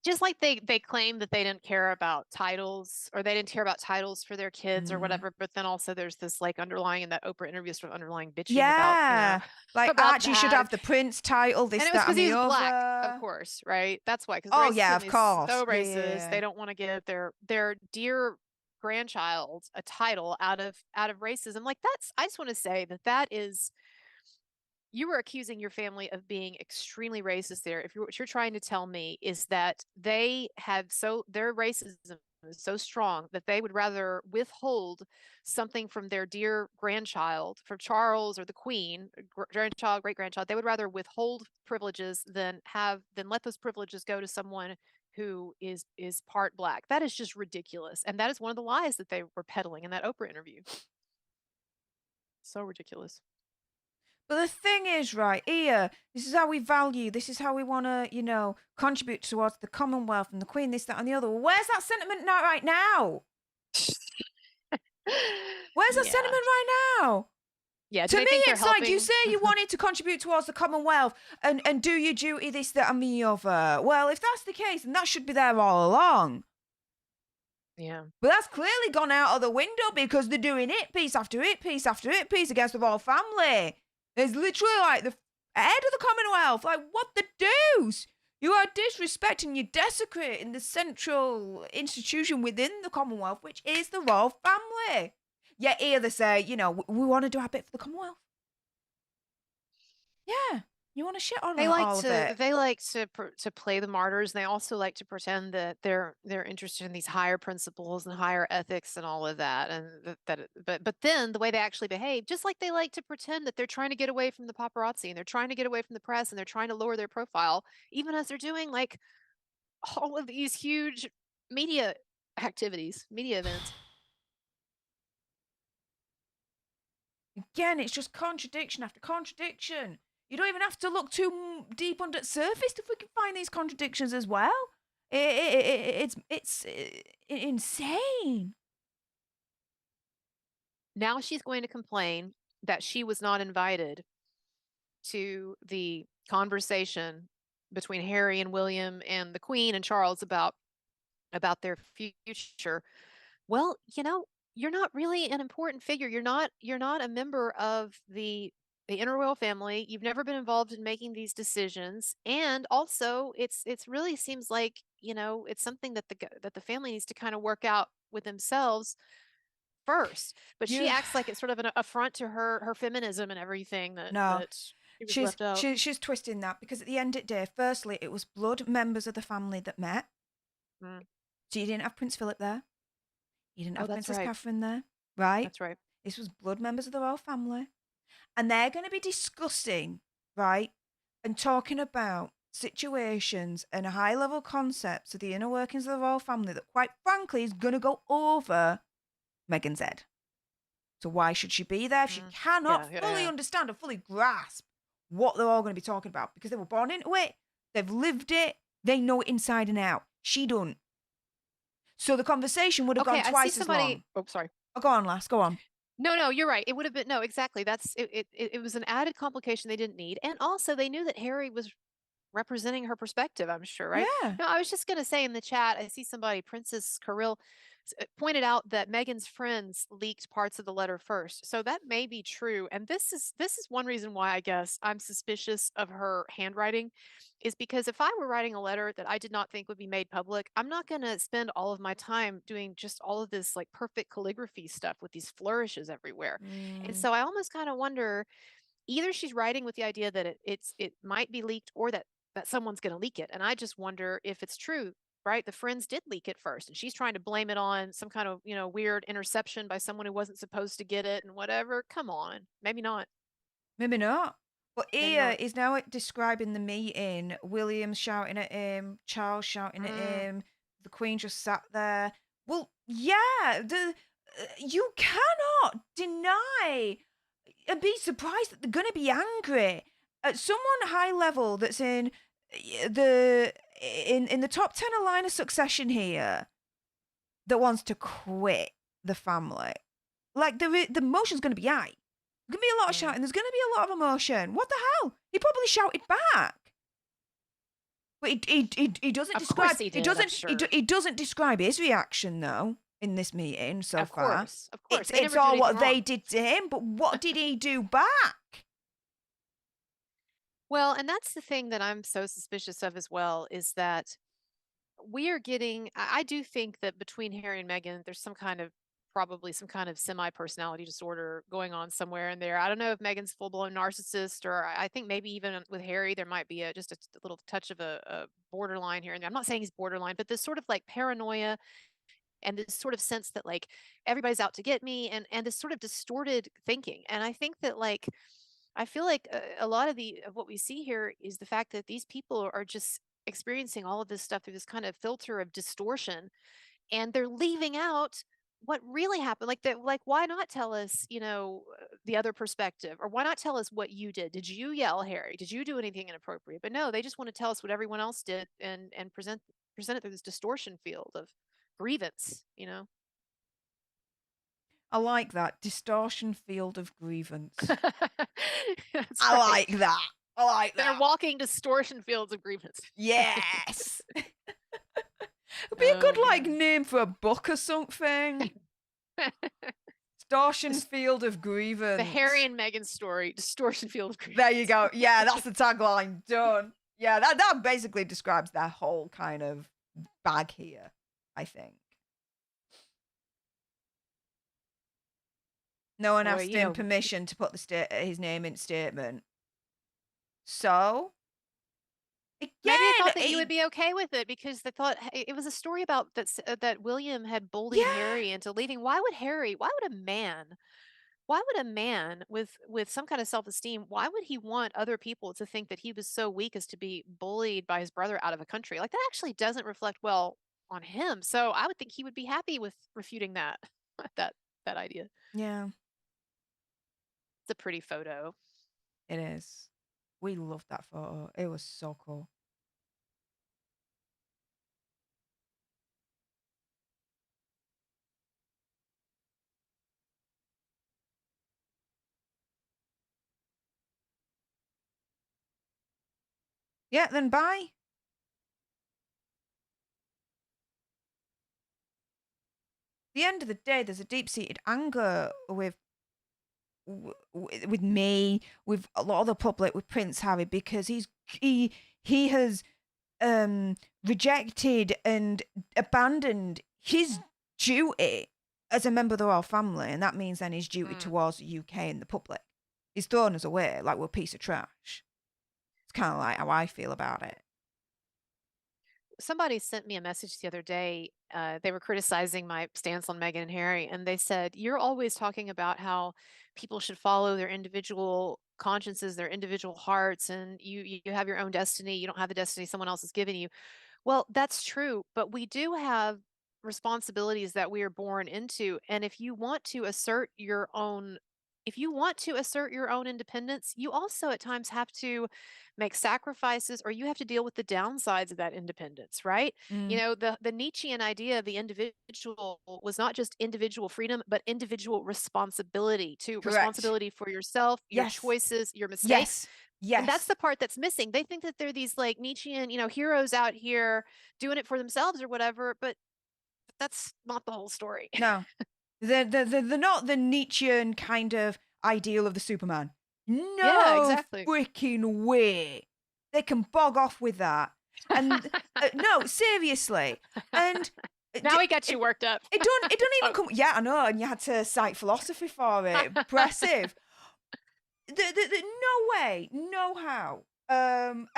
Just like they claim that they didn't care about titles, or they didn't care about titles for their kids or whatever, but then also there's this like underlying in that Oprah interview, sort of underlying bitching about, like about Archie should have the prince title, this, and it was that, because and he the was black, other. of course, right? That's why. Because Oh, yeah, of course. so racist. Yeah. They don't want to give their dear grandchild a title out of racism. Like I just want to say that is, you were accusing your family of being extremely racist there. What you're trying to tell me is that their racism is so strong that they would rather withhold something from their dear grandchild, from Charles or the Queen, grandchild, great grandchild. They would rather withhold privileges than let those privileges go to someone who is part black. That is just ridiculous. And that is one of the lies that they were peddling in that Oprah interview. So ridiculous. But the thing is, right, here, this is how we value, this is how we want to, contribute towards the Commonwealth and the Queen, this, that, and the other. Where's that sentiment not right now? Where's that sentiment right now? Yeah, to me, it's like you say you wanted to contribute towards the Commonwealth and do your duty, this, that, and the other. Well, if that's the case, then that should be there all along. Yeah. But that's clearly gone out of the window because they're doing it piece after it, piece after it, piece against the royal family. There's literally like the head of the Commonwealth. Like, what the deuce? You are disrespecting, you're desecrating the central institution within the Commonwealth, which is the royal family. Yet here they say, we want to do our bit for the Commonwealth. Yeah. You want to shit on all of it. They like to play the martyrs. And they also like to pretend that they're interested in these higher principles and higher ethics and all of that. And but then the way they actually behave, just like they like to pretend that they're trying to get away from the paparazzi and they're trying to get away from the press and they're trying to lower their profile, even as they're doing like all of these huge media activities, media events. Again, it's just contradiction after contradiction. You don't even have to look too deep under the surface to freaking find these contradictions as well. It's insane. Now she's going to complain that she was not invited to the conversation between Harry and William and the Queen and Charles about their future. Well, you're not really an important figure. You're not a member of the inner royal family. You've never been involved in making these decisions, and also it's really seems like it's something that the family needs to kind of work out with themselves first. But she You acts like it's sort of an affront to her feminism and everything no, that she was left out. she's twisting that, because at the end of the day, firstly, it was blood members of the family that met. Mm. So you didn't have Prince Philip there. You didn't Oh, have that's Princess right. Catherine there, right? That's right. This was blood members of the royal family. And they're going to be discussing, right, and talking about situations and high level concepts of the inner workings of the royal family that, quite frankly, is going to go over Meghan's head. So why should she be there if she cannot fully understand and fully grasp what they're all going to be talking about? Because they were born into it, they've lived it, they know it inside and out. She don't. So the conversation would have gone twice as long. Oh, sorry. Oh, go on, lass, go on. No, you're right. It would have been no, exactly. It was an added complication they didn't need. And also they knew that Harry was representing her perspective, I'm sure, right? Yeah. No, I was just going to say in the chat, I see somebody, Princess Kirill, pointed out that Meghan's friends leaked parts of the letter first. So that may be true. And this is one reason why I guess I'm suspicious of her handwriting, is because if I were writing a letter that I did not think would be made public, I'm not going to spend all of my time doing just all of this like perfect calligraphy stuff with these flourishes everywhere. And so I almost kind of wonder, either she's writing with the idea that it might be leaked, or that someone's going to leak it. And I just wonder if it's true, right? The friends did leak it first, and she's trying to blame it on some kind of, weird interception by someone who wasn't supposed to get it and whatever. Come on. Maybe not. Maybe not. But Maybe here not. is now describing the meeting. William shouting at him, Charles shouting at him, the Queen just sat there. Well, yeah, you cannot deny and be surprised that they're going to be angry at someone high level that's in the top 10 of line of succession here, that wants to quit the family. Like the emotion's going to be high. There's going to be a lot of shouting. There's going to be a lot of emotion. What the hell? He probably shouted back. But he doesn't Of describe. course he did, I'm sure. He doesn't describe his reaction though in this meeting so far. Of course. It's all what they did to him. But what did he do back? Well, and that's the thing that I'm so suspicious of as well, is that we are getting, I do think that between Harry and Meghan, there's probably some kind of semi-personality disorder going on somewhere in there. I don't know if Meghan's full-blown narcissist, or I think maybe even with Harry, there might be just a little touch of a borderline here and there. I'm not saying he's borderline, but this sort of like paranoia and this sort of sense that like everybody's out to get me, and this sort of distorted thinking. And I think that like, I feel like a lot of what we see here is the fact that these people are just experiencing all of this stuff through this kind of filter of distortion, and they're leaving out what really happened. Like why not tell us, the other perspective, or why not tell us what you did? Did you yell, Harry? Did you do anything inappropriate? But no, they just want to tell us what everyone else did, and present it through this distortion field of grievance. I like that distortion field of grievance. That's I right. like that. I like that. They're walking distortion fields of grievance. Yes. It'd be a good name for a book or something. Distortion field of grievance. The Harry and Meghan story, distortion field of grievance. There you go. Yeah, that's the tagline. Done. Yeah, that basically describes their whole kind of bag here, I think. No one asked him permission to put his name in statement. So, again, maybe they thought that you would be okay with it, because they thought it was a story about that William had bullied Harry into leaving. Why would a man with some kind of self-esteem, why would he want other people to think that he was so weak as to be bullied by his brother out of a country? Like, that actually doesn't reflect well on him. So I would think he would be happy with refuting that that idea. Yeah. It's a pretty photo. It is. We loved that photo. It was so cool. Yeah, then bye. At the end of the day, there's a deep-seated anger with me, with a lot of the public, with Prince Harry, because he has rejected and abandoned his duty as a member of the royal family, and that means then his duty towards the UK and the public. He's thrown us away like we're a piece of trash. It's kind of like how I feel about it. Somebody sent me a message the other day. They were criticizing my stance on Meghan and Harry, and they said, "You're always talking about how people should follow their individual consciences, their individual hearts, and you have your own destiny. You don't have the destiny someone else has given you." Well, that's true, but we do have responsibilities that we are born into, and if you want to assert your own independence, you also at times have to make sacrifices, or you have to deal with the downsides of that independence, right? You know, the Nietzschean idea of the individual was not just individual freedom, but individual responsibility to Correct. responsibility for yourself, your Yes. choices, your mistakes. Yes. And that's Yes. the part that's missing. They think that they're these like Nietzschean, heroes out here doing it for themselves or whatever, but that's not the whole story. No. They're not the Nietzschean kind of ideal of the Superman. Yeah, No exactly. freaking way. They can bog off with that. And no, seriously. And Now we got you worked up. It don't even come. Yeah, I know. And you had to cite philosophy for it. Impressive. No way, no how. And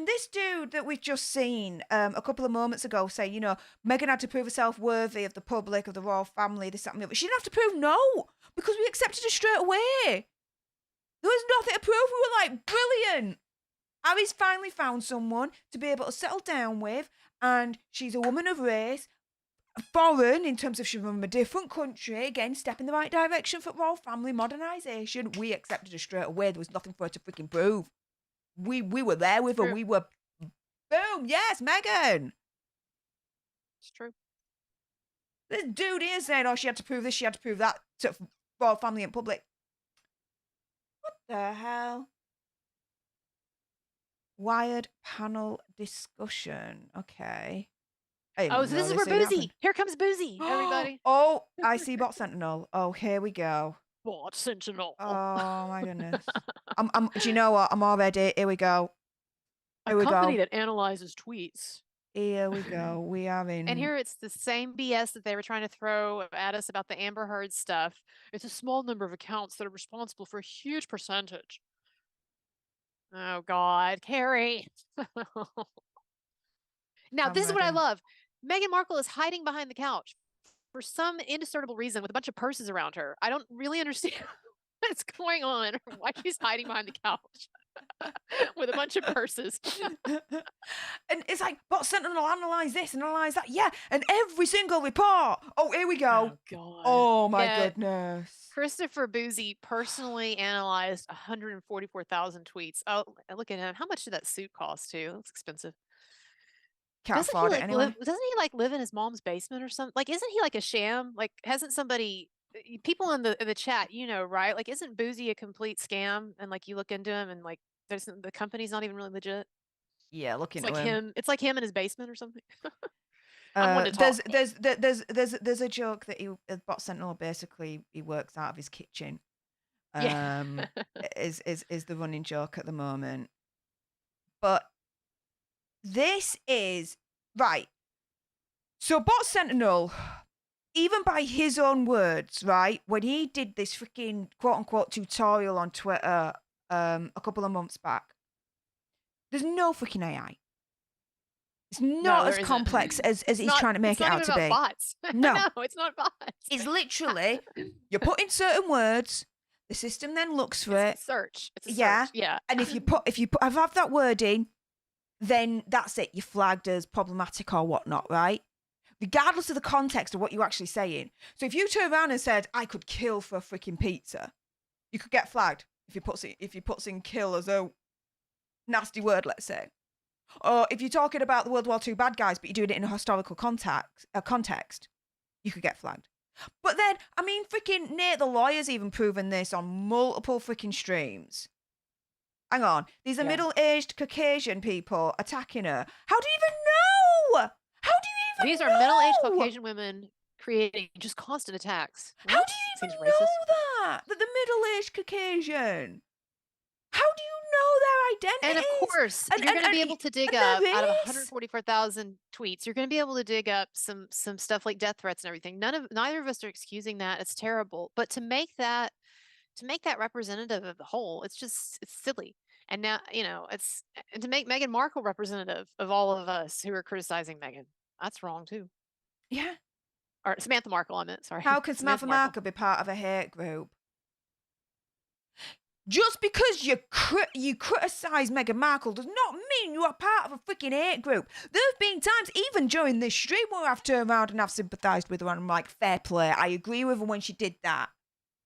this dude that we've just seen a couple of moments ago say, Meghan had to prove herself worthy of the public, of the royal family, this, that, and the other. She didn't have to prove no, because we accepted her straight away. There was nothing to prove. We were like, brilliant. Harry's finally found someone to be able to settle down with, and she's a woman of race, foreign in terms of she's from a different country, again, step in the right direction for royal family modernisation. We accepted her straight away. There was nothing for her to freaking prove. We were there with her. True. We were, boom, yes, Meghan. It's true. This dude here saying, oh, she had to prove this, she had to prove that to royal family in public. What the hell? Wired panel discussion. Okay. Oh, so this is where Boozy. Here comes Boozy, everybody. Oh, I see Bot Sentinel. Oh, here we go. Bot Sentinel. Oh my goodness. Do you know what? I'm all ready. Here we go. Here we A company go. that analyzes tweets. Here we go. We are in. And here it's the same BS that they were trying to throw at us about the Amber Heard stuff. It's a small number of accounts that are responsible for a huge percentage. Oh God, Carrie. Now, this is what I love. Meghan Markle is hiding behind the couch for some indiscernible reason with a bunch of purses around her. I don't really understand what's going on or why she's hiding behind the couch with a bunch of purses. And it's like, Bot Sentinel will analyse this and analyse that. Yeah, and every single report. Oh, here we go. Oh, God. Oh my goodness. Christopher Boozy personally analyzed 144,000 tweets. Oh, look at him. How much did that suit cost, too? That's expensive. Can't afford it anyway. Doesn't he like live in his mom's basement or something? Like, isn't he like a sham? Like, hasn't somebody, people in the chat, right? Like, isn't Boozy a complete scam? And like, you look into him and like, the company's not even really legit. Yeah, look into him. It's like him in his basement or something. There's a joke that Bot Sentinel basically he works out of his kitchen. Yeah. is the running joke at the moment. But this is right. So Bot Sentinel, even by his own words, right, when he did this freaking quote unquote tutorial on Twitter a couple of months back, there's no freaking AI. It's not as complex as he's trying to make it out to be. Bots. No. No, it's not bots. It's literally, you put in certain words, the system then looks for it. Search. It's a search. Yeah. And if you have that word in, then that's it. You're flagged as problematic or whatnot, right? Regardless of the context of what you're actually saying. So if you turn around and said, I could kill for a freaking pizza, you could get flagged if you put in kill as a nasty word, let's say. Or if you're talking about the World War II bad guys, but you're doing it in a historical context, you could get flagged. But then, I mean, freaking Nate the lawyer's even proven this on multiple freaking streams. hang on. These are Yeah. middle-aged Caucasian people attacking her. How do you even know? How do you even These are middle-aged know? Caucasian women creating just constant attacks. How What? do you Seems even racist. know that? That the middle-aged Caucasian? How do you know their And of identities? course, you're going to be able to dig and up their out of race? 144,000 tweets. You're going to be able to dig up some stuff like death threats and everything. Neither of us are excusing that. It's terrible. But to make that representative of the whole, it's silly. And now, and to make Meghan Markle representative of all of us who are criticizing Meghan, that's wrong too. Yeah. Or Samantha Markle, I meant, sorry. How can Samantha Markle be part of a hate group? Just because you criticise Meghan Markle does not mean you are part of a freaking hate group. There have been times, even during this stream, where I've turned around and I've sympathised with her and I'm like, fair play. I agree with her when she did that.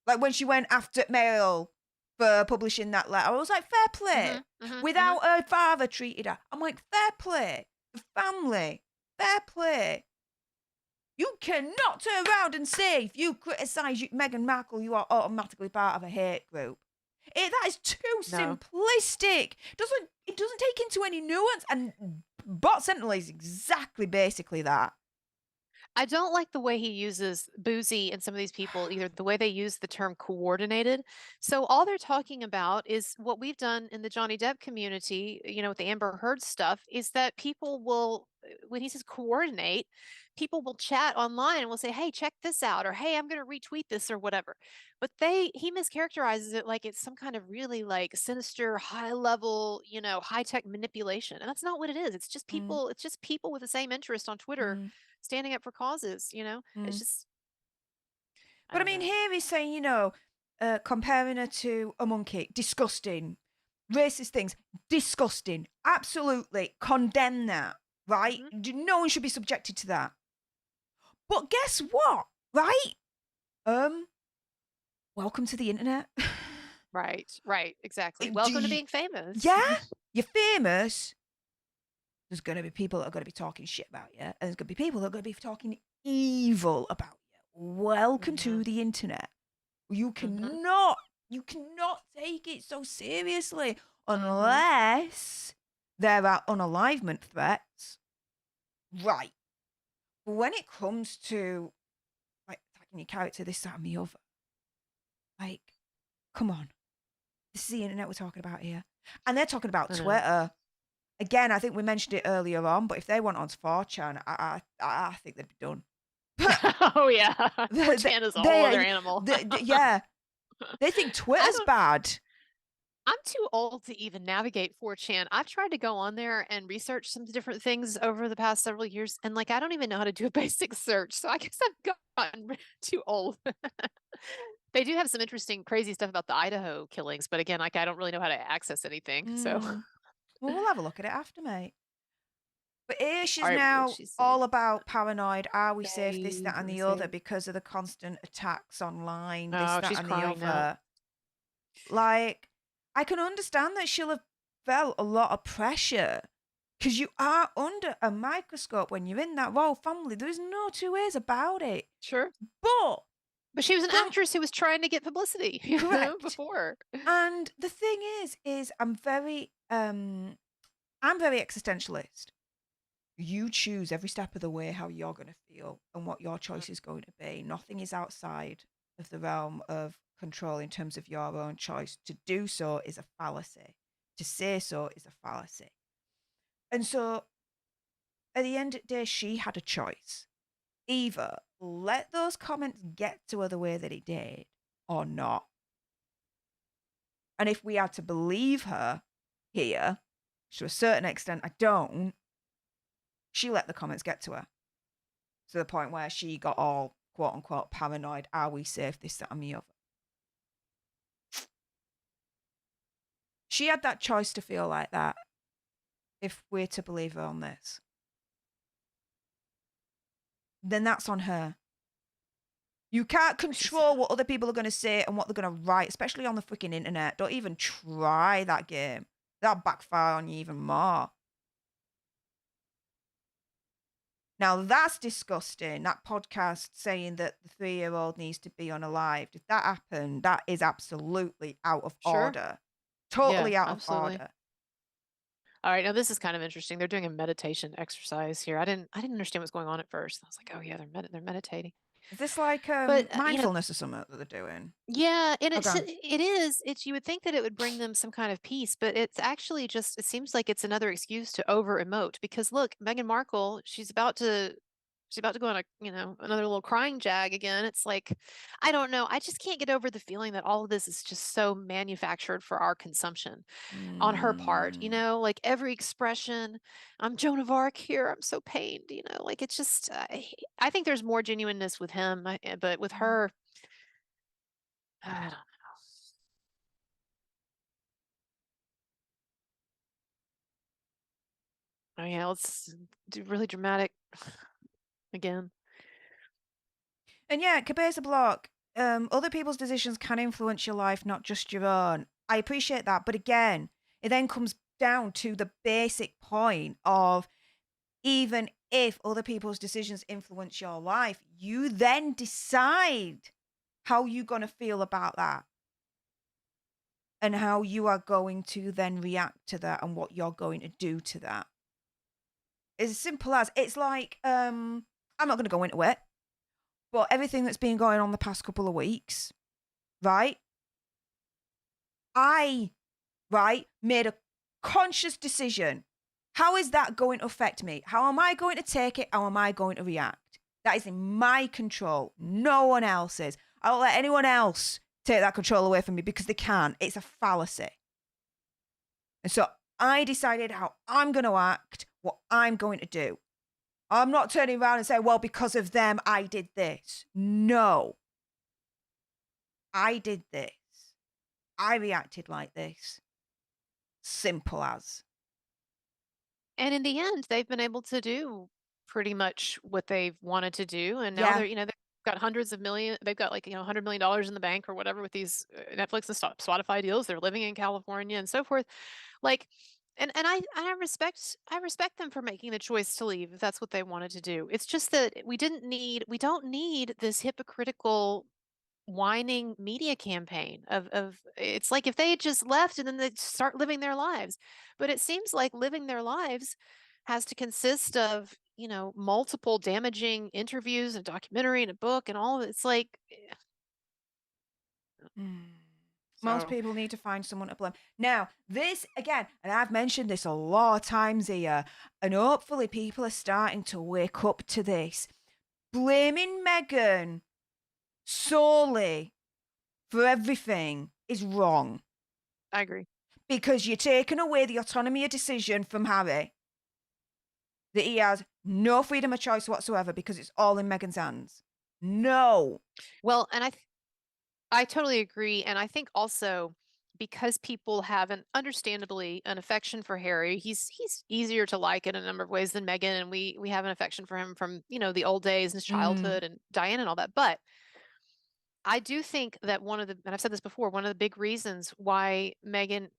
Like when she went after Mail for publishing that letter. I was like, fair play. Without her father treated her. I'm like, fair play. The family. Fair play. You cannot turn around and say if you criticise Meghan Markle, you are automatically part of a hate group. That is too simplistic. It doesn't take into any nuance. And Bot Sentinel is exactly basically that. I don't like the way he uses Boozy and some of these people, either the way they use the term coordinated. So all they're talking about is what we've done in the Johnny Depp community, with the Amber Heard stuff, is that people will, when he says coordinate, people will chat online and will say, hey, check this out, or hey, I'm going to retweet this or whatever. But he mischaracterizes it like it's some kind of really like sinister, high level, high tech manipulation. And that's not what it is. It's just people, it's just people with the same interest on Twitter standing up for causes, it's just. But I mean, here he's saying, comparing her to a monkey, disgusting. Racist things, disgusting. Absolutely condemn that, right? No one should be subjected to that. But guess what, right? Welcome to the internet. Right, exactly. Welcome to being famous. Yeah, you're famous. There's going to be people that are going to be talking shit about you, and there's going to be people that are going to be talking evil about you. Welcome to the internet. You cannot take it so seriously unless there are unalivement threats. Right. But when it comes to like attacking your character, this, that, and the other, like, come on. This is the internet we're talking about here. And they're talking about Twitter. Again, I think we mentioned it earlier on, but if they went on to 4chan, I think they'd be done. Oh, yeah. 4chan is a whole other animal. Yeah. They think Twitter's bad. I'm too old to even navigate 4chan. I've tried to go on there and research some different things over the past several years, and I don't even know how to do a basic search. So I guess I've gotten too old. They do have some interesting, crazy stuff about the Idaho killings, but again, I don't really know how to access anything. So, well, we'll have a look at it after, mate. But here she's now all about paranoid. Are we safe? This, that, and the other because of the constant attacks online. This, that, and the other. Like, I can understand that she'll have felt a lot of pressure because you are under a microscope when you're in that royal family. There's no two ways about it. Sure. But she was an actress who was trying to get publicity before. And the thing is I'm very existentialist. You choose every step of the way how you're going to feel and what your choice is going to be. Nothing is outside of the realm of control in terms of your own choice. To do so is a fallacy. To say so is a fallacy. And so at the end of the day, she had a choice. Either let those comments get to her the way that it did or not. And if we are to believe her here, to a certain extent, I don't, she let the comments get to her. To the point where she got all, quote unquote, paranoid. Are we safe? This, that, and the other. She had that choice to feel like that, if we're to believe her on this. Then that's on her. You can't control what other people are going to say and what they're going to write, especially on the freaking internet. Don't even try that game. That'll backfire on you even more. Now, that's disgusting. That podcast saying that the 3-year-old needs to be unalived. If that happened, that is absolutely out of order. Totally Yeah, out of absolutely. order. All right, now this is kind of interesting. They're doing a meditation exercise here. I didn't understand what's going on at first. I was like, oh yeah, they're meditating. Is this like But mindfulness or something that they're doing? yeah, and Okay. it is. It's you would think that it would bring them some kind of peace, but it's actually just it seems like it's another excuse to over emote because look, Meghan Markle, she's about to go on a, another little crying jag again. It's like I don't know. I just can't get over the feeling that all of this is just so manufactured for our consumption on her part, Mm. like every expression, I'm Joan of Arc here, I'm so pained, like it's just I think there's more genuineness with him, but with her, I don't know. Oh yeah, let's do really dramatic again. And yeah, Cabeza Block, other people's decisions can influence your life, not just your own. I appreciate that. But again, it then comes down to the basic point of even if other people's decisions influence your life, you then decide how you're going to feel about that and how you are going to then react to that and what you're going to do to that. It's as simple as it's like, I'm not going to go into it, but everything that's been going on the past couple of weeks, right? I, right, made a conscious decision. How is that going to affect me? How am I going to take it? How am I going to react? That is in my control, no one else's. I don't let anyone else take that control away from me because they can. It's a fallacy. And so I decided how I'm going to act, what I'm going to do. I'm not turning around and saying, well, because of them, I did this. No, I did this. I reacted like this. Simple as. And in the end, they've been able to do pretty much what they've wanted to do, and now Yeah. they've got hundreds of million, they've got like $100 million in the bank or whatever with these Netflix and Spotify deals. They're living in California and so forth. Like, and I respect them for making the choice to leave if that's what they wanted to do. It's just that we don't need this hypocritical whining media campaign of it's like if they had just left and then they start living their lives. But it seems like living their lives has to consist of, multiple damaging interviews and documentary and a book and all of it. It's like Most so people need to find someone to blame. Now, this again, and I've mentioned this a lot of times here, and hopefully people are starting to wake up to this. Blaming Meghan solely for everything is wrong I agree. because you're taking away the autonomy of decision from Harry, that he has no freedom of choice whatsoever because it's all in Meghan's hands. No. Well, and I totally agree. And I think also because people have understandably an affection for Harry, he's easier to like in a number of ways than Meghan, and we have an affection for him from, the old days and his Mm, childhood and Diane and all that. But I do think that and I've said this before, one of the big reasons why Meghan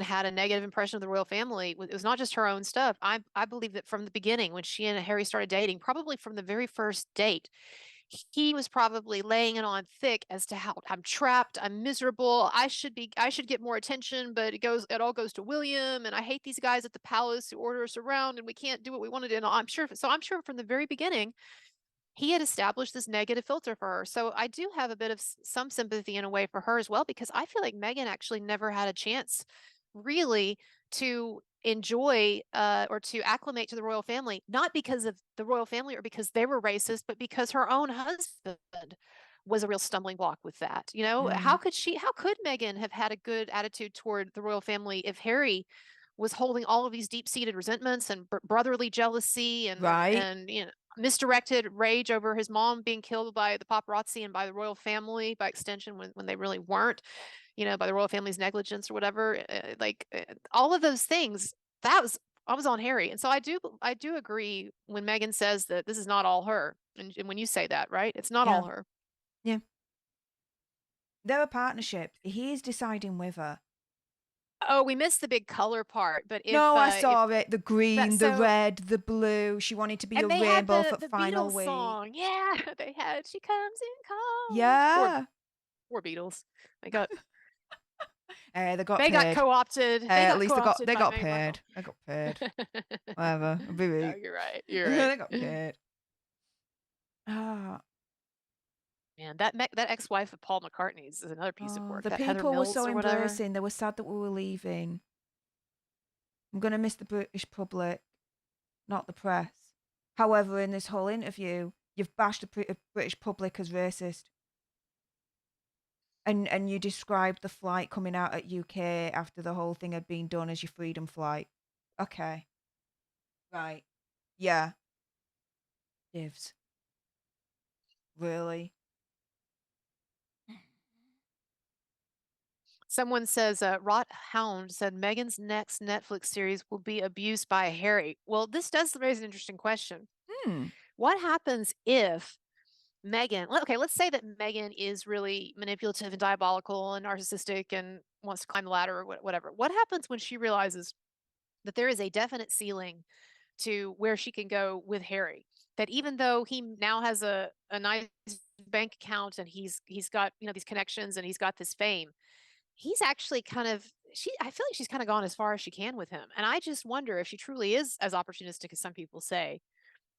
had a negative impression of the royal family it was not just her own stuff. I believe that from the beginning, when she and Harry started dating, probably from the very first date, he was probably laying it on thick as to how I'm trapped, I'm miserable, I should get more attention, but it all goes to William, and I hate these guys at the palace who order us around, and we can't do what we want to do. And I'm sure from the very beginning he had established this negative filter for her. So I do have a bit of some sympathy in a way for her as well, because I feel like Meghan actually never had a chance really to enjoy or to acclimate to the royal family, not because of the royal family or because they were racist, but because her own husband was a real stumbling block with that. mm, How could Meghan have had a good attitude toward the royal family if Harry was holding all of these deep-seated resentments and brotherly jealousy right. and misdirected rage over his mom being killed by the paparazzi and by the royal family by extension when they really weren't, by the royal family's negligence or whatever, all of those things. I was on Harry. And so I do agree when Meghan says that this is not all her. And when you say that, right? It's not Yeah. all her. Yeah. They're a partnership. He's deciding with her. Oh, we missed the big color part, but No, I if saw it. The that green, the so red, the blue. She wanted to be a and they had rainbow the for the final Beatles week. song. Yeah, they had She Comes in Colors. Poor Yeah. poor Beatles. They got They got They got paid. co-opted. They At got least co-opted they by got Meghan paid. Markle. They got paid. Whatever. I'll be No, weak. you're right. You're They right. got paid. Ah, Man, that ex-wife of Paul McCartney's is another piece of work. the That Heather people were Mills so or whatever. embracing. They were sad that we were leaving. I'm gonna miss the British public, not the press. However, in this whole interview, you've bashed the British public as racist. And you described the flight coming out at UK after the whole thing had been done as your freedom flight. Okay. Right. Yeah. Divs. Really? Someone says, Rot Hound said Meghan's next Netflix series will be abused by Harry. Well, this does raise an interesting question. What happens if Meghan, okay, let's say that Meghan is really manipulative and diabolical and narcissistic and wants to climb the ladder or whatever. What happens when she realizes that there is a definite ceiling to where she can go with Harry? That even though he now has a nice bank account and he's got, these connections and he's got this fame, he's actually I feel like she's kind of gone as far as she can with him. And I just wonder if she truly is as opportunistic as some people say.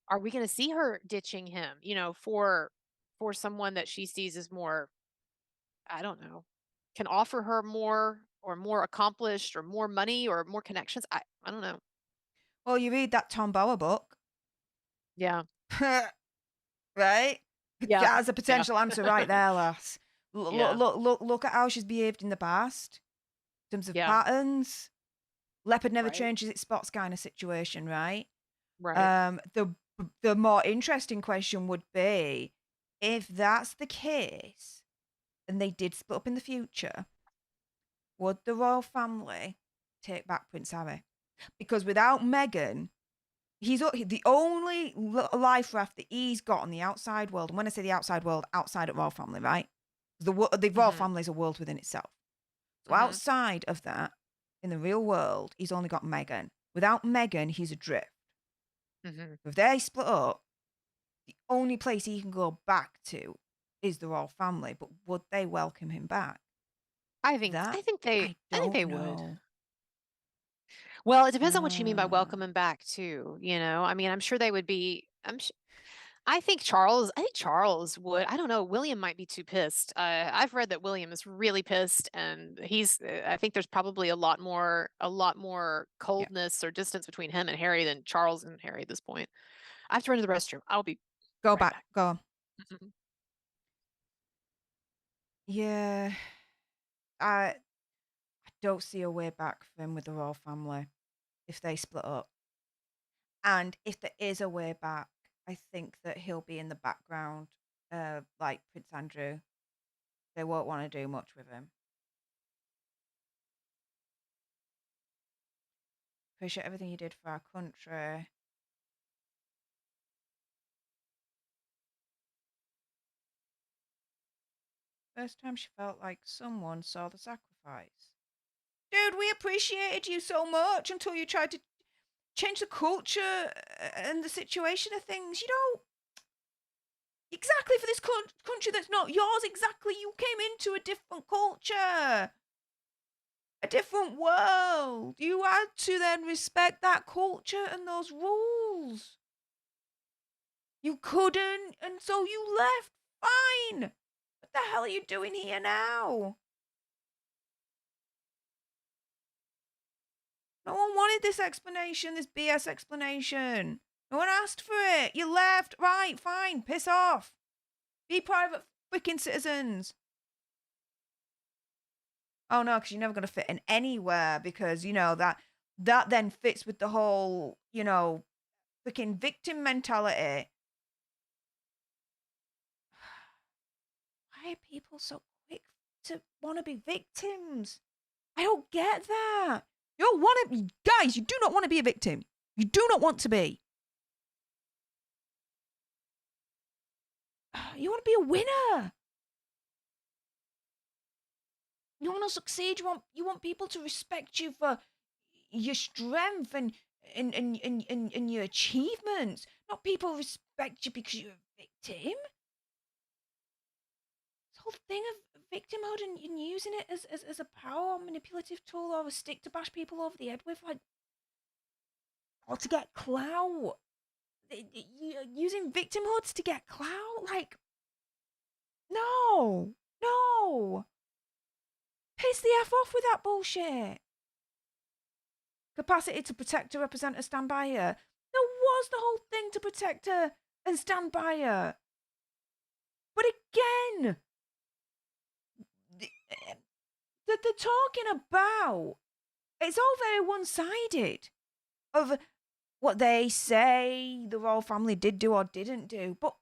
Are we going to see her ditching him, for someone that she sees as more, I don't know, can offer her more or more accomplished or more money or more connections? I don't know. Well, you read that Tom Bower book. Yeah. Right? Yeah. That's a potential answer right there, lass. Yeah. Look at how she's behaved in the past. In terms of Yeah. patterns. Leopard never Right. changes its spots kind of situation, right? Right. The more interesting question would be, if that's the case, and they did split up in the future, would the royal family take back Prince Harry? Because without Meghan, he's the only life raft that he's got on the outside world. And when I say the outside world, outside of royal family, right? The royal family is a world within itself. So outside of that, in the real world, he's only got Meghan. Without Meghan, he's adrift. If they split up, the only place he can go back to is the royal family. But would they welcome him back? I think they would. Know. Well, it depends on what you mean by welcome him back too. I mean, I'm sure they would be. I think Charles would. I don't know. William might be too pissed. I've read that William is really pissed, and I think there's probably a lot more coldness or distance between him and Harry than Charles and Harry at this point. I have to run to the restroom. I'll be go right back. Go on. Mm-hmm. Yeah, I don't see a way back for him with the royal family if they split up. And if there is a way back, I think that he'll be in the background, like Prince Andrew. They won't want to do much with him. Appreciate everything you did for our country. First time she felt like someone saw the sacrifice. Dude, we appreciated you so much until you tried to change the culture and the situation of things. Exactly for this country that's not yours, exactly. You came into a different culture, a different world. You had to then respect that culture and those rules. You couldn't, and so you left. Fine. What the hell are you doing here now? No one wanted this explanation, this BS explanation. No one asked for it. You left. Right, fine. Piss off. Be private freaking citizens. Oh no, because you're never going to fit in anywhere because, that then fits with the whole, freaking victim mentality. Why are people so quick to want to be victims? I don't get that. You don't want to be, guys, you do not want to be a victim. You do not want to be. You want to be a winner. You want to succeed. You want people to respect you for your strength and your achievements. Not people respect you because you're a victim. It's whole thing of victimhood and using it as a power or manipulative tool or a stick to bash people over the head with, like, or to get clout. Using victimhoods to get clout, like, no, no. Piss the F off with that bullshit. Capacity to protect her, represent her, stand by her. There was the whole thing to protect her and stand by her. But again, they're talking about, it's all very one-sided of what they say the royal family did do or didn't do. But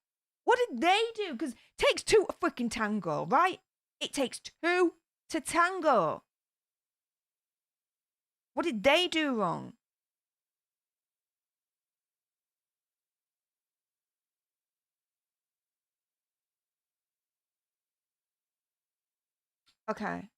what did they do? Because it takes two to freaking tango, right? It takes two to tango. What did they do wrong? Okay.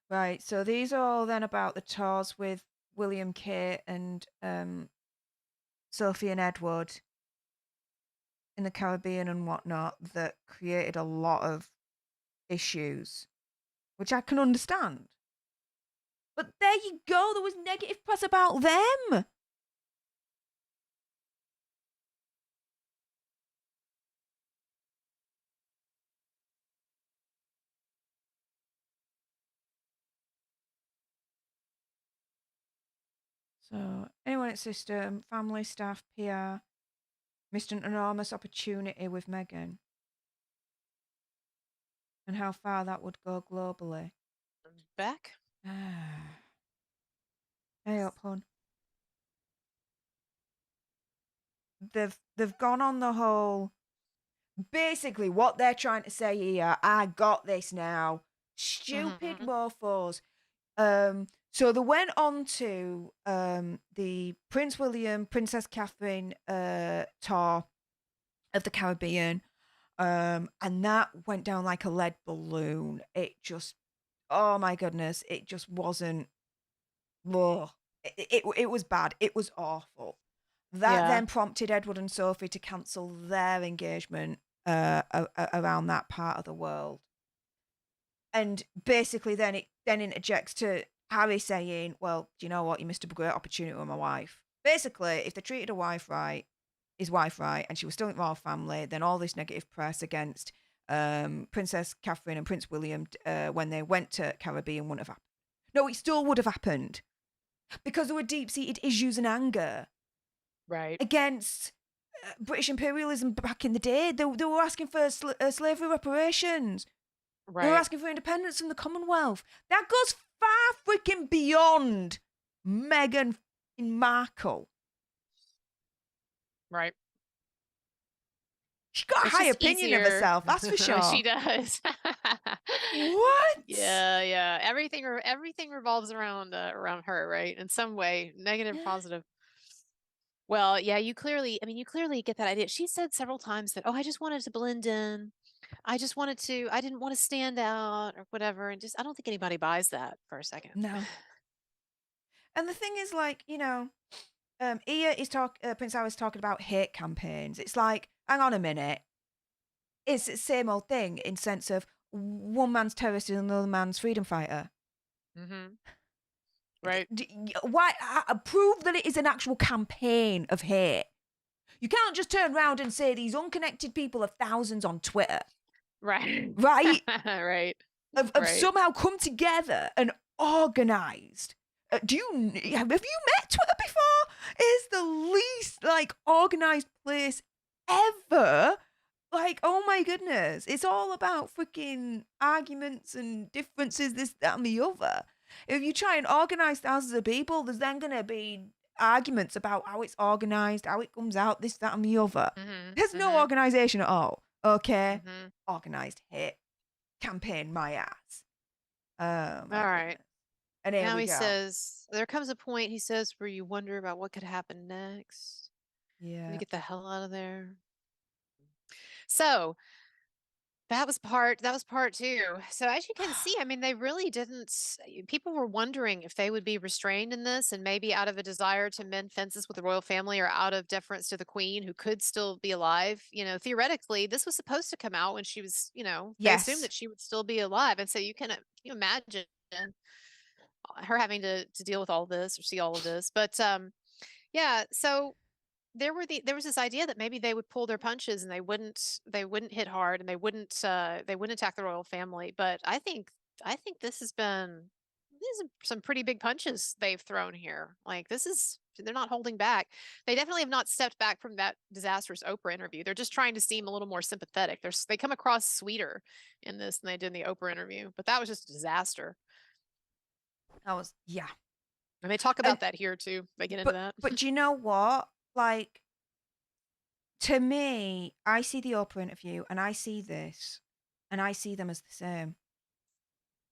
Right, so these are all then about the tours with William, Kate, and Sophie and Edward in the Caribbean and whatnot that created a lot of issues, which I can understand. But there you go, there was negative press about them. So, anyone at system, family, staff, PR, missed an enormous opportunity with Meghan and how far that would go globally. Back. Hey up, hon. They've gone on the whole. Basically, what they're trying to say here, I got this now. Stupid mofos. So they went on to the Prince William, Princess Catherine tour of the Caribbean. And that went down like a lead balloon. It just, oh my goodness, it just wasn't. Ugh. It was bad. It was awful. That then prompted Edward and Sophie to cancel their engagement around that part of the world. And basically then it then interjects to Harry saying, well, do you know what? You missed a great opportunity with my wife. Basically, if they treated his wife right, and she was still in the royal family, then all this negative press against Princess Catherine and Prince William when they went to Caribbean wouldn't have happened. No, it still would have happened. Because there were deep-seated issues and anger against British imperialism back in the day. They were asking for slavery reparations. They were asking for independence from the Commonwealth. That goes far freaking beyond Meghan Markle. Right. She's got a high opinion of herself, that's for sure. She does. What? Yeah. Everything revolves around her, right? In some way, negative, positive. Well, yeah, you clearly get that idea. She said several times that, oh, I just wanted to blend in. I didn't want to stand out or whatever. And just, I don't think anybody buys that for a second. No. And the thing is, like, Prince Harry's talking about hate campaigns. It's like, hang on a minute. It's the same old thing in sense of one man's terrorist and another man's freedom fighter. Right. Why prove that it is an actual campaign of hate? You can't just turn around and say these unconnected people have thousands on Twitter. Right. Right? Right. Have somehow come together and organized. Have you met Twitter before? It's the least like organized place ever. Like, oh my goodness. It's all about freaking arguments and differences, this, that, and the other. If you try and organize thousands of people, there's then going to be arguments about how it's organized, how it comes out, this, that, and the other. There's no organization at all. Okay? Organized hate campaign, my ass. All right. And now he says, there comes a point, he says, where you wonder about what could happen next. Yeah. You get the hell out of there. So That was part two. So as you can see, I mean, they really didn't. People were wondering if they would be restrained in this, and maybe out of a desire to mend fences with the royal family, or out of deference to the queen, who could still be alive. Theoretically, this was supposed to come out when she was. They assumed Yes. that she would still be alive, and so can you imagine her having to deal with all this or see all of this? But yeah. So there was this idea that maybe they would pull their punches and they wouldn't hit hard, and they wouldn't attack the royal family. But I think these are some pretty big punches they've thrown here. Like, they're not holding back. They definitely have not stepped back from that disastrous Oprah interview. They're just trying to seem a little more sympathetic. They come across sweeter in this than they did in the Oprah interview, but that was just a disaster. Yeah. And they talk about that here too. They get into that. But do you know what? Like, to me, I see the Oprah interview and I see this and I see them as the same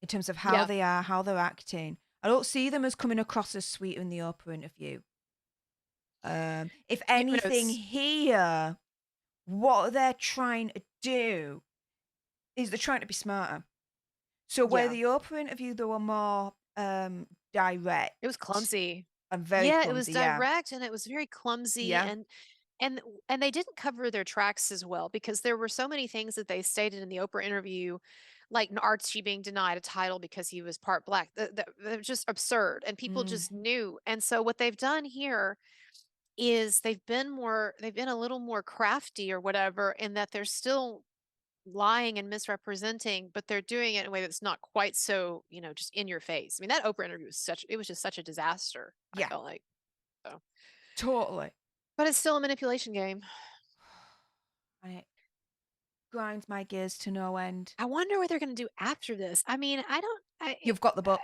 in terms of how they are, how they're acting. I don't see them as coming across as sweet in the Oprah interview. If anything, here, what they're trying to do is they're trying to be smarter. So where the Oprah interview, they were more direct. It was clumsy. And very clumsy, it was direct and it was very clumsy, and they didn't cover their tracks as well, because there were so many things that they stated in the Oprah interview, like Archie being denied a title because he was part black. They're just absurd, and people just knew. And so what they've done here is they've been a little more crafty or whatever, in that they're still lying and misrepresenting, but they're doing it in a way that's not quite so, just in your face. I mean, that Oprah interview was just such a disaster. I felt like. So totally. But it's still a manipulation game. And it grinds my gears to no end. I wonder what they're going to do after this. I mean, You've got the book.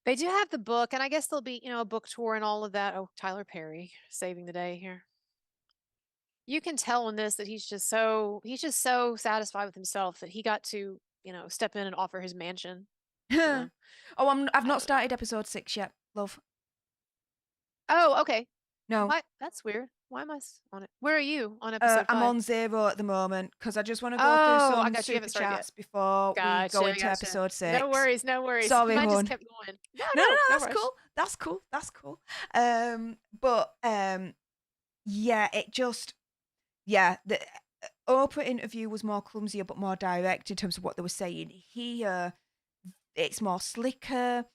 They do have the book, and I guess there'll be, a book tour and all of that. Oh, Tyler Perry saving the day here. You can tell in this that he's just so satisfied with himself that he got to, step in and offer his mansion. Oh, I've not started episode 6 yet, love. Oh, okay. No. That's weird. Why am I on it? Where are you on episode 5? I'm on 0 at the moment because I just want to go through some super chats before we go into episode 6. No worries. Sorry, I hon. just kept going. No, that's cool. But yeah, it just, the Oprah interview was more clumsier but more direct in terms of what they were saying. Here, it's more slicker,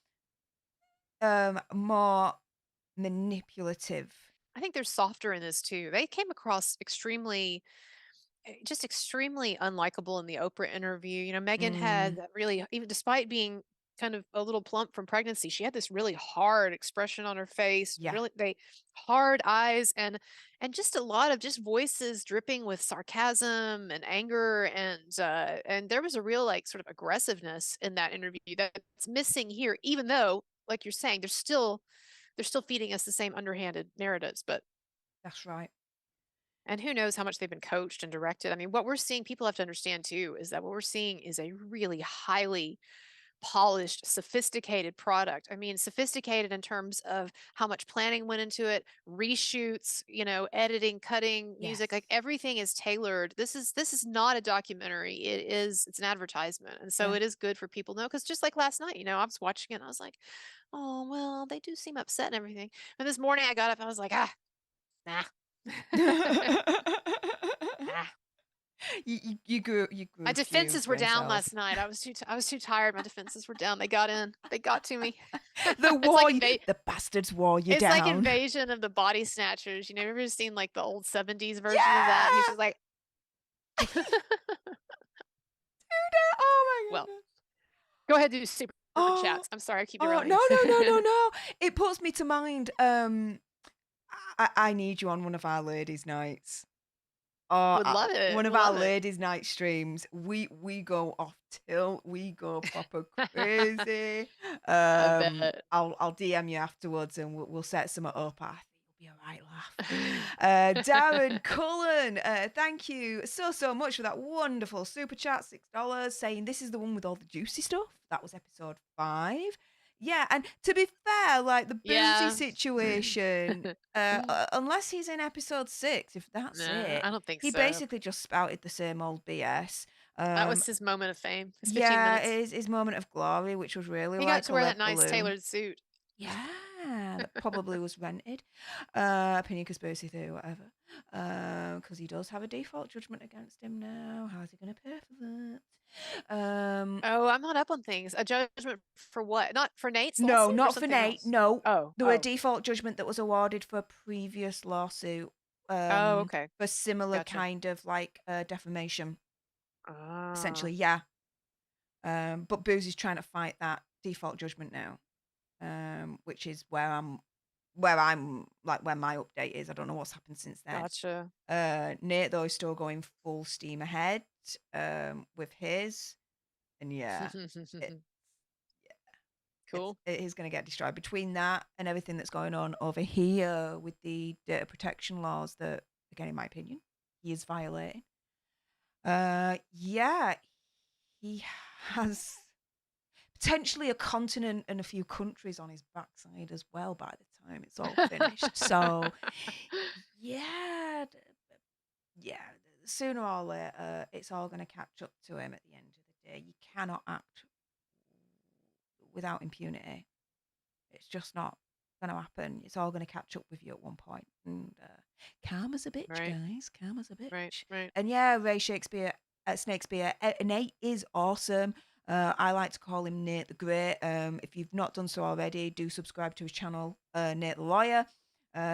more manipulative. I think they're softer in this too. They came across extremely unlikable in the Oprah interview. Meghan had that really, even despite being kind of a little plump from pregnancy, she had this really hard expression on her face. Really, hard eyes, and just a lot of just voices dripping with sarcasm and anger, and there was a real, like, sort of aggressiveness in that interview that's missing here, even though, like you're saying, they're still feeding us the same underhanded narratives. But that's right. And who knows how much they've been coached and directed. I mean, what we're seeing, people have to understand too, is that what we're seeing is a really highly polished, sophisticated product. I mean, sophisticated in terms of how much planning went into it, reshoots, editing, cutting, music, like everything is tailored. This is not a documentary. It's an advertisement. And so it is good for people to know, because just like last night, I was watching it and I was like, oh, well, they do seem upset and everything. And this morning I got up and I was like, nah. You grew. My defenses were down last night. I was too tired. My defenses were down. They got in. They got to me. The bastards wore you down. It's like Invasion of the Body Snatchers. You've ever seen like the old 70s version of that? He's just like, dude, oh my god. Well, go ahead and do super chats. I'm sorry, I keep you running. No. It puts me to mind. I need you on one of our ladies' nights. Would love it. One of our ladies' night streams. We go off tilt. We go proper crazy. I'll DM you afterwards and we'll set some up. I think it'll be a right laugh. Darren Cullen, thank you so much for that wonderful super chat, $6, saying this is the one with all the juicy stuff. That was episode 5. Yeah, and to be fair, like the boozy situation, unless he's in episode 6, if that's it, I don't think he so. basically just spouted the same old BS. That was his moment of fame. His 15 Yeah, minutes. it is his moment of glory, which was really He got like to a wear that lead nice balloon. tailored suit. Yeah, that probably was rented. Opinion conspiracy theory, whatever. Because he does have a default judgment against him now. How's he going to pay for that? Oh, I'm not up on things. A judgment for what? Not for Nate's No, lawsuit or not for something Nate. else? No, Oh, there were oh, default judgment that was awarded for a previous lawsuit. oh, okay. For similar Gotcha. kind of like defamation. Ah, Essentially, yeah. But Boozy's trying to fight that default judgment now, which is where I'm like where my update is. I don't know what's happened since then. gotcha. Nate though is still going full steam ahead with his, and yeah, it, Cool. it is going to get destroyed between that and everything that's going on over here with the data protection laws that, again, in my opinion, he is violating. Yeah, he has potentially a continent and a few countries on his backside as well by the time it's all finished. So, yeah, sooner or later, it's all going to catch up to him at the end of the day. You cannot act without impunity. It's just not going to happen. It's all going to catch up with you at one point. And karma's a bitch, Right. guys. Karma's a bitch. Right. And yeah, Ray Shakespeare, Snakespeare, Nate is awesome. I like to call him Nate the Great. If you've not done so already, do subscribe to his channel, Nate the Lawyer.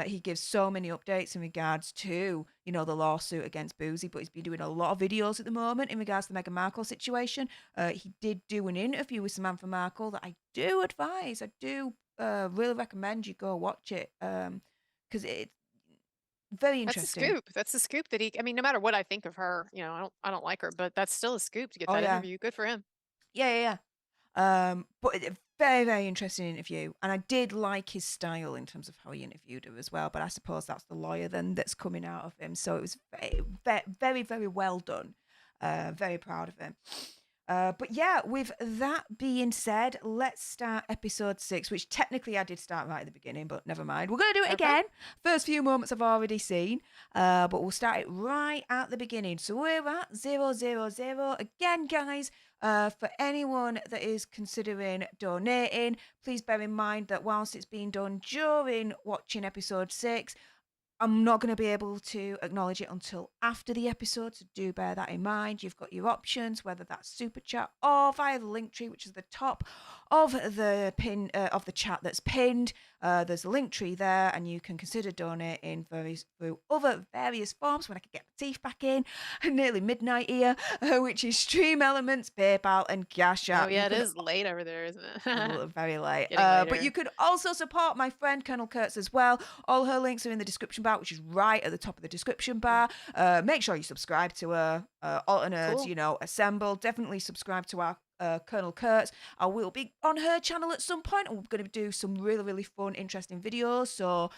He gives so many updates in regards to, the lawsuit against Boozy, but he's been doing a lot of videos at the moment in regards to the Meghan Markle situation. He did do an interview with Samantha Markle that I do advise. I do really recommend you go watch it because it's very interesting. That's a scoop that I mean, no matter what I think of her, I don't like her, but that's still a scoop to get Oh that yeah, interview. Good for him. yeah. But a very, very interesting interview, and I did like his style in terms of how he interviewed her as well. But I suppose that's the lawyer then that's coming out of him. So it was very, very, very well done. Very proud of him. But yeah, with that being said, let's start episode 6, which technically I did start right at the beginning, but never mind. We're going to do it again. First few moments I've already seen, but we'll start it right at the beginning. So we're at 000. Again, guys, for anyone that is considering donating, please bear in mind that whilst it's being done during watching episode 6, I'm not going to be able to acknowledge it until after the episode, so do bear that in mind. You've got your options, whether that's super chat or via the link tree, which is the top of the pin of the chat that's pinned. There's a link tree there, and you can consider donating through other various forms when I can get my teeth back in. Nearly midnight here, which is Stream Elements, PayPal, and Cash App. Oh yeah, it is late over there, isn't it? Very late. Getting later. But you could also support my friend Colonel Kurtz as well. All her links are in the description bar, which is right at the top of the description bar. Make sure you subscribe to her. Alter Nerds, Cool. assemble. Definitely subscribe to our Colonel Kurtz. I will be on her channel at some point. We're going to do some really, really fun, interesting videos. So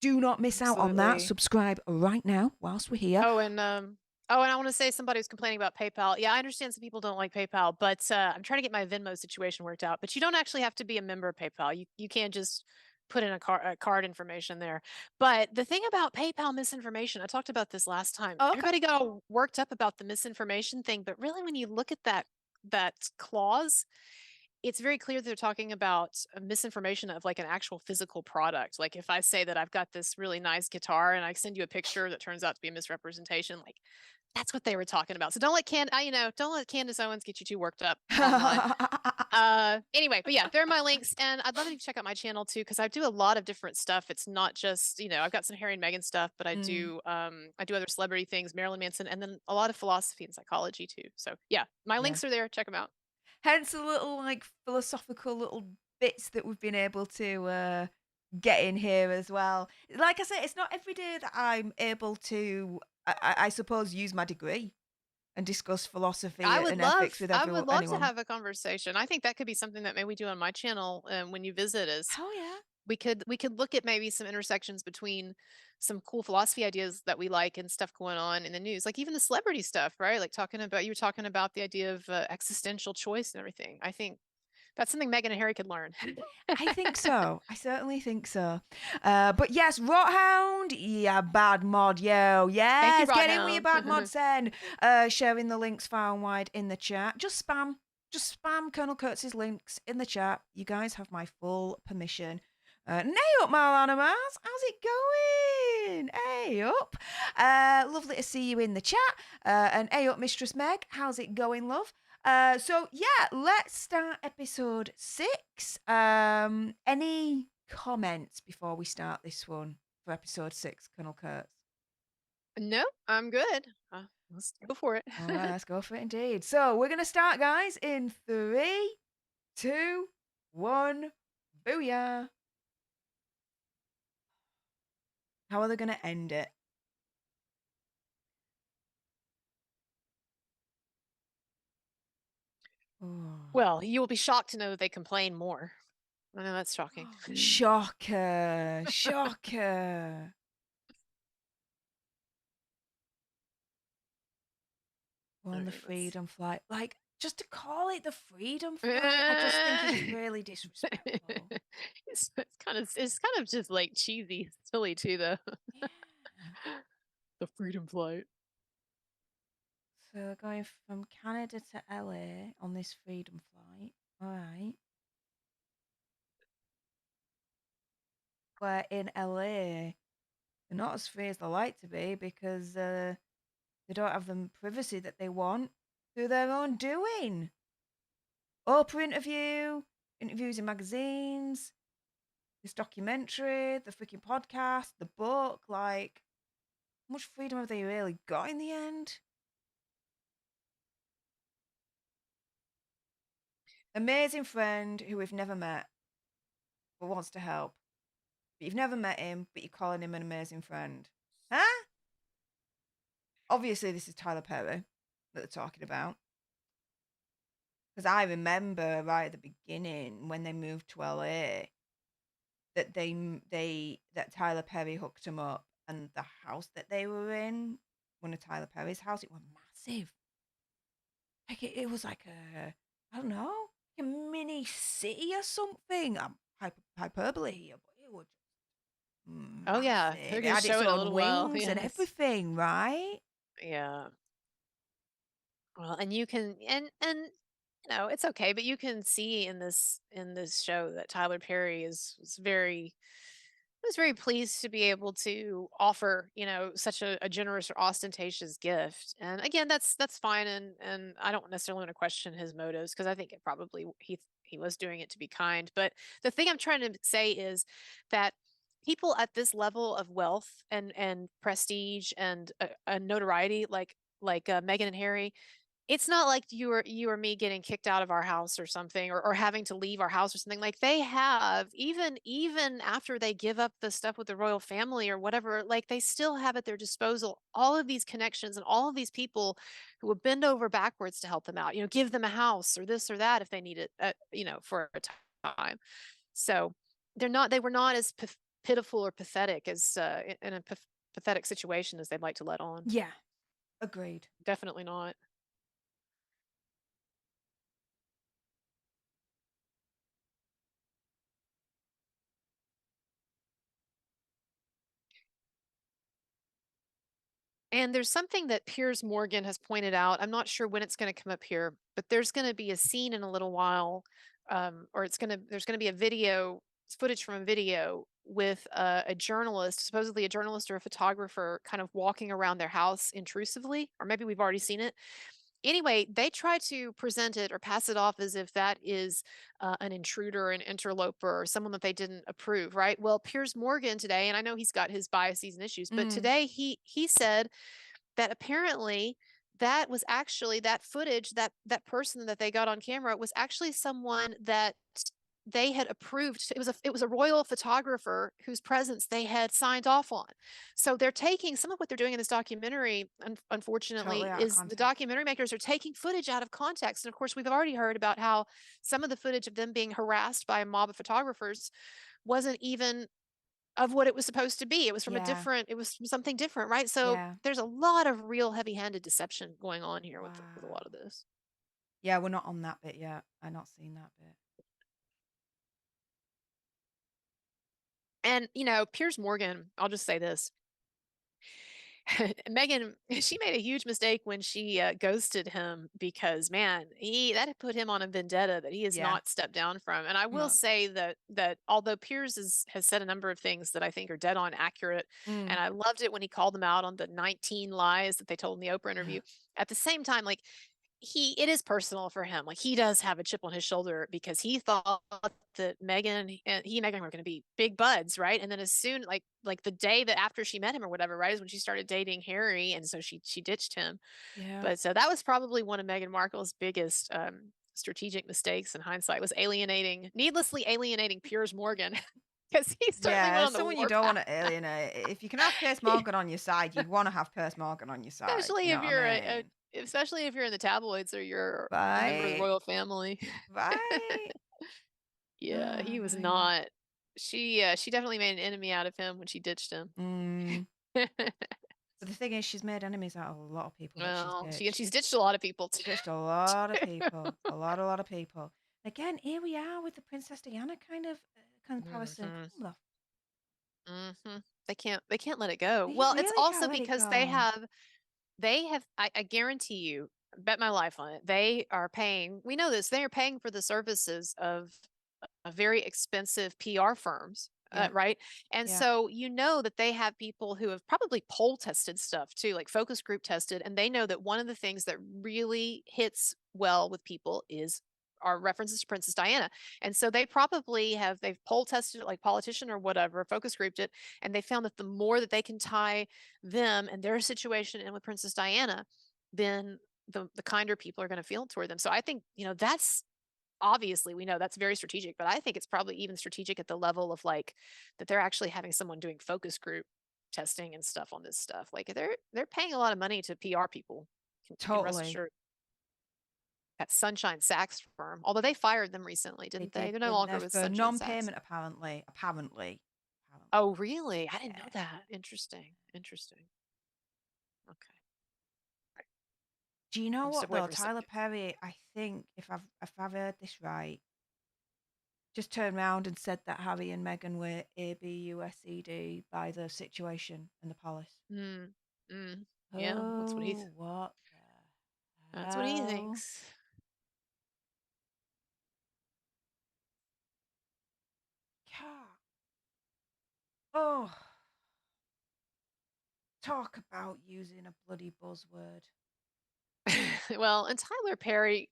do not miss out on that. Absolutely. Subscribe right now whilst we're here. Oh, and I want to say somebody was complaining about PayPal. Yeah, I understand some people don't like PayPal, but I'm trying to get my Venmo situation worked out. But you don't actually have to be a member of PayPal. You can't just put in a card information there. But the thing about PayPal misinformation, I talked about this last time. Okay. Everybody got all worked up about the misinformation thing, but really when you look at that clause, it's very clear they're talking about misinformation of like an actual physical product. Like if I say that I've got this really nice guitar and I send you a picture that turns out to be a misrepresentation, like that's what they were talking about. So don't let Candace Owens get you too worked up online. Anyway, but yeah, there are my links, and I'd love you to check out my channel too, because I do a lot of different stuff. It's not just, I've got some Harry and Meghan stuff, but I do other celebrity things, Marilyn Manson, and then a lot of philosophy and psychology too. So yeah, my links are there. Check them out. Hence the little like philosophical little bits that we've been able to get in here as well. Like I say, it's not every day that I'm able to, I suppose, use my degree and discuss philosophy and ethics with everyone. I would love to have a conversation. I think that could be something that maybe we do on my channel when you visit. Is Oh yeah. we could look at maybe some intersections between some cool philosophy ideas that we like and stuff going on in the news, like even the celebrity stuff, right? Like you were talking about the idea of existential choice and everything. I think That's something Meghan and Harry could learn. I think so. I certainly think so. But yes, Rothound, yeah, bad mod, yo. Thank you, Yes, get in with your Rothound. bad mod send. Sharing the links far and wide in the chat. Just spam. Just spam Colonel Kurtz's links in the chat. You guys have my full permission. Nay up, Marlana Mars. How's it going? Hey up. Lovely to see you in the chat. And hey up, Mistress Meg. How's it going, love? So yeah, let's start episode 6. Any comments before we start this one for episode 6, Colonel Kurtz? No, I'm good. Let's go for it. All right, let's go for it indeed. So we're gonna start, guys, in 3, 2, 1. Booyah! How are they gonna end it? Oh. Well, you will be shocked to know that they complain more. I know that's shocking. Shocker! Shocker! On the freedom flight. Like, just to call it the freedom flight, I just think it's really disrespectful. It's kind of just like cheesy, silly too, though. Yeah. The freedom flight. So going from Canada to LA on this freedom flight. All right. Where in LA, they're not as free as they like to be because they don't have the privacy that they want through their own doing. Oprah interviews in magazines, this documentary, the freaking podcast, the book. Like, how much freedom have they really got in the end? Amazing friend who we've never met but wants to help. But you've never met him, but you're calling him an amazing friend. Huh? Obviously, this is Tyler Perry that they're talking about. Because I remember right at the beginning when they moved to LA that that Tyler Perry hooked him up, and the house that they were in, one of Tyler Perry's house, it was massive. Like it was like I don't know, a mini city or something. I'm hyperbole here, but it was Oh yeah, massive. they're It gonna had its show it a own little while. wings and Yes. everything, right? Yeah. Well, and you can and you know, it's okay, but you can see in this show that Tyler Perry was very pleased to be able to offer, you know, such a generous or ostentatious gift. And again, that's fine, and I don't necessarily want to question his motives because I think it probably he was doing it to be kind. But the thing I'm trying to say is that people at this level of wealth and prestige and notoriety, like Meghan and Harry, it's not like you or me getting kicked out of our house or something, or having to leave our house or something. Like they have, even after they give up the stuff with the royal family or whatever, like they still have at their disposal all of these connections and all of these people who would bend over backwards to help them out, you know, give them a house or this or that if they need it, you know, for a time. So they were not as pitiful or pathetic as in a pathetic situation as they'd like to let on. Yeah, agreed. Definitely not. And there's something that Piers Morgan has pointed out. I'm not sure when it's going to come up here, but there's going to be a scene in a little while, or there's going to be a video, footage from a video with a journalist, supposedly a journalist or a photographer, kind of walking around their house intrusively, or maybe we've already seen it. Anyway, they try to present it or pass it off as if that is an intruder, an interloper, or someone that they didn't approve, right? Well, Piers Morgan today, and I know he's got his biases and issues, but today he said that apparently that was actually that footage, that person that they got on camera was actually someone that they had approved. It was a royal photographer whose presence they had signed off on. So they're taking some of what they're doing in this documentary, unfortunately, Totally out of is the context. documentary makers are taking footage out of context. And of course, we've already heard about how some of the footage of them being harassed by a mob of photographers wasn't even of what it was supposed to be. It was from it was from something different, right? So there's a lot of real heavy-handed deception going on here with a lot of this. Yeah, we're not on that bit yet. I've not seen that bit. And, Piers Morgan, I'll just say this. Meghan, she made a huge mistake when she ghosted him because, man, that had put him on a vendetta that he has not stepped down from. And I will say that although Piers has said a number of things that I think are dead on accurate, and I loved it when he called them out on the 19 lies that they told in the Oprah interview. At the same time, like, it is personal for him. Like, he does have a chip on his shoulder because he thought that Meghan and Meghan were going to be big buds, right? And then as soon like the day that after she met him or whatever, right, is when she started dating Harry, and so she ditched him. Yeah. But so that was probably one of Meghan Markle's biggest strategic mistakes in hindsight, was needlessly alienating Piers Morgan. Because he certainly went on the someone you don't want to alienate. If you can have Piers Morgan on your side, you'd want to have Piers Morgan on your side. Especially if you're especially if you're in the tabloids or you're a member of the royal family. Right. Yeah, he was not. She definitely made an enemy out of him when she ditched him. But the thing is, she's made enemies out of a lot of people. Well, she's ditched a lot of people too. Ditched a lot of people. A lot of people. Again, here we are with the Princess Diana kind of comparison. They can't let it go. Well, it's also because they have I guarantee you, bet my life on it, they are paying, we know this, they are paying for the services of very expensive PR firms. Right. And so that they have people who have probably poll tested stuff too, like focus group tested, and they know that one of the things that really hits well with people are references to Princess Diana. And so they probably they've poll tested it, like Politician or whatever, focus grouped it, and they found that the more that they can tie them and their situation in with Princess Diana, then the kinder people are going to feel toward them. So I think, that's, obviously we know that's very strategic, but I think it's probably even strategic at the level of like that they're actually having someone doing focus group testing and stuff on this stuff. Like they're paying a lot of money to PR people. Totally. Rest assured. That Sunshine Sachs firm, although they fired them recently, didn't they? They're no longer with Sunshine non-payment, apparently. Oh, really? I didn't know that. Interesting. Okay. Do you know what though? Tyler Perry, I think if I've heard this right, just turned around and said that Harry and Meghan were ABUSED by the situation in the palace. Yeah, that's what he. What? That's what he thinks. Oh, talk about using a bloody buzzword. Well, and Tyler Perry,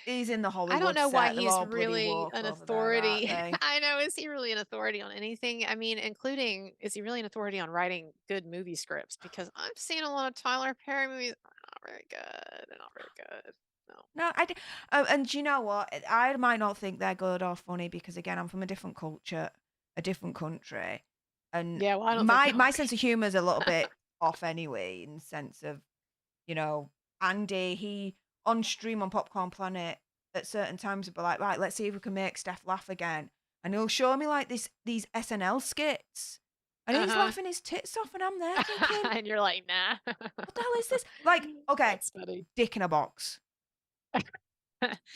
he's in the Hollywood. I don't know why he's really an authority. I know. Is he really an authority on anything? I mean, including, is he really an authority on writing good movie scripts? Because I've seen a lot of Tyler Perry movies. Not very good. They're not very good. No, and you know what? I might not think they're good or funny because, again, I'm from a different culture, a different country, and my sense of humor is a little bit off anyway. In the sense of, Andy, he on stream on Popcorn Planet at certain times would be like, right, let's see if we can make Stef laugh again, and he'll show me like these SNL skits. And he's laughing his tits off, and I'm there thinking, and you're like, nah. What the hell is this? Like, okay, dick in a box.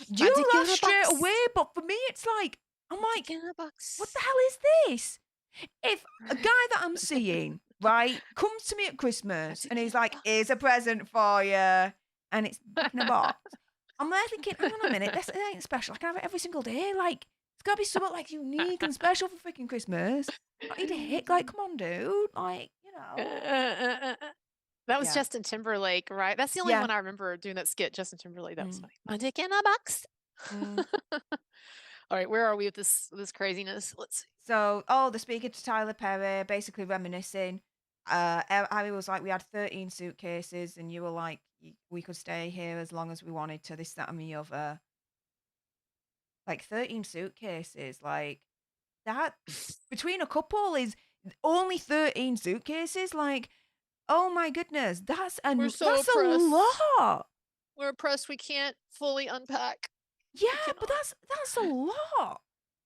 You laugh straight away, but for me, it's like, I'm like, what the hell is this? If a guy that I'm seeing, right, comes to me at Christmas and he's like, here's a present for you, and it's dick in a box, I'm there thinking, hang on a minute, this ain't special. I can have it every single day. Like, it's got to be something like unique and special for freaking Christmas. Not your dick. Like, come on, dude. Like, That was Justin Timberlake, right? That's the only one I remember doing that skit. Justin Timberlake. That was funny. My dick in a box. All right, where are we with this craziness? Let's see. So, the speaker to Tyler Perry, basically reminiscing. Harry was like, we had 13 suitcases, and you were like, we could stay here as long as we wanted to, this, that, and the other. Like 13 suitcases, like that between a couple is only 13 suitcases. Like, oh my goodness, that's a lot. We're oppressed. We can't fully unpack. Yeah, but that's a lot.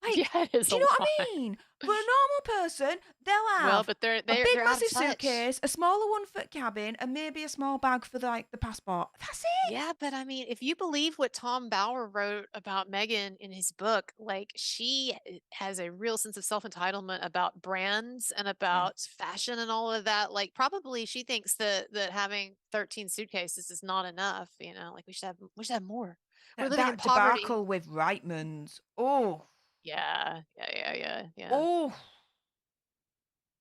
Like, Yeah, it is do a you know what lot. I mean? For a normal person, they'll Well, have but they're a big, they're out of massive touch. suitcase, a smaller one for cabin, and maybe a small bag for like the passport. That's it. Yeah, but I mean, if you believe what Tom Bauer wrote about Meghan in his book, like she has a real sense of self-entitlement about brands and Yeah. about fashion and all of that. Like probably she thinks that having 13 suitcases is not enough, like we should have more. We're living in That poverty. debacle with Reitman's. Oh, Yeah, yeah, yeah, yeah, yeah. oh,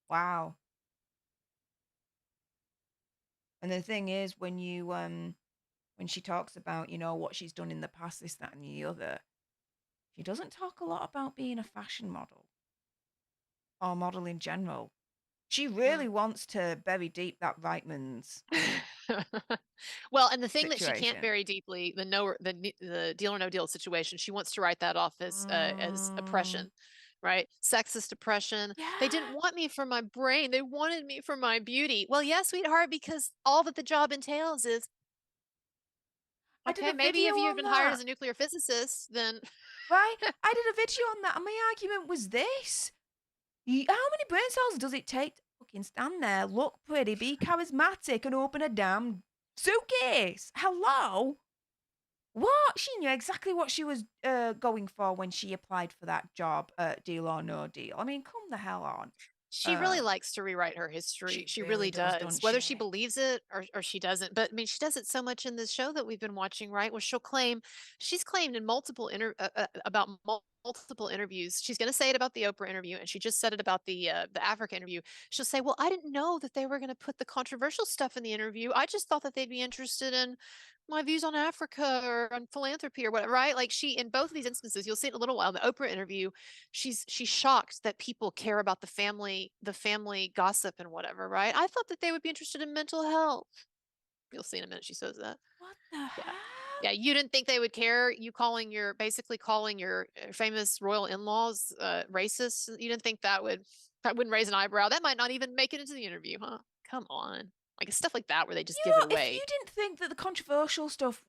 wow. And the thing is, when she talks about, what she's done in the past, this, that, and the other, she doesn't talk a lot about being a fashion model or model in general. She Mm. really wants to bury deep that Reitman's Well, and the thing that she can't situation. bury deeply, the Deal or No Deal situation, she wants to write that off as Mm, oppression, right? Sexist oppression. They didn't yeah, want me for my brain. They wanted me for my beauty. Well, yeah, sweetheart, because all that the job entails is I did okay, a maybe video if you've on been hired that, as a nuclear physicist, then right? I did a video on that, and my argument was this. How many brain cells does it take to fucking stand there, look pretty, be charismatic, and open a damn suitcase? Hello? What? She knew exactly what she was going for when she applied for that job at Deal or No Deal. I mean, come the hell on. she really Um, likes to rewrite her history. she She really really does, does. doesn't Whether she she? believes it or she doesn't. But I mean, she does it so much in this show that we've been watching, right? Where she's claimed in about multiple interviews. She's going to say it about the Oprah interview, and she just said it about the Africa interview. She'll say, "Well, I didn't know that they were going to put the controversial stuff in the interview. I just thought that they'd be interested in my views on Africa or on philanthropy or whatever." Right? Like she, in both of these instances, you'll see it in a little while. In the Oprah interview, she's shocked that people care about the family gossip and whatever, right? I thought that they would be interested in mental health. You'll see in a minute she says that. What the Yeah. hell? Yeah, you didn't think they would care you basically calling your famous royal in-laws racist. You didn't think that wouldn't raise an eyebrow. That might not even make it into the interview, huh? Come on. Like stuff like that where they just give it If you away. didn't think that the controversial stuff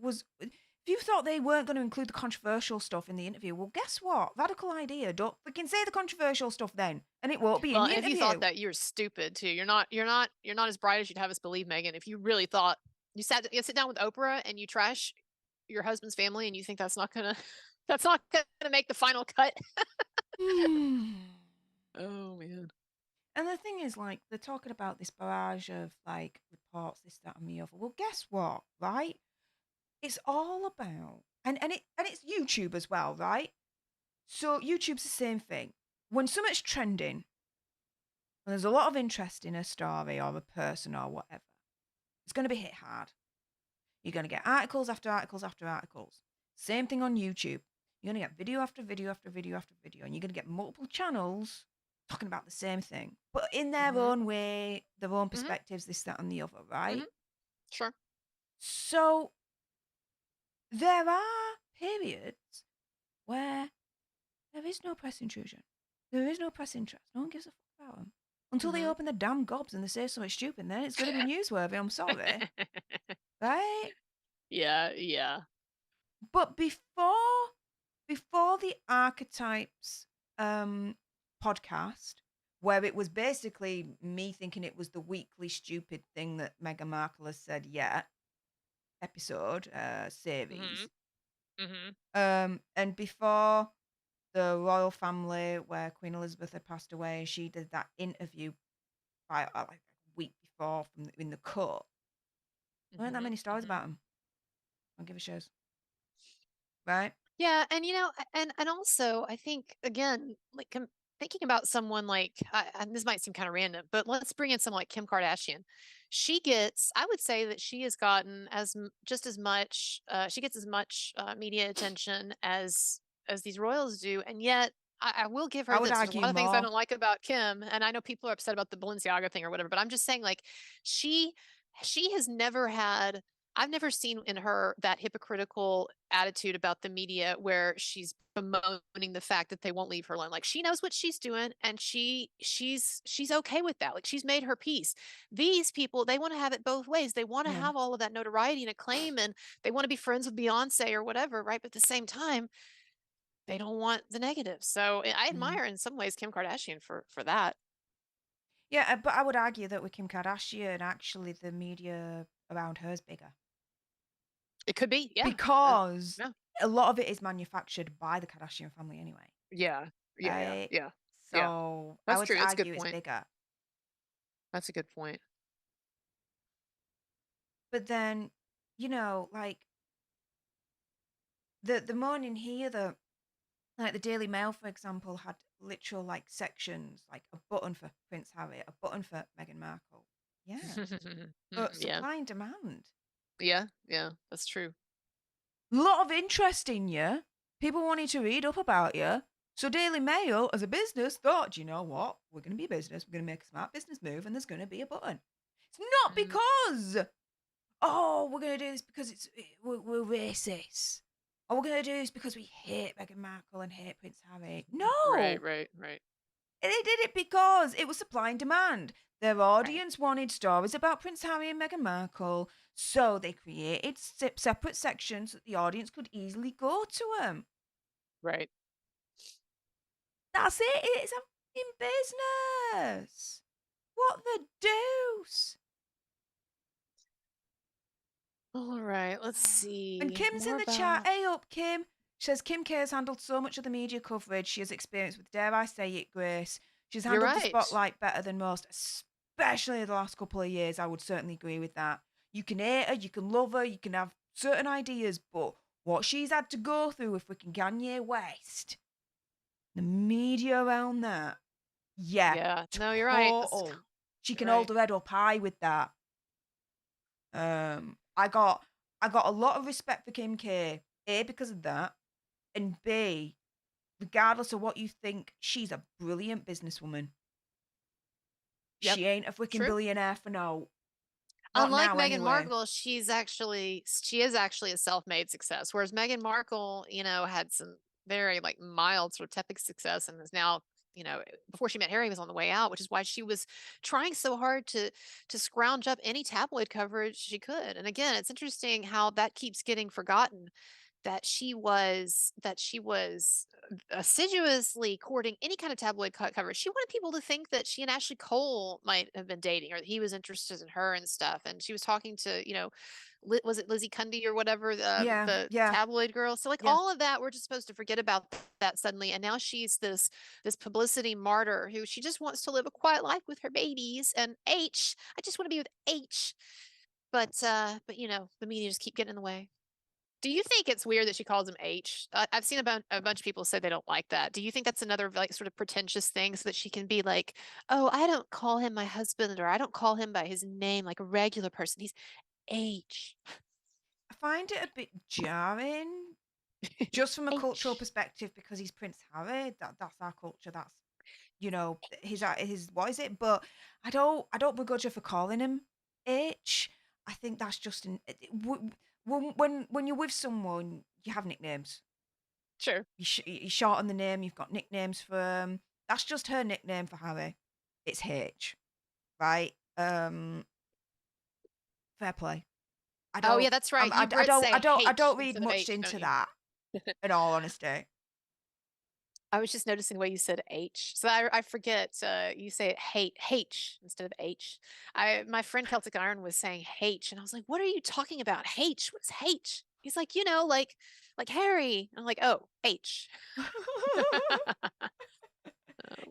was, if you thought they weren't going to include the controversial stuff in the interview, well, guess what? Radical idea. Don't freaking say the controversial stuff then, and it won't be in Well, the and if you thought interview. that, you're stupid too. You're not as bright as you'd have us believe, Meghan. If you really thought you sit down with Oprah and you trash your husband's family and you think that's not gonna that's not gonna make the final cut. Oh man. And the thing is, like, they're talking about this barrage of like reports, this, that, and the other. Well, guess what? Right? It's all about and it's YouTube as well, right? So YouTube's the same thing. When something's trending and there's a lot of interest in a story or a person or whatever, it's going to be hit hard. You're going to get articles after articles after articles. Same thing on YouTube. You're going to get video after video after video after video, and you're going to get multiple channels talking about the same thing, but in their Mm-hmm. own way, their own Mm-hmm. perspectives, this, that, and the other, Mm-hmm. right? Sure. So there are periods where there is no press intrusion. There is no press interest. No one gives a fuck about them. Until they Mm-hmm. open their damn gobs and they say something stupid, then it's going to be newsworthy. I'm sorry. Right? Yeah, yeah. But before the Archetypes podcast, where it was basically me thinking it was the weekly stupid thing that Meghan Markle has said yet episode Mm-hmm. series, Mm-hmm. and before the royal family where Queen Elizabeth had passed away, she did that interview by like a week before in the cut. There weren't that Mm-hmm. many stories Mm-hmm. about them. I'll give a shows, right? Yeah, and and also I think again, like thinking about someone like, and this might seem kind of random, but let's bring in someone like Kim Kardashian. I would say that she has gotten just as much, she gets as much media attention as these royals do, and yet I will give I her would this. There's a argue lot of things I more. don't like about Kim, and I know people are upset about the Balenciaga thing or whatever, but I'm just saying, like, she she has never had. I've never seen in her that hypocritical attitude about the media where she's bemoaning the fact that they won't leave her alone. Like she knows what she's doing and she's okay with that. Like she's made her peace. These people, they want to have it both ways. They want to Yeah. have all of that notoriety and acclaim and they want to be friends with Beyonce or whatever, right? But at the same time, they don't want the negative. So I admire in some ways Kim Kardashian for that. Yeah, but I would argue that with Kim Kardashian, actually, the media around her is bigger. It could be, yeah. Because Yeah. a lot of it is manufactured by the Kardashian family anyway. Yeah. Right? Yeah. So I That's would true. That's a good argue it's point. bigger. That's a good point. But then, like the morning here, like the Daily Mail, for example, had literal like sections, like a button for Prince Harry, a button for Meghan Markle. Yeah. Yeah. Supply and demand. Yeah. That's true. Lot of interest in you. People wanting to read up about you. So Daily Mail, as a business, thought, you know what? We're going to be a business. We're going to make a smart business move, and there's going to be a button. It's not because, we're going to do this because we're racist. Or we're going to do this because we hate Meghan Markle and hate Prince Harry. No. Right. They did it because it was supply and demand. Their audience wanted stories about Prince Harry and Meghan Markle, so they created separate sections that the audience could easily go to them. Right. That's it. It's a fucking business. What the deuce? All right, let's see. And Kim's in the chat. Hey up, Kim. She says Kim K has handled so much of the media coverage she has experienced with, dare I say it, grace. She's handled the spotlight better than most, especially the last couple of years. I would certainly agree with that. You can hate her, you can love her, you can have certain ideas, but what she's had to go through with freaking Kanye West, the media around that, yeah. No, you're right. She can hold her head up high with that. I got a lot of respect for Kim K. A, because of that, and B, regardless of what you think, she's a brilliant businesswoman. Yep. She ain't a freaking billionaire for no. Unlike Meghan Markle, she is actually a self-made success. Whereas Meghan Markle, had some very like mild sort of tepid success and is now, before she met Harry, was on the way out, which is why she was trying so hard to scrounge up any tabloid coverage she could. And again, it's interesting how that keeps getting forgotten. That she was assiduously courting any kind of tabloid coverage. She wanted people to think that she and Ashley Cole might have been dating, or that he was interested in her and stuff. And she was talking to, was it Lizzie Cundy or whatever, the tabloid girl? So like all of that, we're just supposed to forget about that suddenly. And now she's this publicity martyr who she just wants to live a quiet life with her babies. And I just want to be with H. But the media just keep getting in the way. Do you think it's weird that she calls him H? I've seen a bunch of people say they don't like that. Do you think that's another like sort of pretentious thing so that she can be like, oh, I don't call him my husband, or I don't call him by his name like a regular person. He's H. I find it a bit jarring, just from a cultural perspective, because he's Prince Harry. That's our culture. That's his what is it? But I don't begrudge her for calling him H. I think that's just when you're with someone, you have nicknames. Sure. You shorten the name. You've got nicknames for that's just her nickname for Harry. It's H, right? Fair play. Yeah, that's right. I don't read much into that. In all honesty, I was just noticing the way you said H. So I forget. You say it H instead of H. My friend Celtic Iron was saying H, and I was like, "What are you talking about? H? What is H?" He's like, like Harry. I'm like, "Oh, H."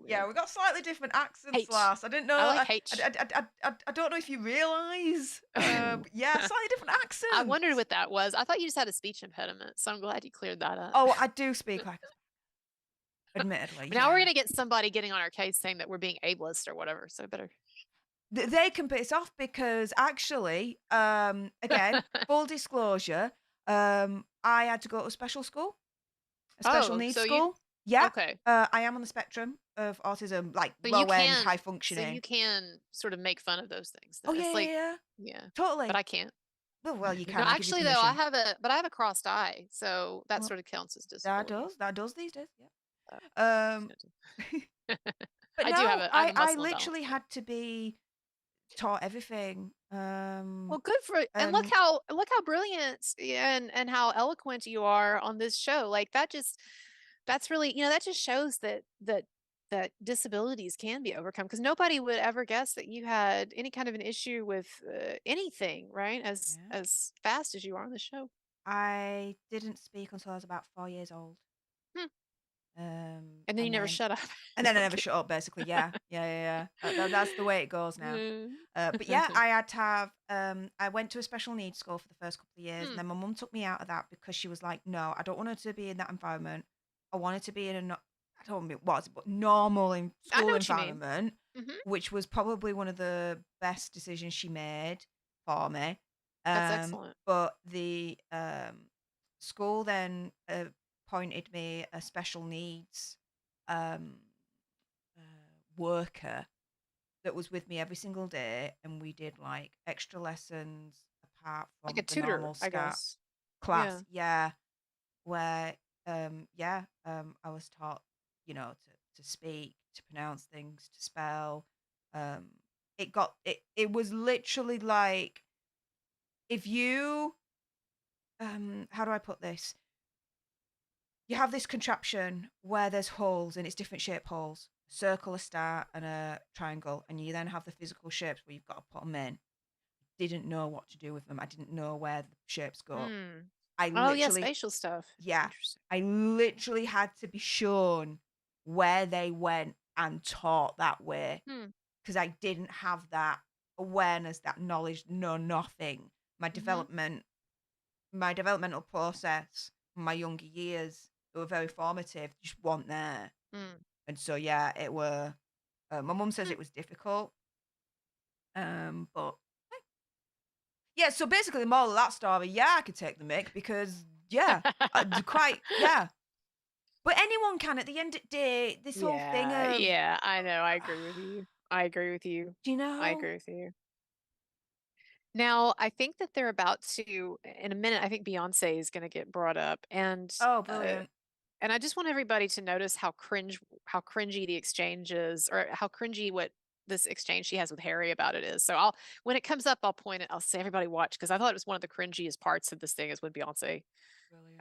Yeah, we got slightly different accents, Lars. I didn't know. I like H. I don't know if you realize. Yeah, slightly different accents. I wondered what that was. I thought you just had a speech impediment, so I'm glad you cleared that up. Oh, I do speak like. Admittedly. Now we're going to get somebody getting on our case saying that we're being ableist or whatever, so better. They can piss off because actually, again, full disclosure, I had to go to a special school, a special needs school. Yeah. Okay. I am on the spectrum of autism, like low end, high functioning. So you can sort of make fun of those things. Oh yeah, yeah, totally. But I can't. Well, you can. No, actually, though, I have a crossed eye, so that sort of counts as disability. That does these days. Yeah. But I literally had to be taught everything. Well, good for and look how brilliant and how eloquent you are on this show. Like that just That's really, that just shows that disabilities can be overcome, because nobody would ever guess that you had any kind of an issue with anything, right? Yeah. As fast as you are on the show. I didn't speak until I was about 4 years old. Hmm. Um, And then you and never then shut up. and No, then I I'm never kidding. shut up, basically. Yeah, yeah, yeah, yeah. That's the way it goes now. But yeah, Mm. I had to have. I went to a special needs school for the first couple of years, and Hmm. then my mum took me out of that because she was like, "No, I don't want her to be in that environment. I wanted to be in a I don't know what it was, but normal in I know school what you mean. environment," Hmm. which was probably one of the best decisions she made for me. That's excellent. But the school then appointed me a special needs um, uh, worker that was with me every single day, and we did like extra lessons apart Like a from the tutor, normal I SCAT guess. Yeah. class. Yeah, where I was taught, to speak, to pronounce things, to spell. Um, it was literally like if you how do I put this? You have this contraption where there's holes and it's different shape holes, circle, a star, and a triangle, and you then have the physical shapes where you've got to put them in. Didn't know what to do with them. I didn't know where the shapes go. Hmm. I Oh, yeah, literally, spatial stuff. yeah, Interesting. I literally had to be shown where they went and taught that way Hmm. because I didn't have that awareness, that knowledge, no nothing. My Hmm. development, my developmental process, my younger years, they were very formative, just weren't there. Hmm. And so, yeah, it were. My mum says Hmm. it was difficult, but yeah. So basically, the moral of that story, yeah, I could take the mick because yeah, quite yeah. But anyone can. At the end of the day, this whole thing Yeah, of, yeah, I know. I agree with you. I agree with you. do you I know? agree with you. Now, I think that they're about to, in a minute, I think Beyonce is going to get brought up. Oh, brilliant. And I just want everybody to notice how cringy the exchange is, or how cringy what this exchange she has with Harry about it is. So when it comes up, I'll point it, I'll say, everybody watch, because I thought it was one of the cringiest parts of this thing is when Beyonce.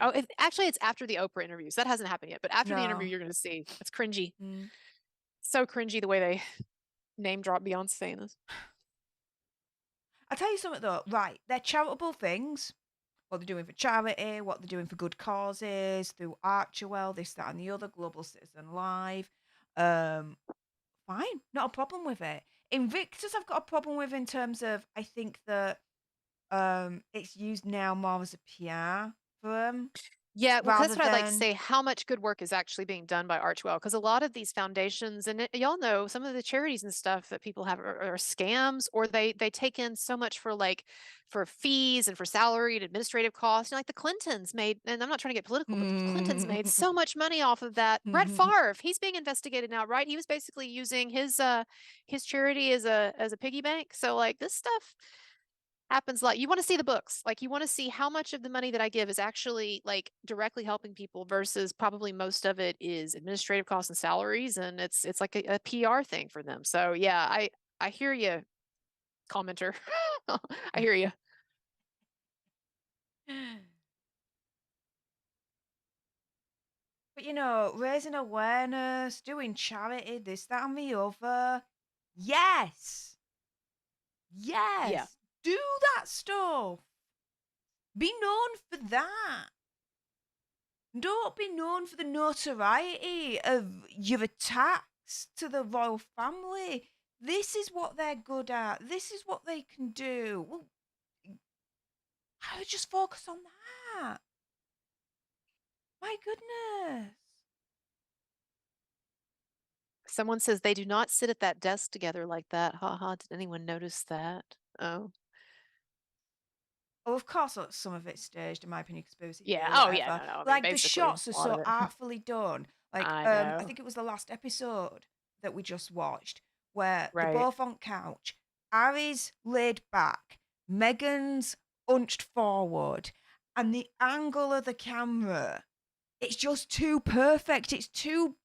Oh, Brilliant. actually, it's after the Oprah interview. So that hasn't happened yet. But after the interview, No. you're going to see. It's cringy. Mm. So cringy the way they name drop Beyonce in this. I tell you something though, right? They're charitable things. What they're doing for charity, what they're doing for good causes, through Archewell, this, that, and the other, Global Citizen Live. Um, Fine, not a problem with it. Invictus, I've got a problem with in terms of I think that it's used now more as a PR firm Yeah, well, 'cause rather that's what I'd like to than say. How much good work is actually being done by Archwell? Because a lot of these foundations, and y'all know, some of the charities and stuff that people have are scams, or they take in so much for fees and for salary and administrative costs. Like the Clintons made, and I'm not trying to get political, but the Clintons made so much money off of that. Brett Favre, he's being investigated now, right? He was basically using his charity as a piggy bank. So like this stuff happens like you want to see the books, like you want to see how much of the money that I give is actually like directly helping people versus probably most of it is administrative costs and salaries, and it's like a PR thing for them. So yeah, I hear you, commenter. I hear you. But raising awareness, doing charity, this, that, and the other. Yes. Yeah. Yes. Do that stuff. Be known for that. Don't be known for the notoriety of your attacks to the royal family. This is what they're good at. This is what they can do. Well, I would just focus on that. My goodness. Someone says they do not sit at that desk together like that. Ha ha. Did anyone notice that? Oh. Oh, of course, some of it's staged, in my opinion, conspiracy Yeah. theory, Oh yeah, whatever. no, no. I mean Like the basically shots are a lot of so it. artfully done. Like, I I know. think it was the last episode that we just watched where they're Right. both on couch. Harry's laid back, Meghan's hunched forward, and the angle of the camera, it's just too perfect. It's too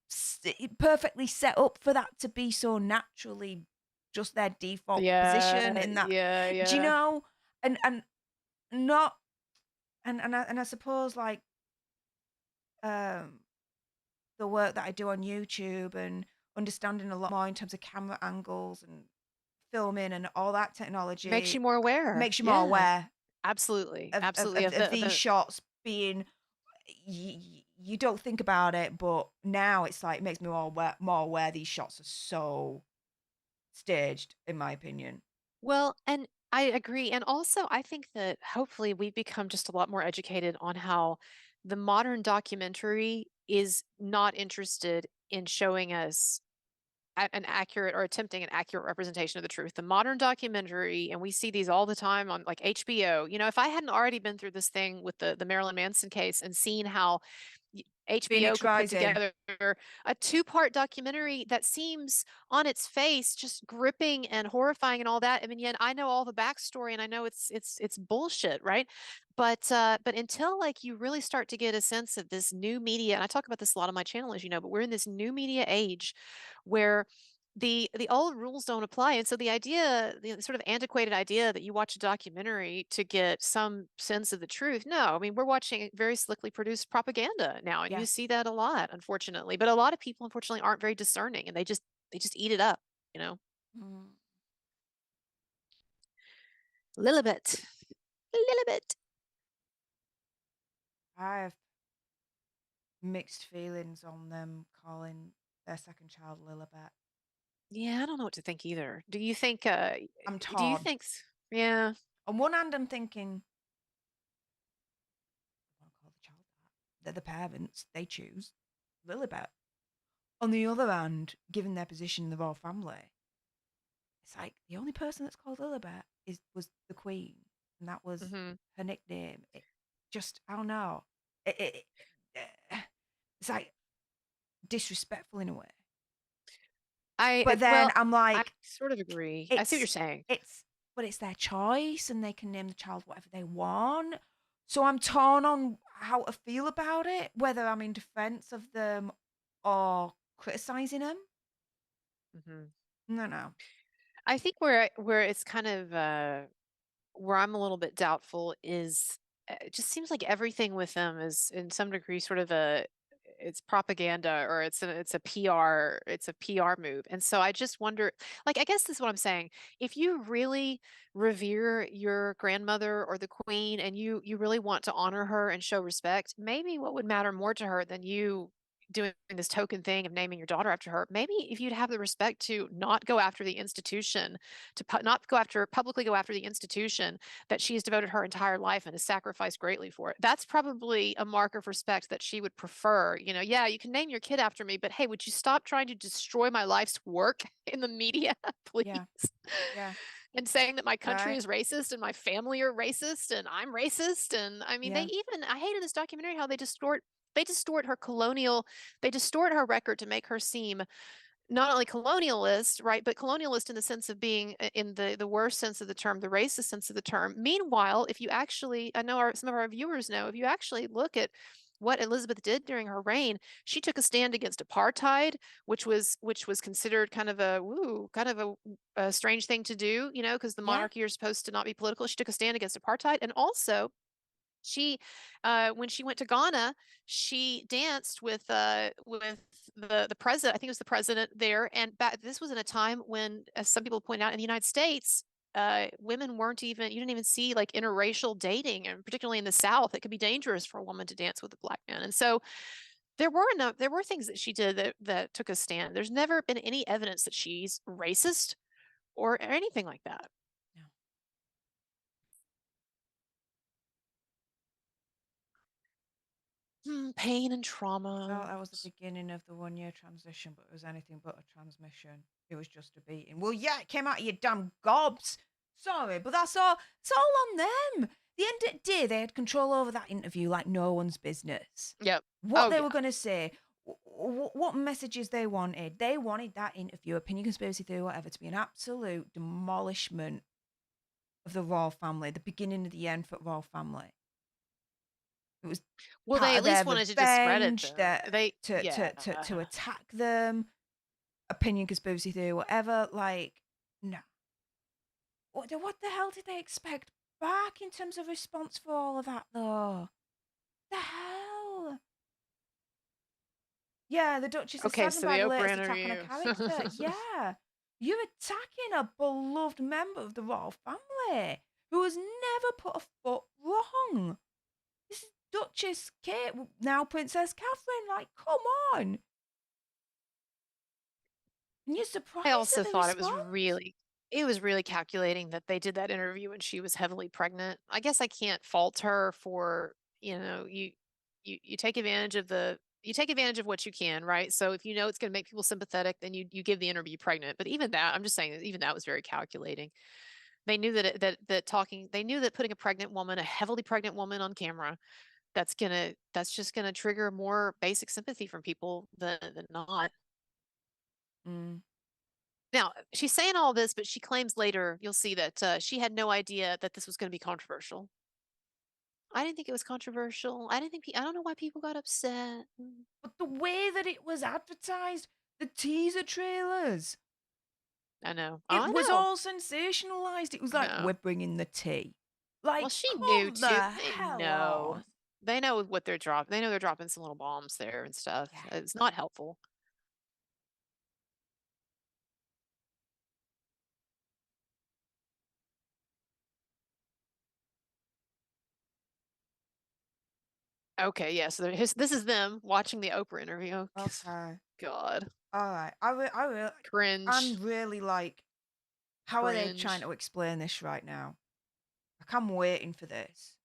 perfectly set up for that to be so naturally just their default position Yeah, in that. yeah, Do you yeah. know? And not and I suppose like um the work that I do on YouTube and understanding a lot more in terms of camera angles and filming and all that Makes you technology more aware. makes you more Yeah, aware absolutely. of of, Absolutely. of, Of of these shots being you don't think about it, but now it's like it makes me more aware these shots are so staged, in my opinion. well, and I agree. And also, I think that hopefully we've become just a lot more educated on how the modern documentary is not interested in showing us an accurate or attempting an accurate representation of the truth. The modern documentary, and we see these all the time on like HBO. If I hadn't already been through this thing with the Marilyn Manson case and seen how HBO Phoenix could put Rising. together a two-part documentary that seems on its face just gripping and horrifying and all that. I mean, yet I know all the backstory and I know it's bullshit, right? But until like you really start to get a sense of this new media, and I talk about this a lot on my channel, as you know, but we're in this new media age where the old rules don't apply. And so the idea, the sort of antiquated idea that you watch a documentary to get some sense of the truth. No, I mean, we're watching very slickly produced propaganda now, and Yeah. you see that a lot, unfortunately. But a lot of people, unfortunately, aren't very discerning and they just eat it up, you know. Mm. A little bit. A little bit. I have mixed feelings on them calling their second child Lilibet. Yeah, I don't know what to think either. I'm Do you torn. think yeah. On one hand, I'm thinking, I want to call the child that. They're the parents. They choose Lilibet. On the other hand, given their position in the royal family, it's like the only person that's called Lilibet was the Queen, and that was Mhm. her nickname. It just, I don't know. It's like disrespectful in a way. But then Well, I'm I like, sort of agree. I see what you're it's saying. it's but it's their choice and they can name the child whatever they want. So I'm torn on how to feel about it, whether I'm in defense of them or criticizing them. Mhm. No, no. I think where it's kind of where I'm a little bit doubtful is it just seems like everything with them is in some degree sort of it's propaganda or it's a PR move. And so I just wonder, like, I guess this is what I'm saying. If you really revere your grandmother or the queen and you really want to honor her and show respect, maybe what would matter more to her than you doing this token thing of naming your daughter after her, maybe if you'd have the respect to not go after the institution, to not go after publicly go after the institution that she has devoted her entire life and has sacrificed greatly for it. That's probably a mark of respect that she would prefer. Yeah, you can name your kid after me, but hey, would you stop trying to destroy my life's work in the media, please? Yeah. Yeah. And saying that my country Right. is racist and my family are racist and I'm racist. And I mean, Yeah. I hate in this documentary how they distort her colonial, they distort her record to make her seem not only colonialist, right, but colonialist in the sense of being in the worst sense of the term, the racist sense of the term. Meanwhile, if you actually, I know some of our viewers know, if you actually look at what Elizabeth did during her reign, she took a stand against apartheid, which was considered kind of a strange thing to do, because the Yeah. monarchy are supposed to not be political. She took a stand against apartheid, and also she when she went to Ghana, she danced with the president. I think it was the president there. And this was in a time when, as some people point out, in the United States, women weren't even, you didn't even see like interracial dating, and particularly in the South, it could be dangerous for a woman to dance with a black man. And so there were things that she did that took a stand. There's never been any evidence that she's racist or anything like that. No. Pain and I felt trauma. that was the beginning of the 1 year transition, but it was anything but a transmission. It was just a beating. Well, yeah, it came out of your damn gobs. Sorry, but that's all. It's all on them. The end of the day, they had control over that interview like no one's business. Yep. What Oh they yeah. were going to say, what messages they wanted. They wanted that interview, opinion, conspiracy theory, whatever, to be an absolute demolishment of the royal family, the beginning of the end for the royal family. It was Well, they part at of their least wanted to discredit revenge, them. Yeah. to attack them, opinion, conspiracy theory, whatever. Like, no. What the hell did they expect back in terms of response for all of that, though? The hell? Yeah, the Duchess of Okay, Saddened so the by the Oprah latest attack on a interview. character. Yeah. You're attacking a beloved member of the royal family who has never put a foot wrong. This is Duchess Kate, now Princess Catherine. Like, come on. And you're I surprised at also the thought response. it was really calculating that they did that interview when she was heavily pregnant. I guess I can't fault her for, you take advantage of you take advantage of what you can, right? So if you know it's going to make people sympathetic, then you give the interview pregnant. But even that, I'm just saying that even that was very calculating. They knew they knew that putting a pregnant woman, a heavily pregnant woman on camera, that's just gonna trigger more basic sympathy from people than not. Mm. Now, she's saying all this, but she claims later, you'll see that she had no idea that this was going to be controversial. I didn't think it was controversial. I don't know why people got upset. But the way that it was advertised, the teaser trailers, I know. Oh, it I was know. all sensationalized. It was I like, we're know. bringing the tea. Well, Like, she knew come too. the They hell know. on. They know what they're dropping. They know they're dropping some little bombs there and stuff. Yeah. It's not helpful. Okay, yeah. So this is them watching the Oprah interview. Okay. God, All right. I'm cringe, really like, how are they trying cringe. to explain this right now? Like, I'm waiting for this.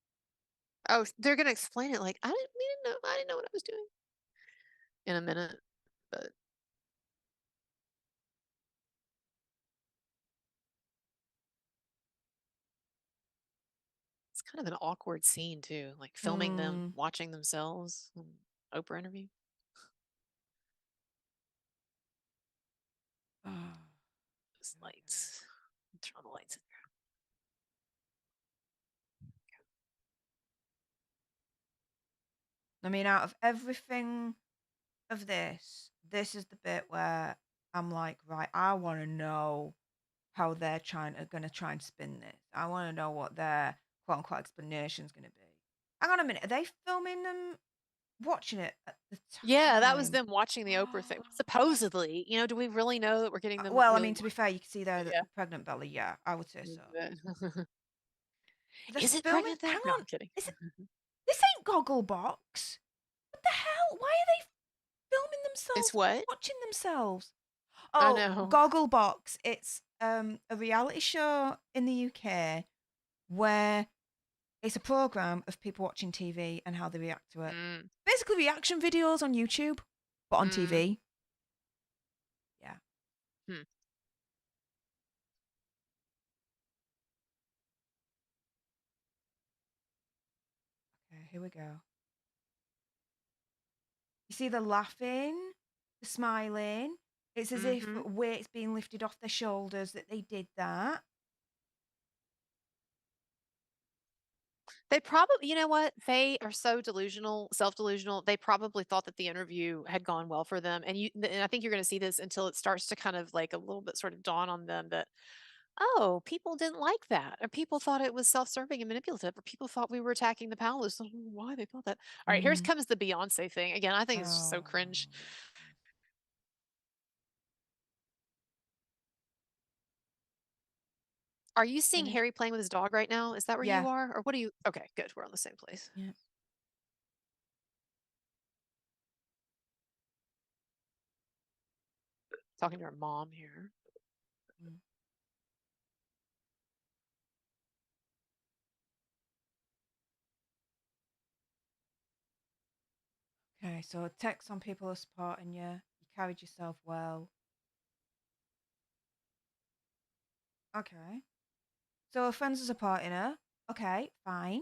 Oh, they're gonna explain it like we didn't know. I didn't know what I was doing in a minute, but it's kind of an awkward scene too, like filming them Hmm. watching themselves. Oprah interview. Oh, Those lights. Turn on the lights in I mean, out of everything of this is the bit where I'm like, right, I want to know how they're going to try and spin this. I want to know what their quote unquote explanation is going to be. Hang on a minute, are they filming them watching it at the Yeah, that was time? them watching the Oprah thing. Supposedly, do we really know that we're getting them Well, I really mean, to be fair, you can see there that Yeah. the pregnant belly. Yeah, I would say so. They're Is it filming. pregnant though? Hang No, on, I'm kidding. is it? This ain't Gogglebox. What the hell? Why are they filming It's themselves, what? watching themselves? I Oh, know. Gogglebox. It's a reality show in the UK where it's a program of people watching TV and how they react to it. Mm, Basically, reaction videos on YouTube, but on mm, TV. Yeah. hmm. Okay, here we go. You see the laughing, the smiling. It's as if Mm-hmm. weight's being lifted off their shoulders that they did that. They probably, you know what? They are so delusional, self-delusional. They probably thought that the interview had gone well for them. And I think you're going to see this until it starts to kind of like a little bit sort of dawn on them that, oh, people didn't like that, or people thought it was self-serving and manipulative, or people thought we were attacking the palace. I don't know why they thought that. All right, here's Mm. comes the Beyonce thing. Again, I think it's just so Oh. cringe. Are you seeing Finish. Harry playing with his dog right now? Is that where you Yeah. are? Or what are you? Okay, good. We're on the same place. Yeah. Talking to our mom here. Mm. Okay, so a text on people are supporting you. You carried yourself well. Okay. So her friends are supporting her. Okay, fine.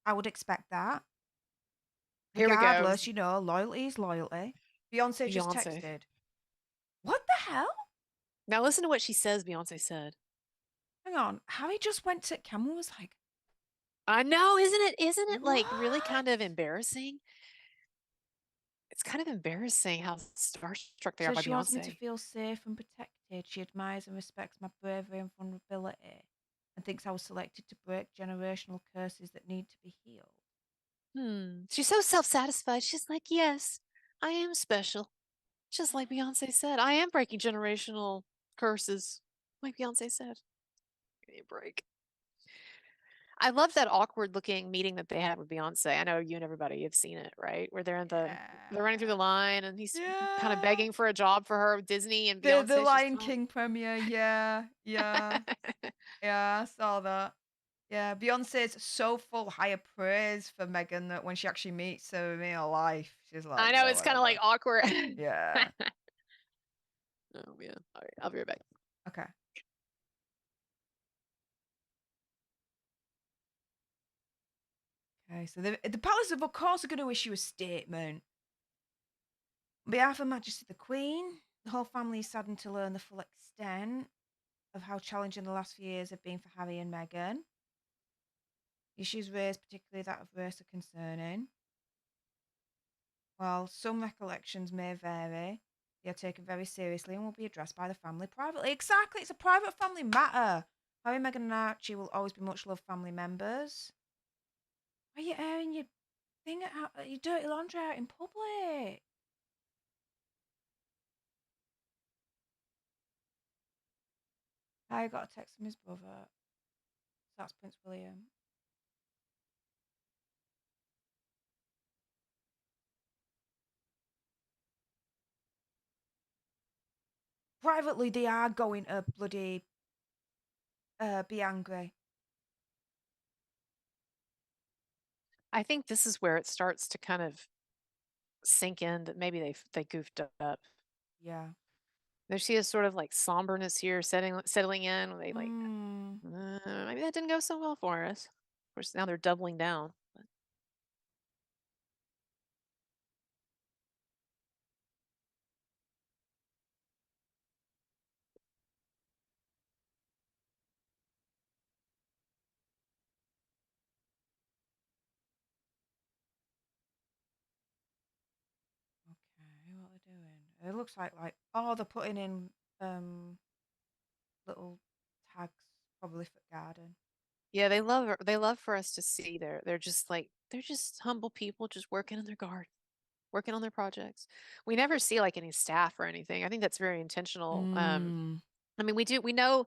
I would expect that. Here we go. Regardless, loyalty is loyalty. Beyonce just Beyonce. texted. What the hell? Now listen to what she says, Beyonce said. Hang on. Harry just went to camera was like, I know, isn't it like really what? kind of embarrassing? It's kind of embarrassing how starstruck they are So by she wants me to Beyonce. feel safe and protected. She admires and respects my bravery and vulnerability and thinks I was selected to break generational curses that need to be healed. She's so self-satisfied. She's like, yes, I am special. Just like Beyonce said, I am breaking generational curses. Like Beyonce said. Give me a break. I love that awkward looking meeting that they had with Beyonce. I know you and everybody have seen it, right? Where they're running through the line and he's kind of Yeah. begging for a job for her with Disney and The Beyonce's just Lion King premiere. Yeah. Yeah. Yeah, I saw that. Yeah, Beyonce's so full higher praise for Meghan that when she actually meets her in real life, she's like, I know yeah, it's kind of like whatever. awkward. Yeah. Oh yeah. All right, I'll be right back. Okay. Okay, so the palace, of course, are going to issue a statement. On behalf of Her Majesty the Queen, the whole family is saddened to learn the full extent of how challenging the last few years have been for Harry and Meghan. Issues raised, particularly that of race, are concerning. While some recollections may vary, they are taken very seriously and will be addressed by the family privately. Exactly, it's a private family matter. Harry, Meghan, and Archie will always be much loved family members. Why are you airing your thing out, your dirty laundry out in public? I got a text from his brother. That's Prince William. Privately, they are going to bloody be angry. I think this is where it starts to kind of sink in that maybe they goofed up. Yeah. There she is, sort of like somberness here, settling in. They like Mm. maybe that didn't go so well for us. Of course, now they're doubling down. But Okay, what are they doing? It looks like oh, they're putting in little tags, probably for garden. yeah, they love for us to see they're just like they're just humble people just working in their garden, working on their projects. We never see like any staff or anything. I think that's very intentional. Mm. I mean, we know.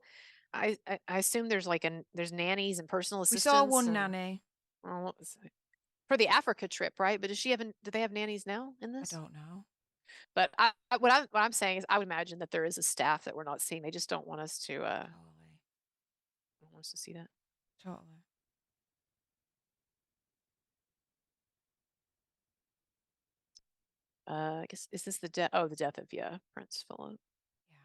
I assume there's like there's nannies and personal We saw assistants one and nanny. well, what was it? For the Africa trip, right? But does she have do they have nannies now in I this? don't know. But what I'm saying is I would imagine that there is a staff that we're not seeing. They just don't want us to Totally. don't want us to see that. Totally. I guess is this the death? Oh, the death of Prince Philip. Yeah.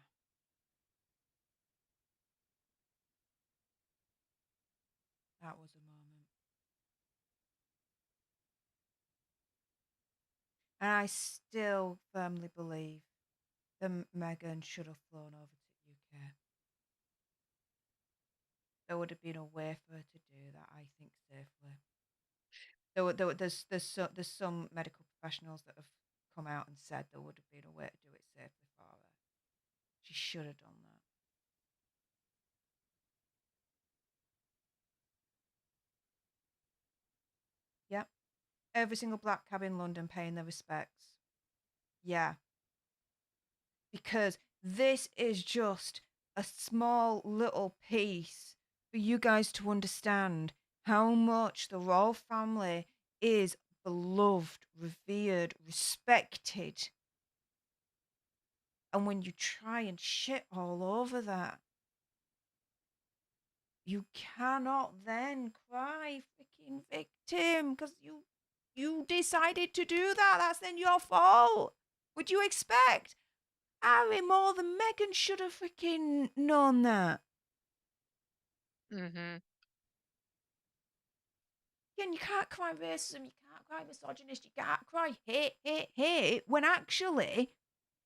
That was a moment. And I still firmly believe that Meghan should have flown over to UK. There would have been a way for her to do that, I think, safely. There's some medical professionals that have come out and said there would have been a way to do it safely for her. She should have done that. Yep. Every single black cab in London paying their respects. Yeah. Because this is just a small little piece for you guys to understand how much the royal family is beloved, revered, respected. And when you try and shit all over that, you cannot then cry freaking victim because you decided to do that. That's then your fault. Would you expect Harry more than Meghan should have freaking known that? Mm-hmm. Again, you can't cry racism, you can't cry misogynist, you can't cry hate, when actually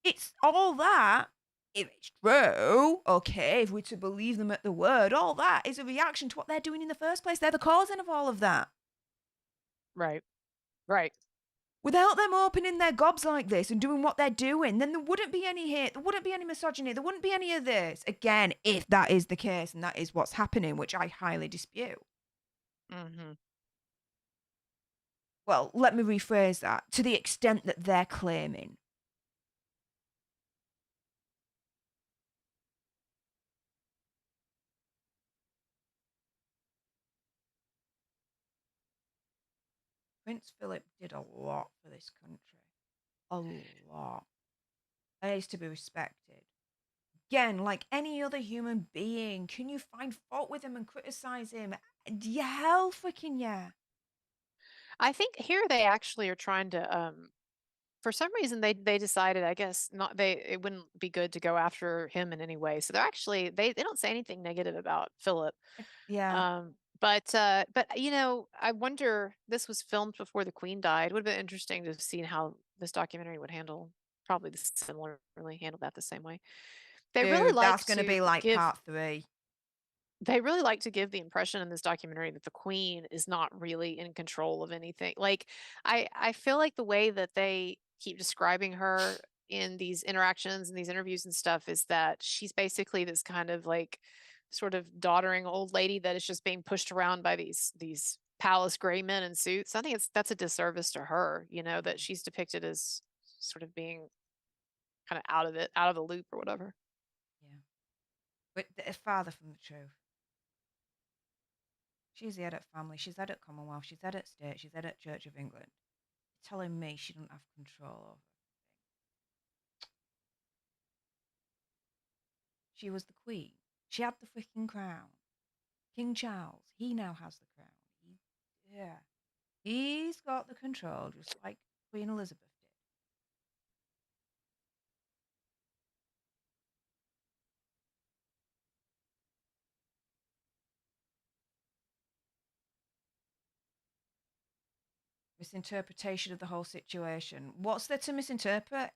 it's all that. If it's true, okay, if we're to believe them at the word, all that is a reaction to what they're doing in the first place. They're the causing of all of that. Right. Right. Without them opening their gobs like this and doing what they're doing, then there wouldn't be any hate, there wouldn't be any misogyny, there wouldn't be any of this. Again, if that is the case and that is what's happening, which I highly dispute. Mm-hmm. Well, let me rephrase that. To the extent that they're claiming. Prince Philip did a lot for this country. A lot. And he's to be respected. Again, like any other human being, can you find fault with him and criticize him? Yeah, hell freaking yeah. I think here they actually are trying to for some reason they decided, I guess, not they it wouldn't be good to go after him in any way. So they're actually they don't say anything negative about Philip. Yeah. But you know, I wonder, this was filmed before the Queen died. Would have been interesting to see how this documentary would handle, probably similarly handle that the same way. They really Dude, like that's going to to be like give part 3. they really like to give the impression in this documentary that the Queen is not really in control of anything. Like I feel like the way that they keep describing her in these interactions and these interviews and stuff is that she's basically this kind of like sort of doddering old lady that is just being pushed around by these palace gray men in suits. I think that's a disservice to her, you know, that she's depicted as sort of being kind of out of it, out of the loop or whatever. Yeah. But farther from the truth. She's the head of family. She's head at Commonwealth. She's head at state. She's head at Church of England. You're telling me she doesn't have control over. She was the queen. She had the freaking crown. King Charles, he now has the crown. Yeah. He's got the control, just like Queen Elizabeth did. Misinterpretation of the whole situation. What's there to misinterpret?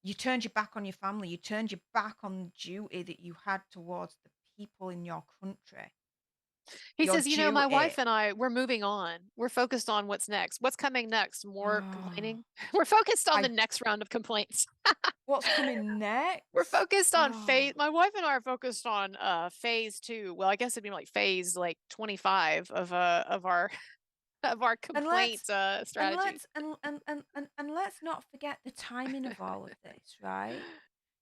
You turned your back on your family. You turned your back on the duty that you had towards the people in your country. He Your says, you know, my duty. wife and I, we're moving on. We're focused on what's next. What's coming next? More Oh, complaining. We're focused on the I. next round of complaints. What's coming We're next? focused on Oh, phase. My wife and I are focused on phase 2. Well, I guess it'd be like phase like 25 of our of our and complaint strategy. let's not forget the timing of all of this, right?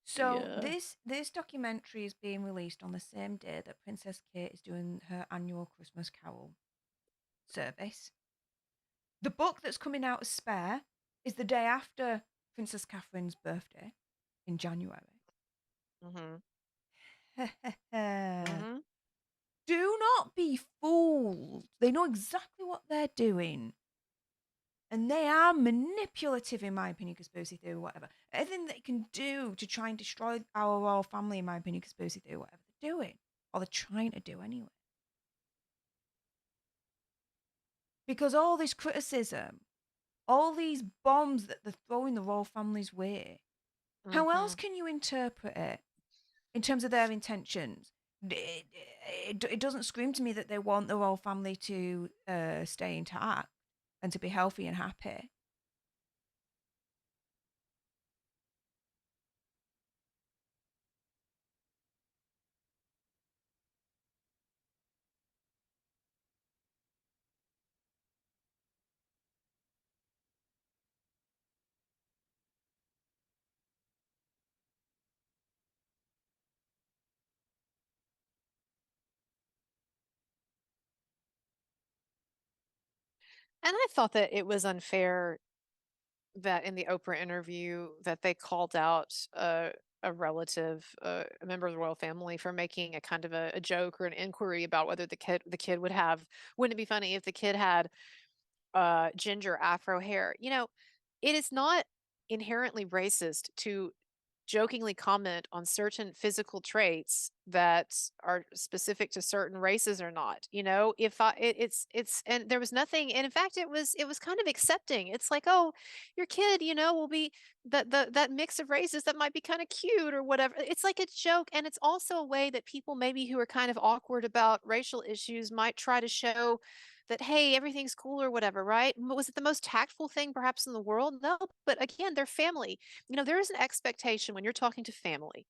So Yeah. this documentary is being released on the same day that Princess Kate is doing her annual Christmas Carol service. The book that's coming out as Spare is the day after Princess Catherine's birthday in January. Mm-hmm. Do Mm-hmm. not be fooled. They know exactly what they're doing. And they are manipulative, in my opinion, conspiracy theory, whatever. Anything they can do to try and destroy our royal family, in my opinion, conspiracy theory, whatever they're doing. Or they're trying to do anyway. Because all this criticism, all these bombs that they're throwing the royal family's way, how else Mm-hmm. can you interpret it in terms of their intentions? It doesn't scream to me that they want the royal family to stay intact and to be healthy and happy. And I thought that it was unfair that in the Oprah interview that they called out a relative, a member of the royal family, for making a kind of a joke or an inquiry about whether the kid would have. Wouldn't it be funny if the kid had ginger afro hair? You know, it is not inherently racist to jokingly comment on certain physical traits that are specific to certain races or not. You know, if I it's and there was nothing, and in fact it was kind of accepting. It's like, oh, your kid, you know, will be that mix of races that might be kind of cute or whatever. It's like a joke, and it's also a way that people maybe who are kind of awkward about racial issues might try to show that, hey, everything's cool or whatever, right? Was it the most tactful thing perhaps in the world? No, but again, they're family. You know, there is an expectation when you're talking to family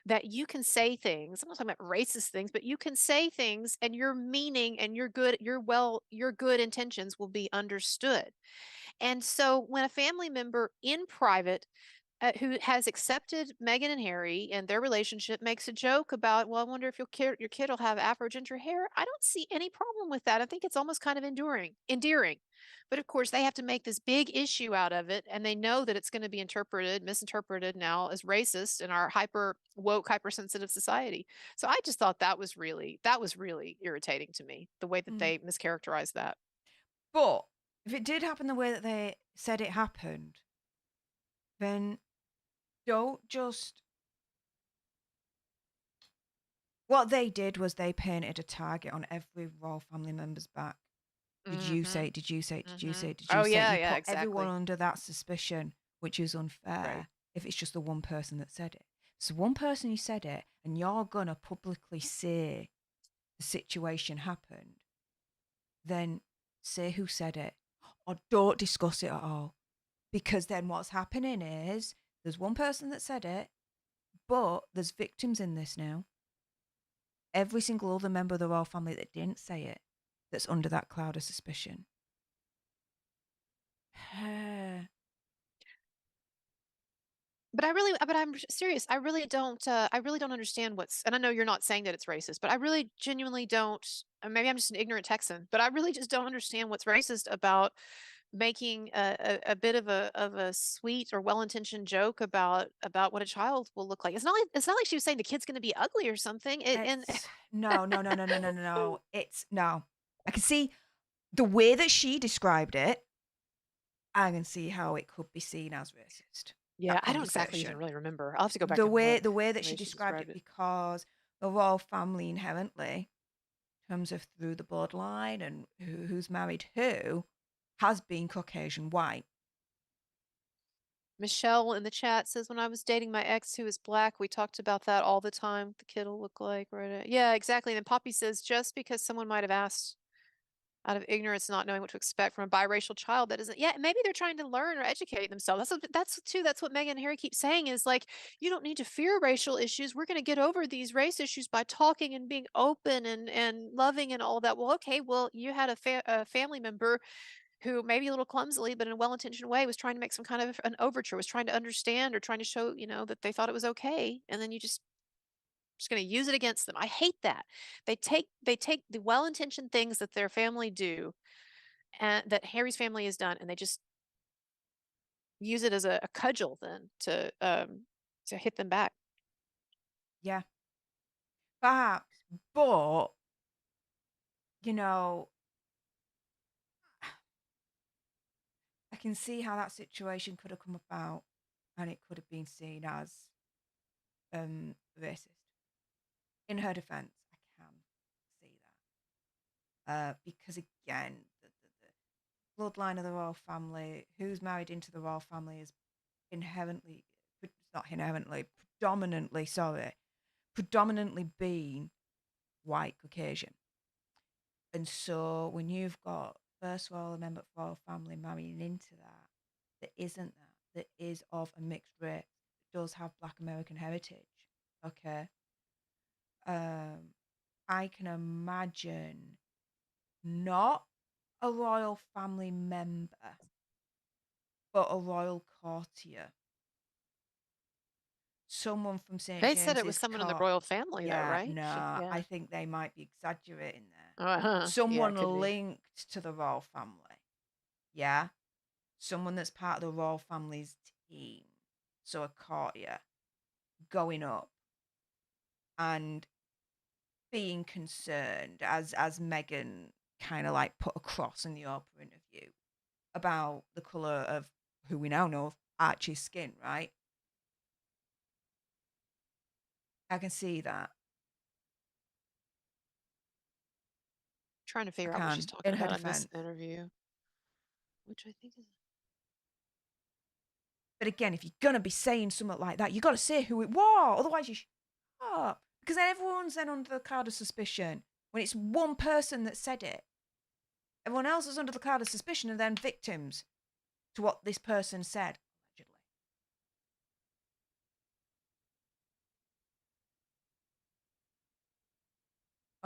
that you can say things. I'm not talking about racist things, but you can say things and your meaning and your good intentions will be understood. And so when a family member in private who has accepted Meghan and Harry and their relationship makes a joke about, well, I wonder if your kid will have Afro-ginger hair. I don't see any problem with that. I think it's almost kind of endearing. But of course, they have to make this big issue out of it, and they know that it's going to be misinterpreted now as racist in our hyper woke, hypersensitive society. So I just thought that was really irritating to me, the way that they mischaracterized that. But if it did happen the way that they said it happened, then don't just. What they did was they painted a target on every royal family member's back. Did you say it? Did you say it? Did you say it? Did you Oh, say it? yeah, You yeah, put everyone exactly. under that suspicion, which is unfair if it's just the one person that said it. So one person who said it, and you're gonna publicly say the situation happened, then say who said it, or don't discuss it at all. Because then what's happening is there's one person that said it, but there's victims in this now. Every single other member of the royal family that didn't say it, that's under that cloud of suspicion. But I'm serious. I really don't understand and I know you're not saying that it's racist, but I really genuinely don't, maybe I'm just an ignorant Texan, but I really just don't understand what's racist about making a bit of a sweet or well-intentioned joke about what a child will look like. It's not like she was saying the kid's going to be ugly or something. No. It's no. I can see the way that she described it. I can see how it could be seen as racist. Yeah, I don't exactly even really remember. I'll have to go back the and way look the way that the she way described it, it. because the royal family inherently, in terms of through the bloodline and who's married who, has been Caucasian white. Michelle in the chat says, when I was dating my ex who is black, we talked about that all the time. The kid will look like, right? Yeah, exactly. And then Poppy says, just because someone might have asked out of ignorance, not knowing what to expect from a biracial child, that isn't, yeah, maybe they're trying to learn or educate themselves. That's what Meghan and Harry keep saying is like, you don't need to fear racial issues. We're going to get over these race issues by talking and being open and loving and all that. Well, okay, well, you had a family member who maybe a little clumsily, but in a well-intentioned way, was trying to make some kind of an overture, was trying to understand or trying to show, that they thought it was okay. And then you just going to use it against them. I hate that. They take the well-intentioned things that their family do and that Harry's family has done, and they just use it as a cudgel then to hit them back. Yeah. Perhaps. But, I can see how that situation could have come about and it could have been seen as racist. In her defense, I can see that. Because again, the bloodline of the royal family, who's married into the royal family, is predominantly been white Caucasian. And so when you've got first royal member of the royal family marrying into that is of a mixed race, that does have Black American heritage, okay? I can imagine not a royal family member, but a royal courtier. Someone from St. They said it was James's someone in the Court. royal family, though, right? No, Yeah. I think they might be exaggerating there. Yeah, Someone could be. linked to the royal family. Yeah. Someone that's part of the royal family's team. So a courtier going up and being concerned, as Meghan kind of like put across in the Oprah interview, about the colour of who we now know Archie's skin, right? I can see that. Trying to figure out what she's talking in her about in this defense. interview, which I think is. But again, if you're gonna be saying something like that, you got to say who it was. Otherwise, you shut up, because then everyone's then under the cloud of suspicion when it's one person that said it. Everyone else is under the cloud of suspicion and then victims to what this person said, allegedly.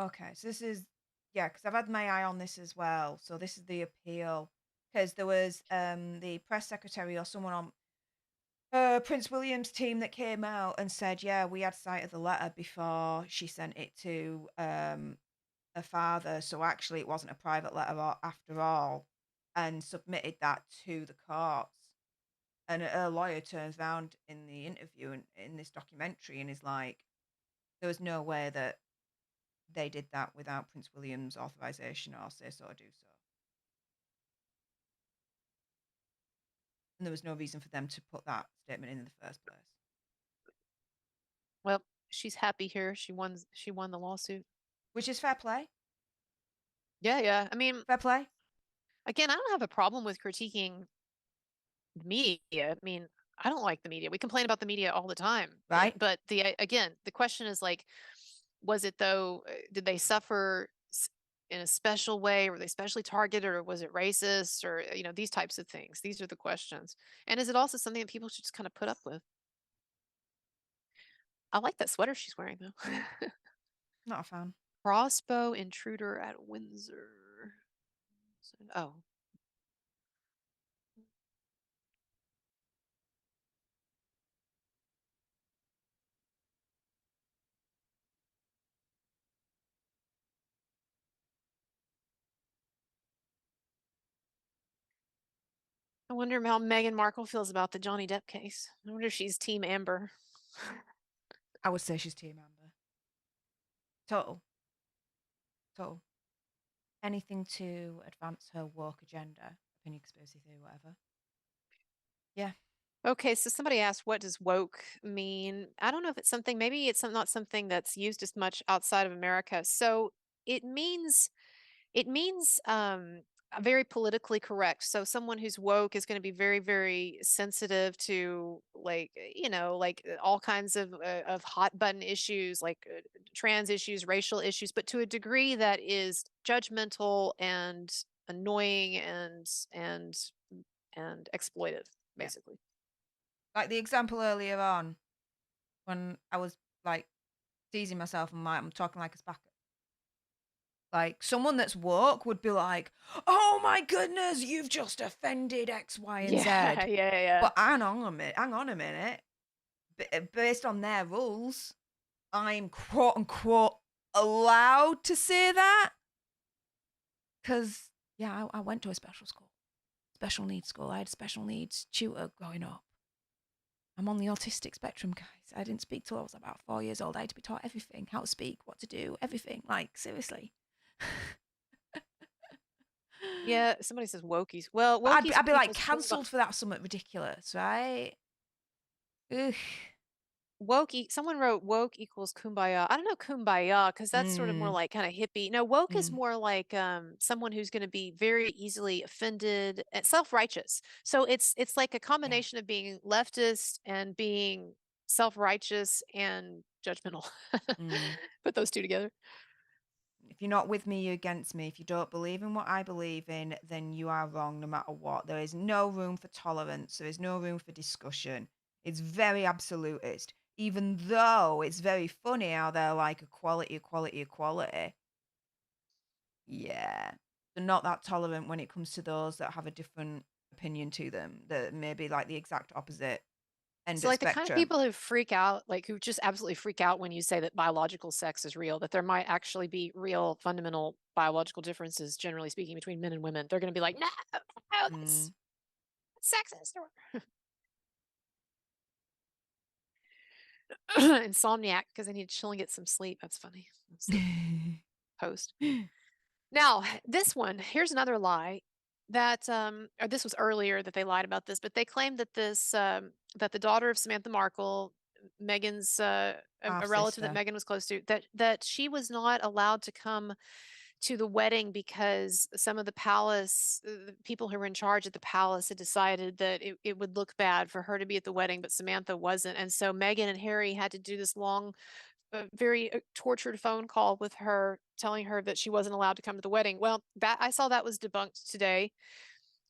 Okay, so this is, yeah, because I've had my eye on this as well. So this is the appeal, because there was the press secretary or someone on Prince William's team that came out and said, yeah, we had sight of the letter before she sent it to her father. So actually, it wasn't a private letter after all, and submitted that to the courts. And her lawyer turns around in the interview and in this documentary and is like, there was no way that they did that without Prince William's authorization or say so or do so. And there was no reason for them to put that statement in the first place. Well, she's happy here. She won the lawsuit. Which is fair play. Yeah. I mean, Fair play. again, I don't have a problem with critiquing the media. I mean, I don't like the media. We complain about the media all the time. Right. But again, the question is like, was it though, did they suffer in a special way? Were they specially targeted, or was it racist, or, these types of things? These are the questions. And is it also something that people should just kind of put up with? I like that sweater she's wearing though. Not a fan. Crossbow intruder at Windsor. Oh. I wonder how Meghan Markle feels about the Johnny Depp case. I wonder if she's Team Amber. I would say she's Team Amber. Total. Total. Anything to advance her woke agenda, opinion, conspiracy theory, whatever. Yeah. Okay, so somebody asked, what does woke mean? I don't know if it's something, maybe it's not something that's used as much outside of America. So it means very politically correct. So someone who's woke is going to be very, very sensitive to like, like all kinds of hot button issues, like trans issues, racial issues, but to a degree that is judgmental and annoying and exploitive, Yeah. basically. Like the example earlier on when I was like teasing myself and I'm talking like a spacker. Like someone that's woke would be like, "Oh my goodness, you've just offended X, Y, and Z." Yeah. But hang on a minute. Hang on a minute. Based on their rules, I'm quote unquote allowed to say that because yeah, I went to a special school, special needs school. I had a special needs tutor growing up. I'm on the autistic spectrum, guys. I didn't speak till I was about 4 years old. I had to be taught everything, how to speak, what to do, everything. Like seriously. Yeah, somebody says wokies. Well, But wokies I'd be like equals cancelled for that something ridiculous, right? Ugh. someone wrote woke equals kumbaya. I don't know kumbaya because that's sort of more Mm, like kind of hippie. No, woke is mm, more like someone who's going to be very easily offended and self-righteous. So it's like a yeah. combination of being leftist and being self-righteous and judgmental. Mm. Put those two together. If you're not with me, you're against me. If you don't believe in what I believe in, then you are wrong no matter what. There is no room for tolerance. There is no room for discussion. It's very absolutist. Even though it's very funny how they're like equality, equality, equality. Yeah. They're not that tolerant when it comes to those that have a different opinion to them, that maybe like the exact opposite end So of like the kind of spectrum. people who freak out, like who just absolutely freak out when you say that biological sex is real, that there might actually be real fundamental biological differences, generally speaking, between men and women. They're going to be like, no, Mm. that's sexist. Insomniac because I need to chill and get some sleep. That's funny. That's the post. Now, this one, here's another lie that or this was earlier that they lied about this, but they claimed that this that the daughter of Samantha Markle, Meghan's Half a relative that sister. Meghan was close to, that she was not allowed to come to the wedding because some of the palace the people who were in charge at the palace had decided that it would look bad for her to be at the wedding, but Samantha wasn't. And so Meghan and Harry had to do this long very tortured phone call with her telling her that she wasn't allowed to come to the wedding. Well, that I saw that was debunked today.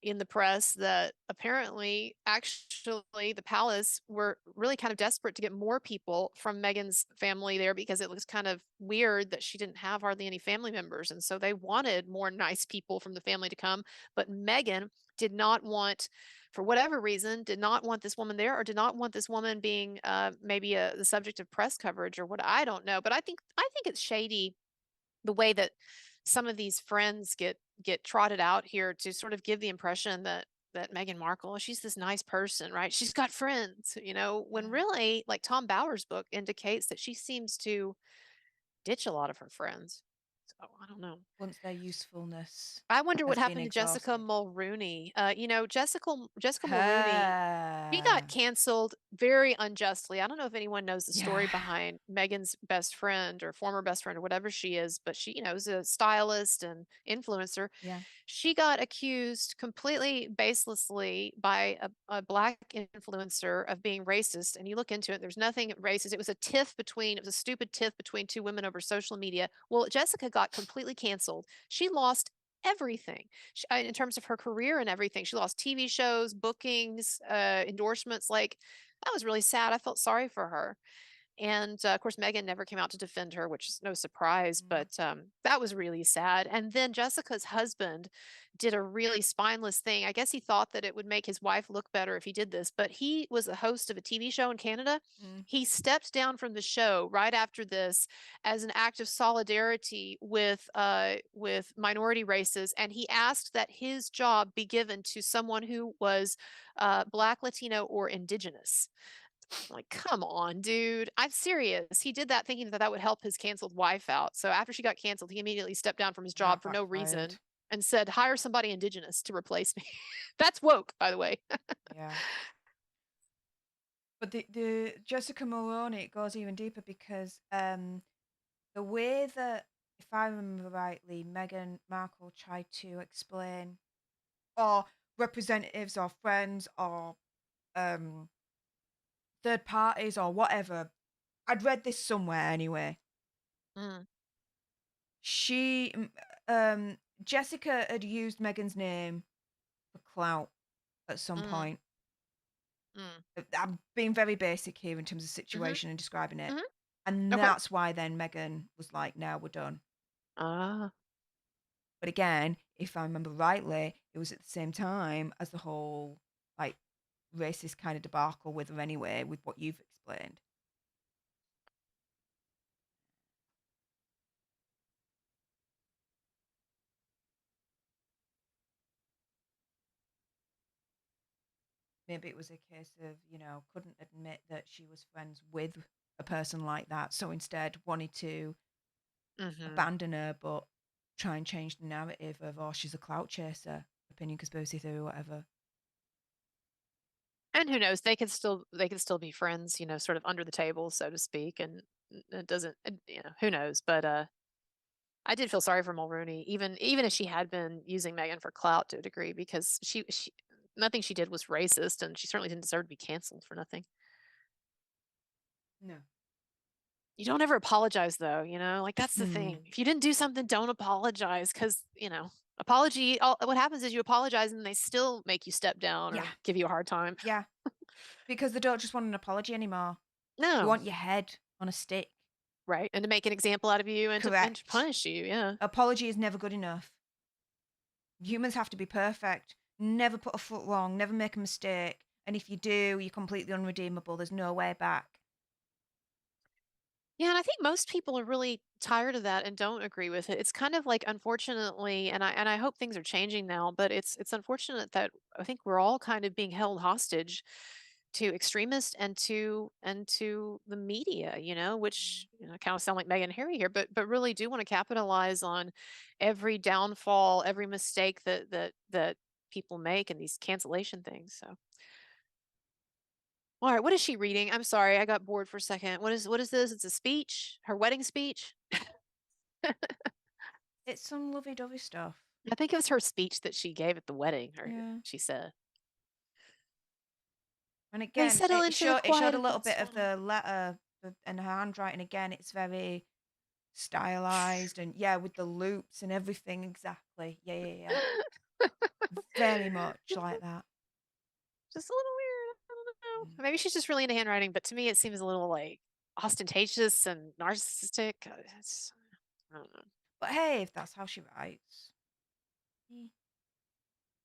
in the press that apparently, actually, the palace were really kind of desperate to get more people from Meghan's family there because it was kind of weird that she didn't have hardly any family members. And so they wanted more nice people from the family to come. But Meghan did not want, for whatever reason, did not want this woman there, or did not want this woman being maybe the subject of press coverage or what, I don't know. But I think it's shady the way that some of these friends get trotted out here to sort of give the impression that Meghan Markle, she's this nice person, right? She's got friends, when Yeah. really, like Tom Bower's book indicates that she seems to ditch a lot of her friends. So I don't know. Once their usefulness I wonder what has been happened to Jessica exhausted. Mulrooney. Jessica Mulrooney, she got Her. canceled very unjustly. I don't know if anyone knows the story Yeah. behind Meghan's best friend or former best friend or whatever she is, but she, is a stylist and influencer. Yeah. She got accused completely baselessly by a black influencer of being racist. And you look into it, there's nothing racist. It was a stupid tiff between two women over social media. Well, Jessica got completely canceled. She lost everything in terms of her career and everything. She lost TV shows, bookings, endorsements. Like, that was really sad. I felt sorry for her. And of course, Meghan never came out to defend her, which is no surprise, Mm. but that was really sad. And then Jessica's husband did a really spineless thing. I guess he thought that it would make his wife look better if he did this, but he was the host of a TV show in Canada. Mm. He stepped down from the show right after this as an act of solidarity with minority races, and he asked that his job be given to someone who was Black, Latino, or Indigenous. Like, come on, dude. I'm serious. He did that thinking that that would help his canceled wife out. So after she got canceled, he immediately stepped down from his That job for no backfired. reason and said, hire somebody indigenous to replace me. That's woke, by the way. Yeah. But the Jessica Mulroney, it goes even deeper because the way that, if I remember rightly, Meghan Markle tried to explain, or representatives or friends or um third parties or whatever. I'd read this somewhere anyway. Mm, She, Jessica had used Meghan's name for clout at some mm, point. mm. I'm being very basic here in terms of Hmm. situation and describing it. Hmm. And Okay. that's why then Meghan was like, "No, we're done." Ah. But again, if I remember rightly, it was at the same time as the whole like racist kind of debacle with her anyway, with what you've explained. Maybe it was a case of, couldn't admit that she was friends with a person like that, so instead wanted to Hmm. abandon her, but try and change the narrative of, oh, she's a clout chaser, opinion conspiracy theory, whatever. And who knows? They could still be friends, sort of under the table, so to speak. And it doesn't, who knows? But I did feel sorry for Mulrooney, even if she had been using Meghan for clout to a degree, because she nothing she did was racist, and she certainly didn't deserve to be canceled for nothing. No. You don't ever apologize, though, like that's the Mm. thing. If you didn't do something, don't apologize, because what happens is you apologize and they still make you step down Yeah, or give you a hard time. yeah. Because they don't just want an apology anymore. They No, want your head on a stick. right, and to make an example out of you and to Correct. punish you, yeah. Apology is never good enough. Humans have to be perfect. Never put a foot wrong, never make a mistake. And if you do, you're completely unredeemable. There's no way back. Yeah, and I think most people are really tired of that and don't agree with it. It's kind of like, unfortunately, and I hope things are changing now, but it's unfortunate that I think we're all kind of being held hostage to extremists and to the media, which, kind of sound like Meghan and Harry here, but really do want to capitalize on every downfall, every mistake that people make in these cancellation things. So, all right, what is she reading? I'm sorry, I got bored for a second. What is this? It's a speech? Her wedding speech? It's some lovey-dovey stuff. I think it was her speech that she gave at the wedding, or Yeah. she said, And "They again, settle it into the showed it showed quiet a of little bit of Botswana." the letter and her handwriting. Again, it's very stylized and yeah, with the loops and everything. Exactly. Yeah, yeah, yeah. Very much like that. Just a little weird. I don't know. Mm. Maybe she's just really into handwriting, but to me, it seems a little like ostentatious and narcissistic. I don't know. But hey, if that's how she writes.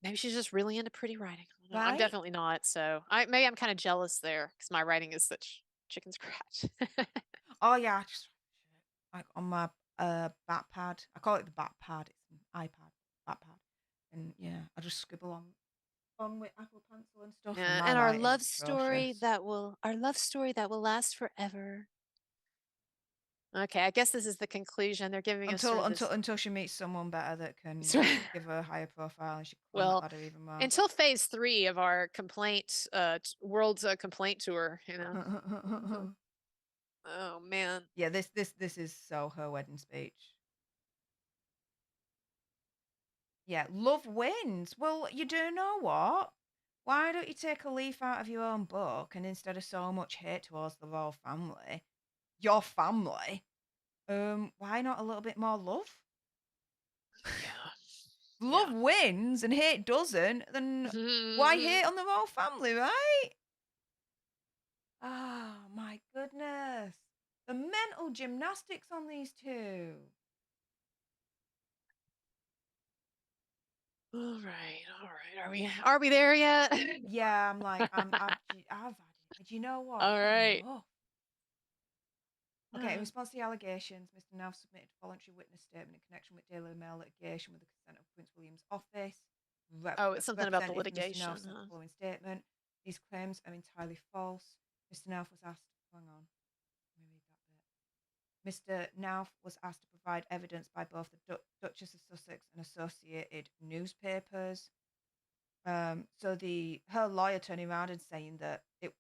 Maybe she's just really into pretty writing. I don't know. I'm Right? definitely not. So maybe I'm kind of jealous there because my writing is such chicken scratch. Oh yeah, just like on my bat pad. I call it the bat pad. It's an iPad bat pad, and yeah, I just scribble on with Apple Pencil and stuff. And Yeah, my and our writing love is story atrocious. that will last forever. Okay, I guess this is the conclusion. They're giving us sort of this. Until she meets someone better that can give her a higher profile and she can climb that Well, ladder even more. until phase 3 of our complaint, world's complaint tour, you know. Oh man. Yeah, this is so her wedding speech. Yeah, love wins. Well, you do know what? Why don't you take a leaf out of your own book and instead of so much hate towards the royal family, your family, why not a little bit more love? Yeah. Love wins and hate doesn't, then why hate on the royal family, right? Oh my goodness. The mental gymnastics on these two. All right. Are we there yet? Yeah, I'm like, I've had it. But you know what? All I've had right. enough. Okay, in response to the allegations, Mr. Nav submitted a voluntary witness statement in connection with Daily Mail litigation with the consent of Prince William's office. Oh, it's something about the Representative litigation. Mr. Nav sent the following statement. These claims are entirely false. Mr. Nav was asked, hang on, let me read that bit. Mr. Nav was asked to provide evidence by both the Duchess of Sussex and associated newspapers. So her lawyer turning around and saying that it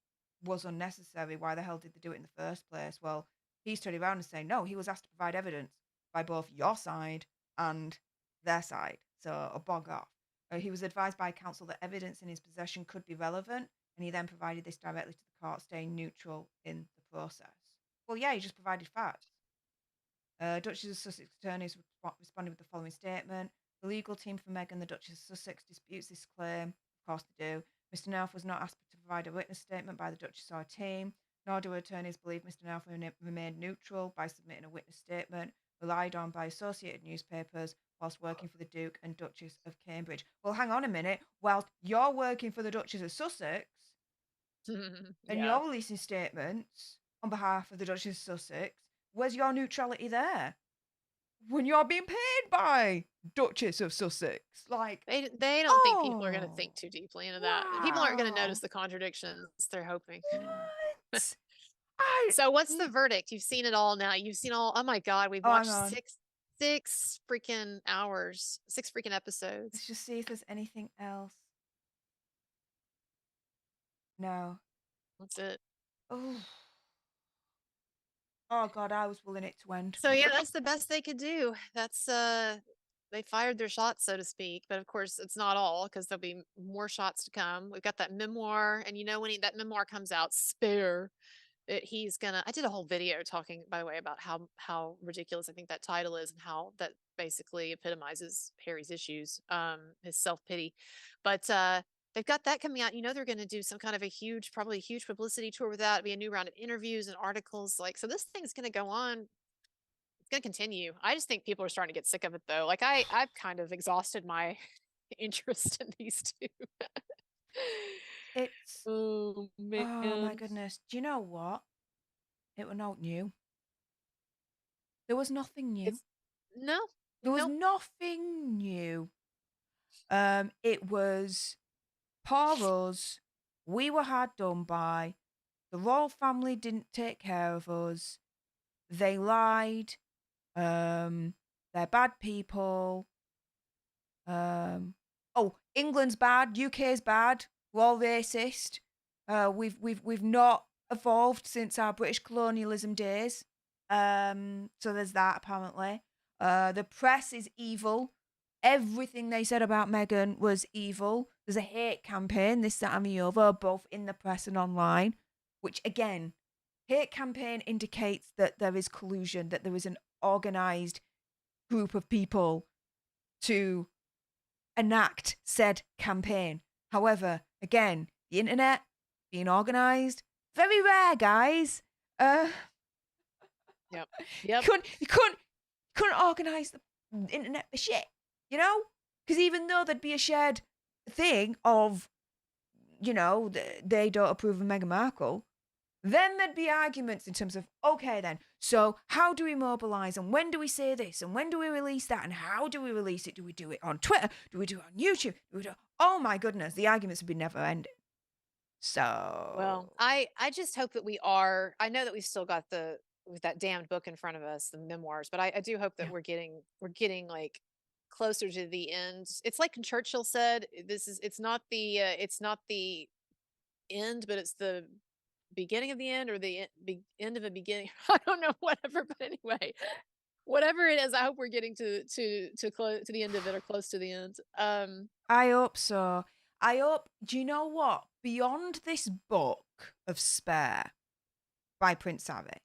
was unnecessary. Why the hell did they do it in the first place? Well, he's turning around and saying, no, he was asked to provide evidence by both your side and their side. So, a bog off. He was advised by counsel that evidence in his possession could be relevant, and he then provided this directly to the court, staying neutral in the process. Well, yeah, he just provided facts. Duchess of Sussex attorneys responded with the following statement. The legal team for Meghan, the Duchess of Sussex, disputes this claim. Of course they do. Mr. Nelf was not asked to provide a witness statement by the Duchess or team, nor do attorneys believe Mr. Nelf remained neutral by submitting a witness statement relied on by associated newspapers whilst working for the Duke and Duchess of Cambridge. Well, hang on a minute. Whilst you're working for the Duchess of Sussex and you're releasing statements on behalf of the Duchess of Sussex, where's your neutrality there? When you're being paid by Duchess of Sussex, like they don't think people are going to think too deeply into that. People aren't going to notice the contradictions. They're hoping. What? So what's the verdict? You've seen it all now. You've seen all. Oh my God, we've watched six freaking hours, 6 freaking episodes. Let's just see if there's anything else. No. That's it. Oh God, I was willing it to end. So yeah, that's the best they could do. That's they fired their shots, so to speak. But of course, it's not all because there'll be more shots to come. We've got that memoir, and you know when that memoir comes out, Spare, he's gonna. I did a whole video talking, by the way, about how ridiculous I think that title is and how that basically epitomizes Harry's issues, his self-pity. But they've got that coming out. You know, they're going to do some kind of probably a huge publicity tour with that. It'll be a new round of interviews and articles. Like, so this thing's going to go on. It's going to continue. I just think people are starting to get sick of it, though. Like, I've kind of exhausted my interest in these two. Oh my goodness. Do you know what? It was not new. There was nothing new. There was nothing new. It was poor us. We were hard done by. The royal family didn't take care of us. They lied. They're bad people. England's bad. UK's bad. We're all racist. We've not evolved since our British colonialism days. So there's that apparently. The press is evil. Everything they said about Meghan was evil. There's a hate campaign, this, that, and the other, both in the press and online. Which again, hate campaign indicates that there is collusion, that there is an organized group of people to enact said campaign. However, again, the internet being organised, very rare, guys. Yep. You couldn't organise the internet for shit, you know? Because even though there'd be a shared thing of, you know, they don't approve of Meghan Markle, then there'd be arguments in terms of, okay, then, so how do we mobilise, and when do we say this, and when do we release that, and how do we release it? Do we do it on Twitter? Do we do it on YouTube? Oh my goodness, the arguments have been never ending. So Well, I just hope that I know that we've still got with that damned book in front of us, the memoirs, but I do hope that we're getting like closer to the end. It's like Churchill said, it's not the end, but it's the beginning of the end, or the end of a beginning. I don't know, whatever, but anyway, whatever it is, I hope we're getting to the end of it, or close to the end. I hope so. I hope, do you know what? Beyond this book of Spare by Prince Harry,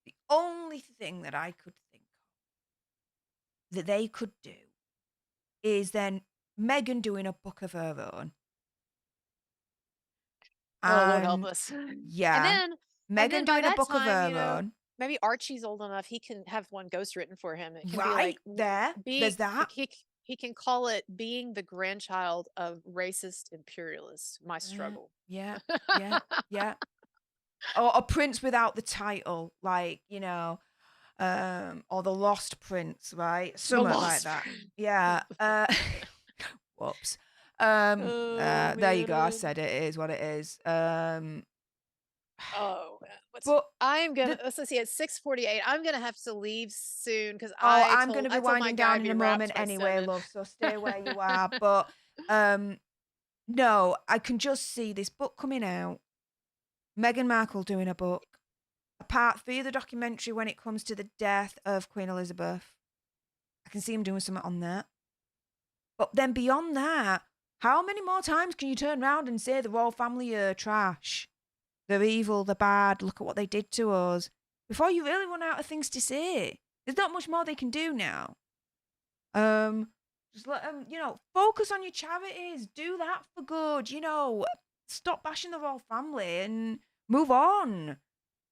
the only thing that I could think of that they could do is then Meghan doing a book of her own. Oh, Lord help us. Yeah. And Meghan then by doing a that book of time, her own. maybe Archie's old enough, he can have one ghostwritten for him. It can Right, be there. There's that. He can call it Being the Grandchild of Racist Imperialists, My Struggle. Yeah. Or a prince without the title, like, you know, or the Lost Prince, right? Something like that. Yeah. Whoops. There you go. I said it. It is what it is. Let's see, it's 6:48. I'm gonna have to leave soon, because I'm gonna be winding down in a moment anyway, love. So stay where you are. But no, I can just see this book coming out. Meghan Markle doing a book. A part 3 of the documentary when it comes to the death of Queen Elizabeth. I can see him doing something on that. But then beyond that, how many more times can you turn around and say the royal family are trash? They're evil, they're bad, look at what they did to us, before you really run out of things to say? There's not much more they can do now. Just let them, you know, focus on your charities. Do that for good. You know, stop bashing the royal family and move on.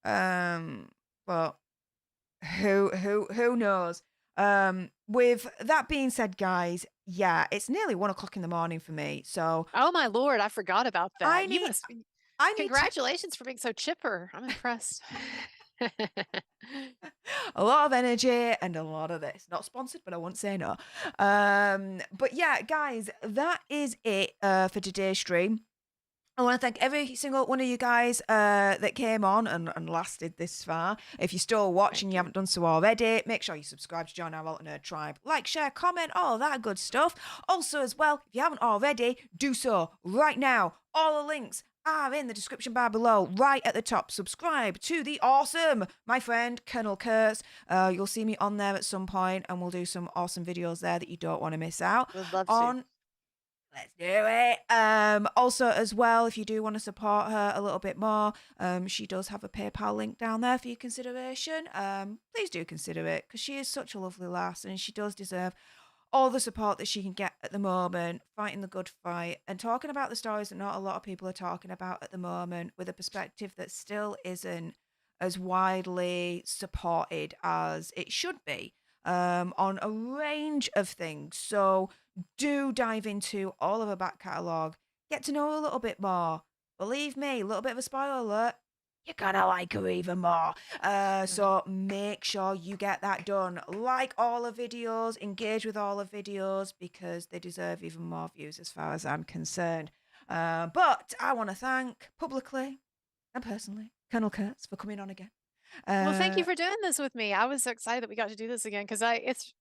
But who knows? With that being said, guys, yeah, it's nearly 1 o'clock in the morning for me. So, oh my Lord, I forgot about that. Congratulations for being so chipper. I'm impressed. A lot of energy and a lot of this. Not sponsored, but I won't say no. But yeah, guys, that is it for today's stream. I want to thank every single one of you guys that came on and lasted this far. If you're still watching, you haven't done so already, make sure you subscribe to join our Alt Nerd tribe. Like, share, comment, all that good stuff. Also, as well, if you haven't already, do so right now. All the links are in the description bar below, right at the top. Subscribe to the awesome, my friend, Colonel Kurtz. You'll see me on there at some point, and we'll do some awesome videos there that you don't want to miss out. Would love to. Let's do it. Also, as well, if you do want to support her a little bit more, she does have a PayPal link down there for your consideration. Please do consider it, because she is such a lovely lass, and she does deserve all the support that she can get at the moment, fighting the good fight and talking about the stories that not a lot of people are talking about at the moment, with a perspective that still isn't as widely supported as it should be, on a range of things. So do dive into all of her back catalogue, get to know her a little bit more. Believe me, a little bit of a spoiler alert, you're gonna like her even more. So make sure you get that done. Like all the videos, engage with all the videos, because they deserve even more views as far as I'm concerned. But I want to thank publicly and personally Colonel Kurtz for coming on again. Well, thank you for doing this with me. I was excited that we got to do this again, because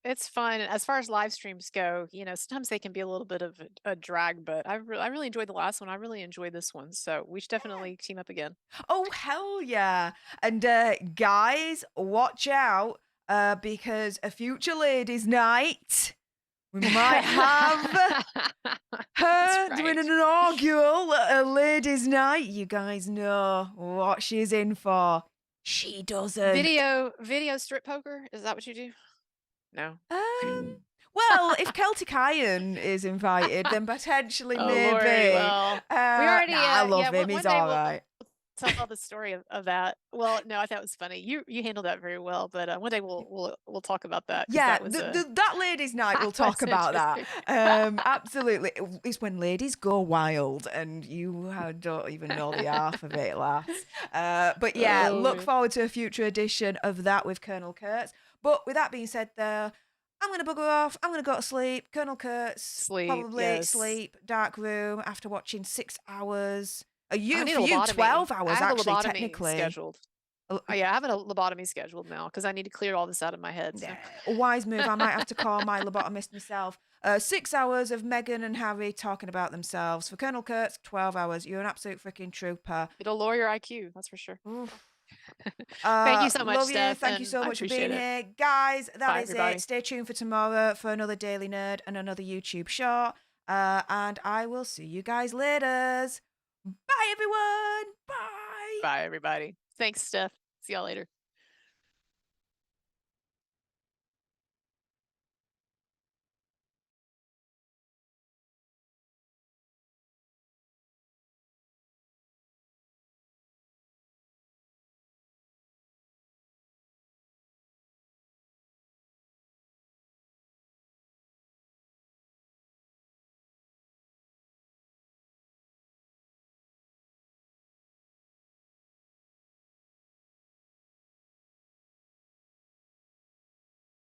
it's fun. And as far as live streams go, you know, sometimes they can be a little bit of a drag, but I really enjoyed the last one. I really enjoyed this one, so we should definitely team up again. Oh hell yeah! And guys, watch out, because a future ladies' night, we might have her doing an inaugural ladies' night. You guys know what she's in for. She doesn't. Video strip poker? Is that what you do? No. Well, if Celtic Iron is invited, then potentially Oh maybe. Lordy, well, we already, I love yeah, him. He's one day all we'll right. tell the story of that. Well, no, I thought it was funny. You handled that very well, but one day we'll talk about that because Yeah, that was that ladies' night, we'll that was talk about that. interesting. Absolutely. It's when ladies go wild and you don't even know the half of it, lass. But yeah, Oh, look man. forward to a future edition of that with Colonel Kurtz. But with that being said, though, I'm going to bugger off. I'm going to go to sleep. Colonel Kurtz, Sleep, probably yes. sleep, dark room after watching 6 hours. I You, need for a you, lobotomy. 12 I hours, have a actually, lobotomy technically. scheduled. Oh yeah, I have a lobotomy scheduled now because I need to clear all this out of my head. So. Yeah, a wise move. I might have to call my lobotomist myself. 6 hours of Meghan and Harry talking about themselves. For Colonel Kurtz, 12 hours. You're an absolute freaking trooper. It'll lower your IQ, that's for sure. Thank Uh, you so much, love you. Stef. Thank you And so I much for appreciate being it. here. Guys, that Bye, is everybody. it. Stay tuned for tomorrow for another Daily Nerd and another YouTube short. And I will see you guys later. Bye, everyone. Bye. Bye, everybody. Thanks, Stef. See y'all later.